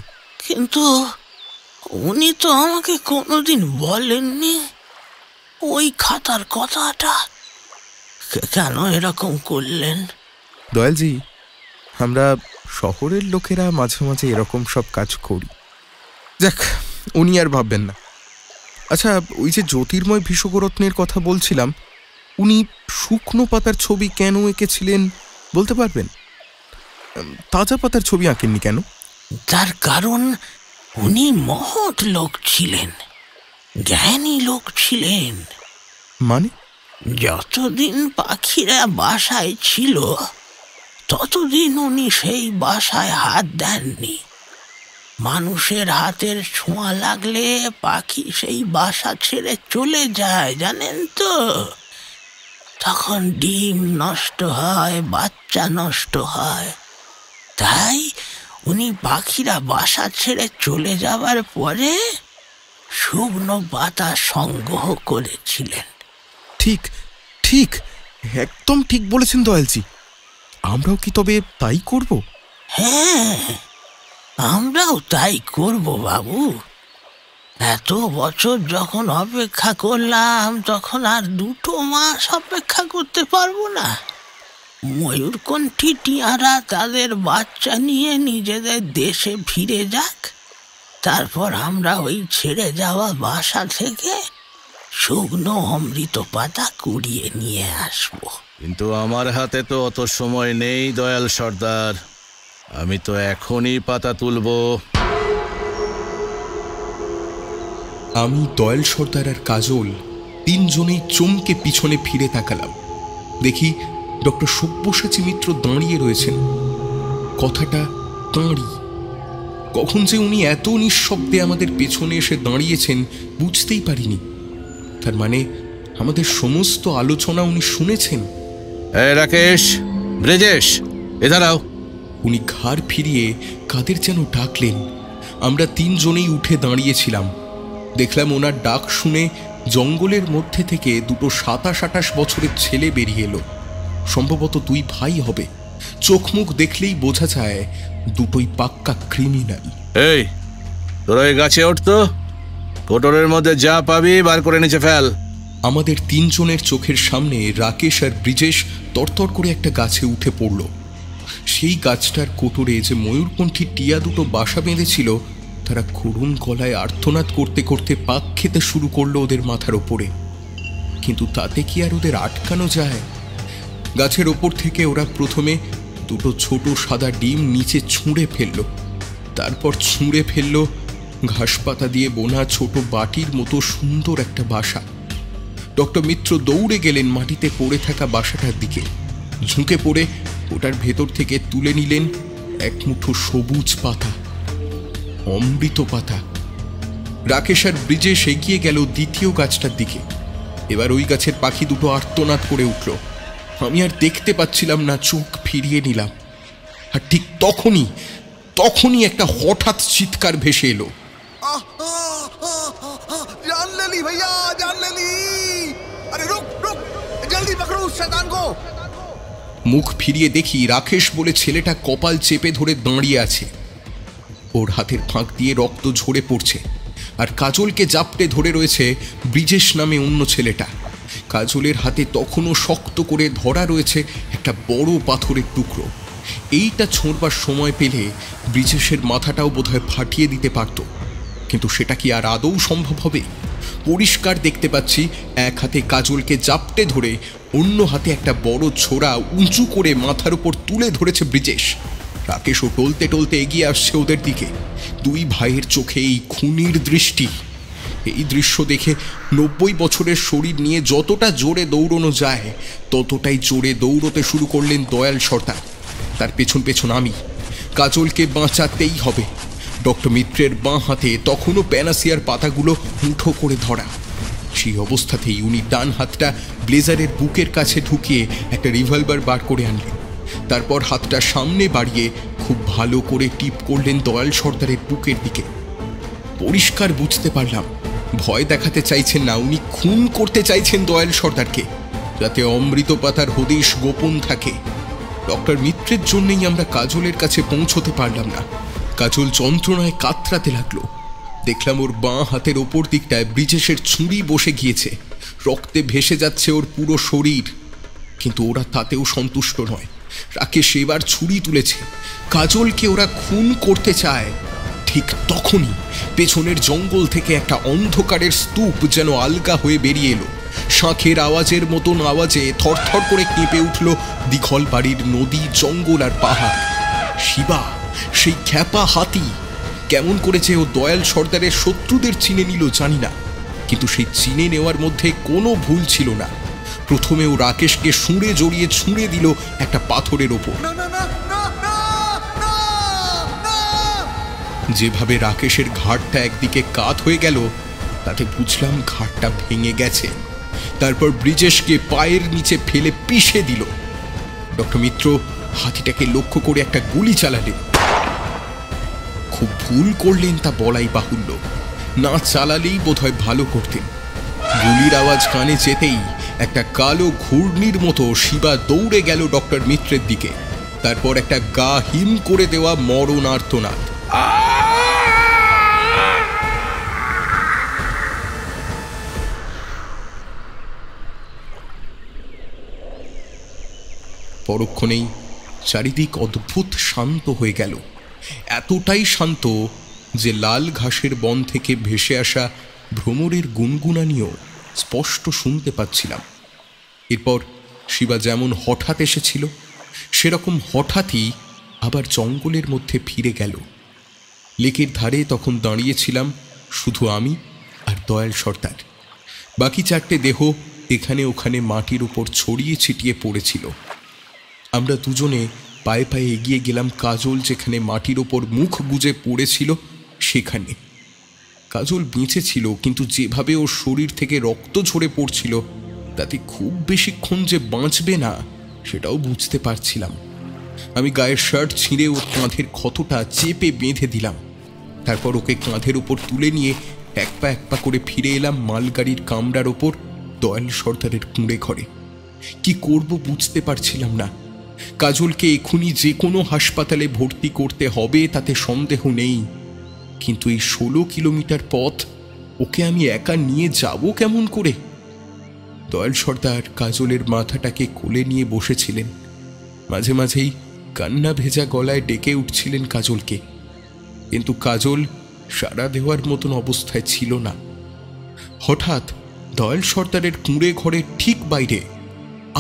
Speaker 4: কিন্তু উনি তো আমাকে কোনোদিন বলেননি ওই খাতার কথাটা। কেন এরকম করলেন?
Speaker 1: দয়ালজি, আমরা শহরের লোকেরা মাঝে মাঝে এরকম সব কাজ করি। যাক, উনি আর ভাববেন না।
Speaker 2: আচ্ছা, ওই যে জ্যোতির্ময় ভীষকরত্নের কথা বলছিলাম, উনি শুকনো পাতার ছবি কেন এঁকেছিলেন বলতে পারবেন? তাজা পাতার ছবি আঁকেননি কেন?
Speaker 4: তার কারণ উনি মহৎ লোক ছিলেন, জ্ঞানী লোক ছিলেন।
Speaker 2: মানে?
Speaker 4: যতদিন পাখিরা বাসায় ছিল ততদিন উনি সেই বাসায় হাত দেননি। মানুষের হাতের ছোঁয়া লাগলে পাখি সেই বাসা ছেড়ে চলে যায়, জানেন তো? তখন ডিম নষ্ট হয়, বাচ্চা নষ্ট হয়। তাই উনি পাখিরা বাসা ছেড়ে চলে যাবার পরে শুকনো পাতা সংগ্রহ করেছিলেন।
Speaker 2: ঠিক ঠিক, একদম ঠিক বলেছেন দয়ালজি। আমরাও কি তবে তাই করব?
Speaker 4: হ্যাঁ, আমরাও তাই করব বাবু। এত বছর যখন অপেক্ষা করলাম, তখন আর 2 মাস অপেক্ষা করতে পারবো না। ময়ূরকণ্ঠী টিয়ারা তাদের বাচ্চা নিয়ে নিজেদের দেশে ফিরে যাক, তারপর আমরা ওই ছেড়ে যাওয়া বাসা থেকে শুকনো অমৃত পাতা কুড়িয়ে নিয়ে আসবো।
Speaker 3: কিন্তু আমার হাতে তো অত সময় নেই দয়াল সর্দার, আমি তো এখনই পাতা তুলব।
Speaker 1: আমি, দয়াল সর্দার আর কাজল তিনজনেই চমকে পিছনে ফিরে তাকালাম। দেখি ডক্টর সব্যসাচী মিত্র দাঁড়িয়ে রয়েছেন। কথাটা তাঁরই। কখন যে উনি এত নিঃশব্দে আমাদের পেছনে এসে দাঁড়িয়েছেন বুঝতেই পারিনি। তার মানে আমাদের সমস্ত আলোচনা উনি শুনেছেন।
Speaker 3: রাকেশ, ব্রেজেশ, এ দাঁড়াও।
Speaker 1: উনি ঘাড় ফিরিয়ে কাদের যেন ডাকলেন। আমরা তিনজনেই উঠে দাঁড়িয়েছিলাম। দেখলাম ওনার ডাক শুনে জঙ্গলের মধ্যে থেকে 2 27-28 বছরের ছেলে বেরিয়ে এলো। সম্ভবত 2 ভাই হবে। চোখ মুখ দেখলেই বোঝা যায় 2টোই পাক্কা ক্রিমিনাল।
Speaker 3: এই, তোরা এই গাছে উঠতো, কোটরের মধ্যে যা পাবি বার করে নিচে ফেল।
Speaker 1: আমাদের তিনজনের চোখের সামনে রাকেশ আর ব্রিজেশ তরতর করে একটা গাছে উঠে পড়ল। সেই গাছটার কোটরে যে ময়ূরকণ্ঠী টিয়া 2টো বাসা বেঁধেছিল, তারা করুণ গলায় আর্তনাদ করতে করতে পাক খেতে শুরু করলো ওদের মাথার ওপরে। কিন্তু তাতে কি আর ওদের আটকানো যায়? গাছের ওপর থেকে ওরা প্রথমে 2টো ছোট সাদা ডিম নিচে ছুঁড়ে ফেলল। তারপর ছুঁড়ে ফেলল ঘাস পাতা দিয়ে বোনা ছোট বাটির মতো সুন্দর একটা বাসা। ডক্টর মিত্র দৌড়ে গেলেন মাটিতে পড়ে থাকা বাসাটার দিকে। ঝুঁকে পড়ে ওটার ভেতর থেকে তুলে নিলেন এক মুঠো সবুজ পাতা, অমৃত পাতা। রাকেশ আর ব্রিজেশ এগিয়ে গেল দ্বিতীয় গাছটার দিকে। এবার ওই গাছের পাখি 2টো আর্তনাদ করে উঠল। আমি আর দেখতে পাচ্ছিলাম না, চোখ ফিরিয়ে নিলাম। আর ঠিক তখনই একটা হঠাৎ চিৎকার ভেসে এলো।
Speaker 6: जान ले ली भैया, जान ले ली। अरे रुक रुक, जल्दी पकड़ो उस शैतान को।
Speaker 1: মুখ ফিরিয়ে দেখি রাকেশ বলে ছেলেটা কপাল চেপে ধরে দাঁড়িয়ে আছে। ওর হাতের ফাঁক দিয়ে রক্ত ঝরে পড়ছে। আর কাজলকে জাপটে ধরে রয়েছে ব্রিজেশ নামে অন্য ছেলেটা। কাজলের হাতে তখনও শক্ত করে ধরা রয়েছে একটা বড় পাথরের টুকরো। এইটা ছোঁড়বার সময় পেলে ব্রিজেশের মাথাটাও বোধহয় ফাটিয়ে দিতে পারত, কিন্তু সেটা কি আর আদৌ সম্ভব হবে? পরিষ্কার দেখতে পাচ্ছি এক হাতে কাজলকে জাপটে ধরে অন্য হাতে একটা বড় ছোরা উঁচু করে মাথার উপর তুলে ধরেছে ব্রিজেশ। রাকেশও টলতে টলতে এগিয়ে আসছে ওদের দিকে। 2 ভাইয়ের চোখে এই খুনির দৃষ্টি। এই দৃশ্য দেখে 90 বছরের শরীর নিয়ে যতটা জোরে দৌড়ানো যায় ততটাই জোরে দৌড়তে শুরু করলেন দয়াল সর্দার। তার পেছন পেছন আমি। কাজলকে বাঁচাতেই হবে। ডক্টর মিত্রের বাঁ হাতে তখনও প্যানাসিয়ার পাতাগুলো মুঠো করে ধরা। সেই অবস্থাতেই উনি ডান হাতটা ব্লেজারের বুকের কাছে ঢুকিয়ে একটা রিভলভার বার করে আনলেন। তারপর হাতটা সামনে বাড়িয়ে খুব ভালো করে টিপ করলেন দয়াল সর্দারের বুকের দিকে। পরিষ্কার বুঝতে পারলাম ভয় দেখাতে চাইছেন না, উনি খুন করতে চাইছেন দয়াল সর্দারকে, যাতে অমৃত পাতার হদিশ গোপন থাকে। ডক্টর মিত্রের জন্যই আমরা কাজলের কাছে পৌঁছতে পারলাম না। কাজল যন্ত্রণায় কাতরাতে লাগলো। দেখলাম ওর বাঁ হাতের ওপর দিকটায় ব্রিজেশের ছুরি বসে গিয়েছে, রক্তে ভেসে যাচ্ছে ওর পুরো শরীর। কিন্তু ওরা তাতেও সন্তুষ্ট নয়। রাকেশ এবার ছুরি তুলেছে। কাজলকে ওরা খুন করতে চায়। ঠিক তখনই পেছনের জঙ্গল থেকে একটা অন্ধকারের স্তূপ যেন আলগা হয়ে বেরিয়ে এলো। শাঁখের আওয়াজের মতন আওয়াজে থরথর করে কেঁপে উঠল দিঘল বাড়ির নদী, জঙ্গল আর পাহাড়। শিবা, সেই খ্যাপা হাতি, কেমন করেছে ও দয়াল সর্দারের শত্রুদের চিনে নিল জানি না, কিন্তু সেই চিনে নেওয়ার মধ্যে কোনো ভুল ছিল না। প্রথমে ও রাকেশকে শুঁড়ে জড়িয়ে ছুঁড়ে দিল একটা পাথরের ওপর। যেভাবে রাকেশের ঘাড়টা একদিকে কাত হয়ে গেল, তাতে বুঝলাম ঘাড়টা ভেঙে গেছে। তারপর ব্রিজেশকে পায়ের নিচে ফেলে পিষে দিল। ডক্টর মিত্র হাতিটাকে লক্ষ্য করে একটা গুলি চালালেন। খুব ভুল করলেন তা বলাই বাহুল্য, না চালালেই বোধহয় ভালো করতেন। গুলির আওয়াজ কানে যেতেই একটা কালো ঘূর্ণির মতো শিবা দৌড়ে গেল ডক্টর মিত্রের দিকে। তারপর একটা গা হিম করে দেওয়া মরণ আর্তনাদ। পরক্ষণেই চারিদিক অদ্ভুত শান্ত হয়ে গেল, এতটাই শান্ত যে লাল ঘাসের বন থেকে ভেসে আসা ভ্রমরের গুনগুনানিও স্পষ্ট শুনতে পাচ্ছিলাম। এরপর শিবা যেমন হঠাৎ এসেছিল, সেরকম হঠাৎই আবার জঙ্গলের মধ্যে ফিরে গেল। লেকের ধারে তখন দাঁড়িয়েছিলাম শুধু আমি আর দয়াল সর্দার। বাকি চারটে দেহ এখানে ওখানে মাটির উপর ছড়িয়ে ছিটিয়ে পড়েছিল। আমরা দুজনে পায়ে পায়ে এগিয়ে গেলাম কাজল যেখানে মাটির ওপর মুখ গুজে পড়েছিল সেখানে। কাজল বেঁচে ছিল, কিন্তু যেভাবে ওর শরীর থেকে রক্ত ঝরে পড়ছিল তাতে খুব বেশিক্ষণ যে বাঁচবে না সেটাও বুঝতে পারছিলাম। আমি গায়ের শার্ট ছিঁড়ে ওর কাঁধের ক্ষতটা চেপে বেঁধে দিলাম। তারপর ওকে কাঁধের ওপর তুলে নিয়ে এক পা করে ফিরে এলাম মালগাড়ির কামরার ওপর দয়াল সর্দারের কুঁড়ে ঘরে। কি করব বুঝতে পারছিলাম না। কাজলকে এখনই যে কোনো হাসপাতালে ভর্তি করতে হবে তাতে সন্দেহ নেই, কিন্তু এই 16 কিলোমিটার পথ ওকে আমি একা নিয়ে যাব কেমন করে? দয়াল সর্দার কাজলের মাথাটাকে কোলে নিয়ে বসেছিলেন। মাঝে মাঝেই কান্না ভেজা গলায় ডেকে উঠছিলেন কাজলকে, কিন্তু কাজল সাড়া দেওয়ার মতন অবস্থায় ছিল না। হঠাৎ দয়াল সর্দারের কুঁড়ে ঘরের ঠিক বাইরে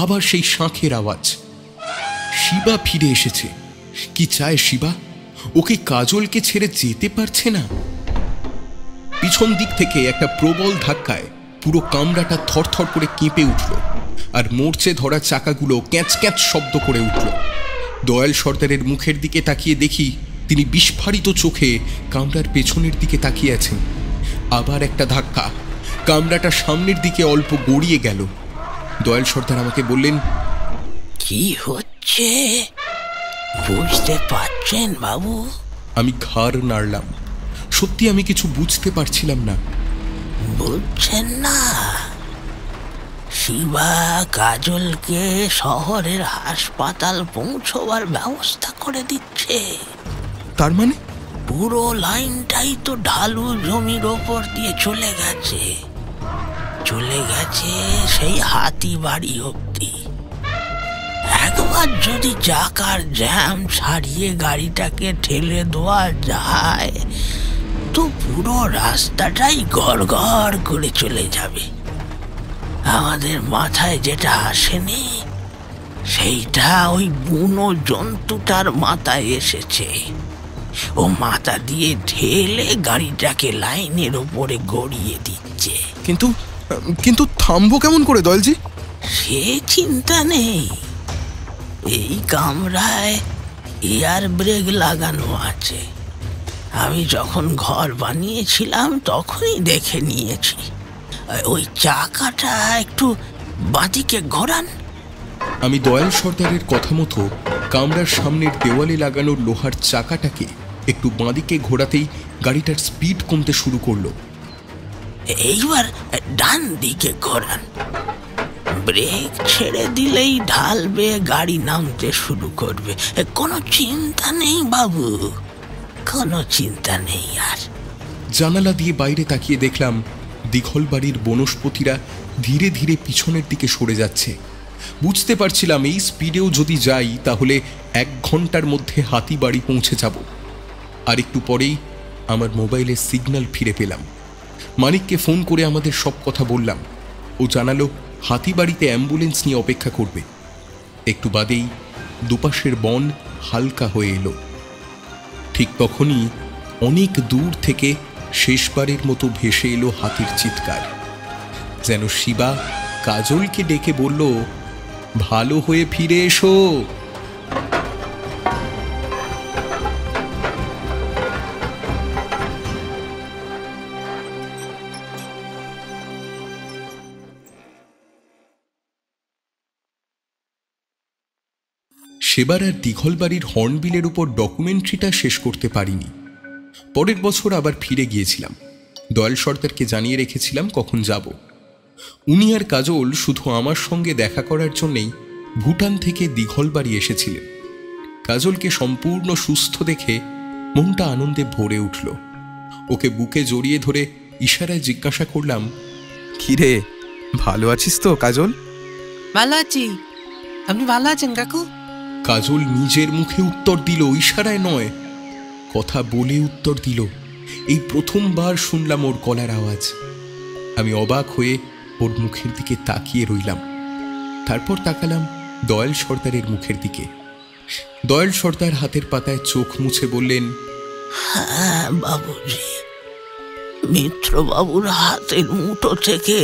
Speaker 1: আবার সেই শাঁখের আওয়াজ। শিবা ফিরে এসেছে। কি চায় শিবা? ওকে কাজলকে ছেড়ে যেতে পারছে না। পিছন দিক থেকে একটা প্রবল ধাক্কায় পুরো কামরাটা থরথর করে কেঁপে উঠল, আর মরচে ধরা চাকাগুলো ক্যাঁচ ক্যাঁচ শব্দ করে উঠল। দয়াল সর্দারের মুখের দিকে তাকিয়ে দেখি তিনি বিস্ফারিত চোখে কামরার পেছনের দিকে তাকিয়ে আছেন। আবার একটা ধাক্কা, কামরাটা সামনের দিকে অল্প গড়িয়ে গেল। দয়াল সর্দার আমাকে বললেন,
Speaker 4: কি হচ্ছে বুঝতে পারছেন বাবু?
Speaker 1: আমি ঘাড় নাড়লাম। সত্যি আমি কিছু বুঝতে পারছিলাম না।
Speaker 4: বুঝছেন না? শিবা কাজলকে শহরের হাসপাতাল পৌঁছবার ব্যবস্থা করে দিচ্ছে।
Speaker 1: তার মানে?
Speaker 4: পুরো লাইনটাই তো ঢালু জমির ওপর দিয়ে চলে গেছে সেই হাতি বাড়ি অব্দি। একবার যদি চাকার জ্যাম ছাড়িয়ে গাড়িটাকে ঠেলে দেওয়া যায় তো পুরো রাস্তাটাই গড়গড় করে চলে যাবে। আমাদের মাথায় যেটা আসেনি সেইটা ওই বুনো জন্তুটার মাথায় এসেছে। ও মাথা দিয়ে ঠেলে গাড়িটাকে লাইনের উপরে গড়িয়ে দিচ্ছে।
Speaker 2: কিন্তু থামবো কেমন করে দয়ালজি?
Speaker 4: সে চিন্তা নেই, এই কামরায় এয়ার ব্রেক লাগানো আছে। আমি যখন ঘর বানিয়েছিলাম তখনই দেখে নিয়েছি। ওই চাকাটা একটু বাঁদিকে ঘোরান।
Speaker 1: আমি দয়াল সর্দারের কথা মতো কামরার সামনের দেওয়ালে লাগানো লোহার চাকাটাকে একটু বাঁদিকে ঘোরাতেই গাড়িটার স্পিড কমতে শুরু করলো।
Speaker 4: এইবার ডান দিকে ঘোরান। ব্রেক ছেড়ে দিলেই ঢাল বেয়ে গাড়ি নামতে শুরু করবে। কোনো চিন্তা নেই বাবু, কোনো চিন্তা নেই। আর
Speaker 1: জানালা দিয়ে বাইরে তাকিয়ে দেখলাম দিঘল বাড়ির বনস্পতিরা ধীরে ধীরে পিছনের দিকে সরে যাচ্ছে। বুঝতে পারছিলাম এই স্পিডেও যদি যাই তাহলে 1 ঘন্টার মধ্যে হাতি বাড়ি পৌঁছে যাব। আর একটু পরেই আমার মোবাইলের সিগন্যাল ফিরে পেলাম। মানিককে ফোন করে আমাদের সব কথা বললাম। ও জানালো হাতিবাড়িতে অ্যাম্বুলেন্স নিয়ে অপেক্ষা করবে। একটু বাদেই দুপাশের বন হালকা হয়ে এলো। ঠিক তখনই অনেক দূর থেকে শেষবারের মতো ভেসে এলো হাতির চিৎকার। যেন শিবা কাজলকে ডেকে বলল, ভালো হয়ে ফিরে এসো। সেবার আর দিঘলবাড়ির হর্নবিলের উপর ডকুমেন্টারিটা শেষ করতে পারিনি। পরের বছর আবার ফিরে গিয়েছিলাম। দয়াল সর্দারকে জানিয়ে রেখেছিলাম কখন যাব। উনি আর কাজল শুধু আমার সঙ্গে দেখা করার জন্যেই ভুটান থেকে দিঘলবাড়ি এসেছিলেন। কাজলকে সম্পূর্ণ সুস্থ দেখে মনটা আনন্দে ভরে উঠল। ওকে বুকে জড়িয়ে ধরে ইশারায় জিজ্ঞাসা করলাম,
Speaker 2: কিরে, ভালো আছিস তো কাজল?
Speaker 7: ভালো আছি। আপনি ভালো আছেন কাকু?
Speaker 1: কাজল নিজের মুখে উত্তর দিল, ইশারায় নয়, কথা বলে উত্তর দিল। এই প্রথমবার শুনলাম ওর গলার আওয়াজ। আমি অবাক হয়ে ওর মুখের দিকে তাকিয়ে রইলাম। তারপর তাকালাম দয়াল সর্দারের মুখের দিকে। দয়াল সর্দার হাতের পাতায় চোখ মুছে বললেন,
Speaker 4: হ্যাঁ বাবুজি, মিত্রবাবুর হাতের মুঠো থেকে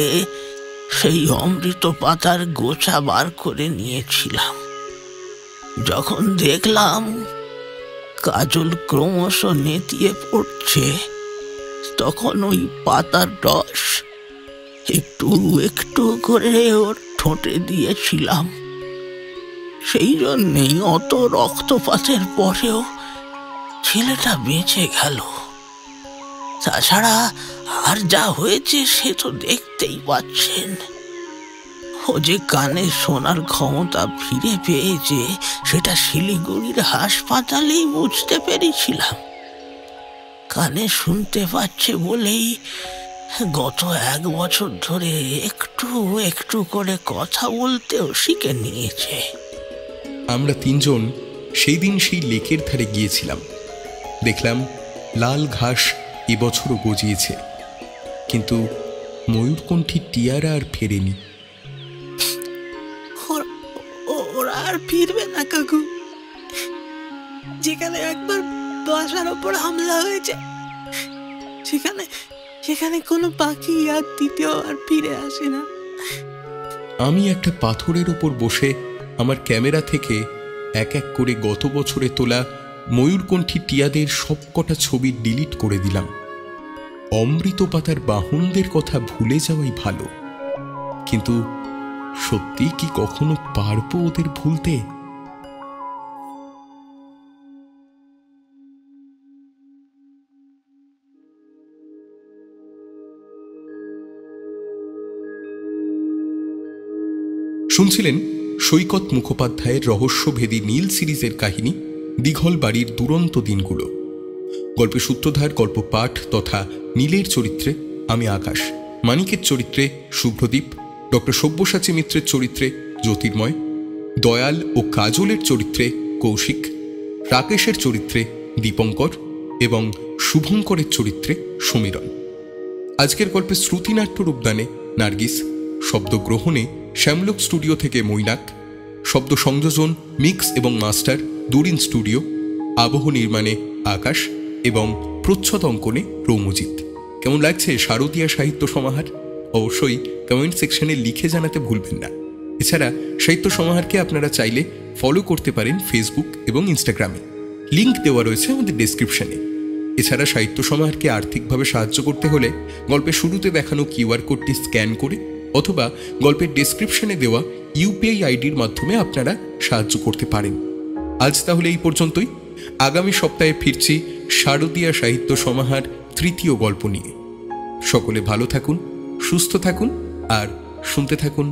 Speaker 4: সেই অমৃত পাতার গোছা বার করে নিয়েছিলাম। যখন দেখলাম কাজল ক্রমশ নেতিয়ে পড়ছে, তখন ওই পাতার রস একটু একটু করে ওর ঠোঁটে দিয়েছিলাম। সেই জন্যেই অত রক্তপাতের পরেও ছেলেটা বেঁচে গেল। তাছাড়া আর যা হয়েছে সে তো দেখতেই পাচ্ছেন। ও যে কানে শোনার ক্ষমতা ফিরে পেয়েছে সেটা শিলিগুড়ির হাসপাতালেই বুঝতে পেরেছিলাম। কানে শুনতে পাচ্ছে বলেই গত 1 বছর ধরে একটু একটু করে কথা বলতেও শিখে নিয়েছে।
Speaker 1: আমরা 3 জন সেই দিন সেই লেকের ধারে গিয়েছিলাম। দেখলাম লাল ঘাস এবছরও গজিয়েছে, কিন্তু ময়ূরকণ্ঠী টিয়ারা আর ফেরেনি।
Speaker 7: ওরা আর ফিরবে না কাকু। যেখানে একবার বাসার ওপর হামলা হয়েছে, সেখানে কোনো পাখি আর দ্বিতীয়বার ফিরে আসে না।
Speaker 1: আমি একটা পাথরের উপর বসে আমার ক্যামেরা থেকে এক এক করে গত বছরে তোলা ময়ূরকণ্ঠী টিয়াদের সবকটা ছবি ডিলিট করে দিলাম। অমৃত পাতার বাহনদের কথা ভুলে যাওয়াই ভালো, কিন্তু সত্যি কি কখনো পারবো ওদের ভুলতে? শুনছিলেন সৈকত মুখোপাধ্যায়ের রহস্যভেদী নীল সিরিজের কাহিনী দিঘলবাড়ির দুরন্ত দিনগুলো। গল্পের সূত্রধার, গল্প পাঠ তথা নীলের চরিত্রে আমি আকাশ, মানিকের চরিত্রে শুভ্রদীপ, ডক্টর সব্যসাচী মিত্রের চরিত্রে জ্যোতির্ময়, দয়াল ও কাজলের চরিত্রে কৌশিক, রাকেশের চরিত্রে দীপঙ্কর এবং শুভঙ্করের চরিত্রে সমীরণ। আজকের গল্পে শ্রুতিনাট্য রূপদানে নার্গিস, শব্দগ্রহণে শ্যামলোক স্টুডিও থেকে মৈনাক, শব্দ সংযোজন, মিক্স এবং মাস্টার দুরিন স্টুডিও, আবহ নির্মাণে আকাশ এবং প্রচ্ছদ অঙ্কনে রৌমজিৎ। কেমন লাগছে শারদীয়া সাহিত্য সমাহার? অবশ্যই কমেন্ট সেকশনে লিখে জানাতে ভুলবেন না। এছাড়া সাহিত্য সমাহারকে আপনারা চাইলে ফলো করতে পারেন ফেসবুক এবং ইনস্টাগ্রামে, লিঙ্ক দেওয়া রয়েছে আমাদের ডেসক্রিপশনে। এছাড়া সাহিত্য সমাহারকে আর্থিকভাবে সাহায্য করতে হলে গল্পের শুরুতে দেখানো কিউআর কোডটি স্ক্যান করে অথবা গল্পের ডেসক্রিপশনে দেওয়া ইউপিআই আইডির মাধ্যমে আপনারা সাহায্য করতে পারেন। আজ তাহলে এই পর্যন্তই। আগামী সপ্তাহে ফিরছি শারদীয়া সাহিত্য সমাহার 3য় গল্প নিয়ে। সকলে ভালো থাকুন, সুস্থ থাকুন আর শুনতে থাকুন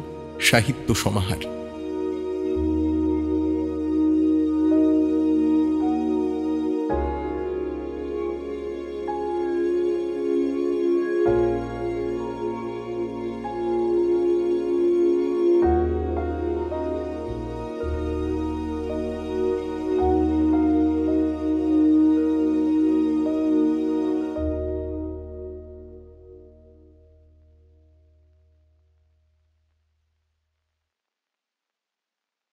Speaker 1: সাহিত্য সমাহার।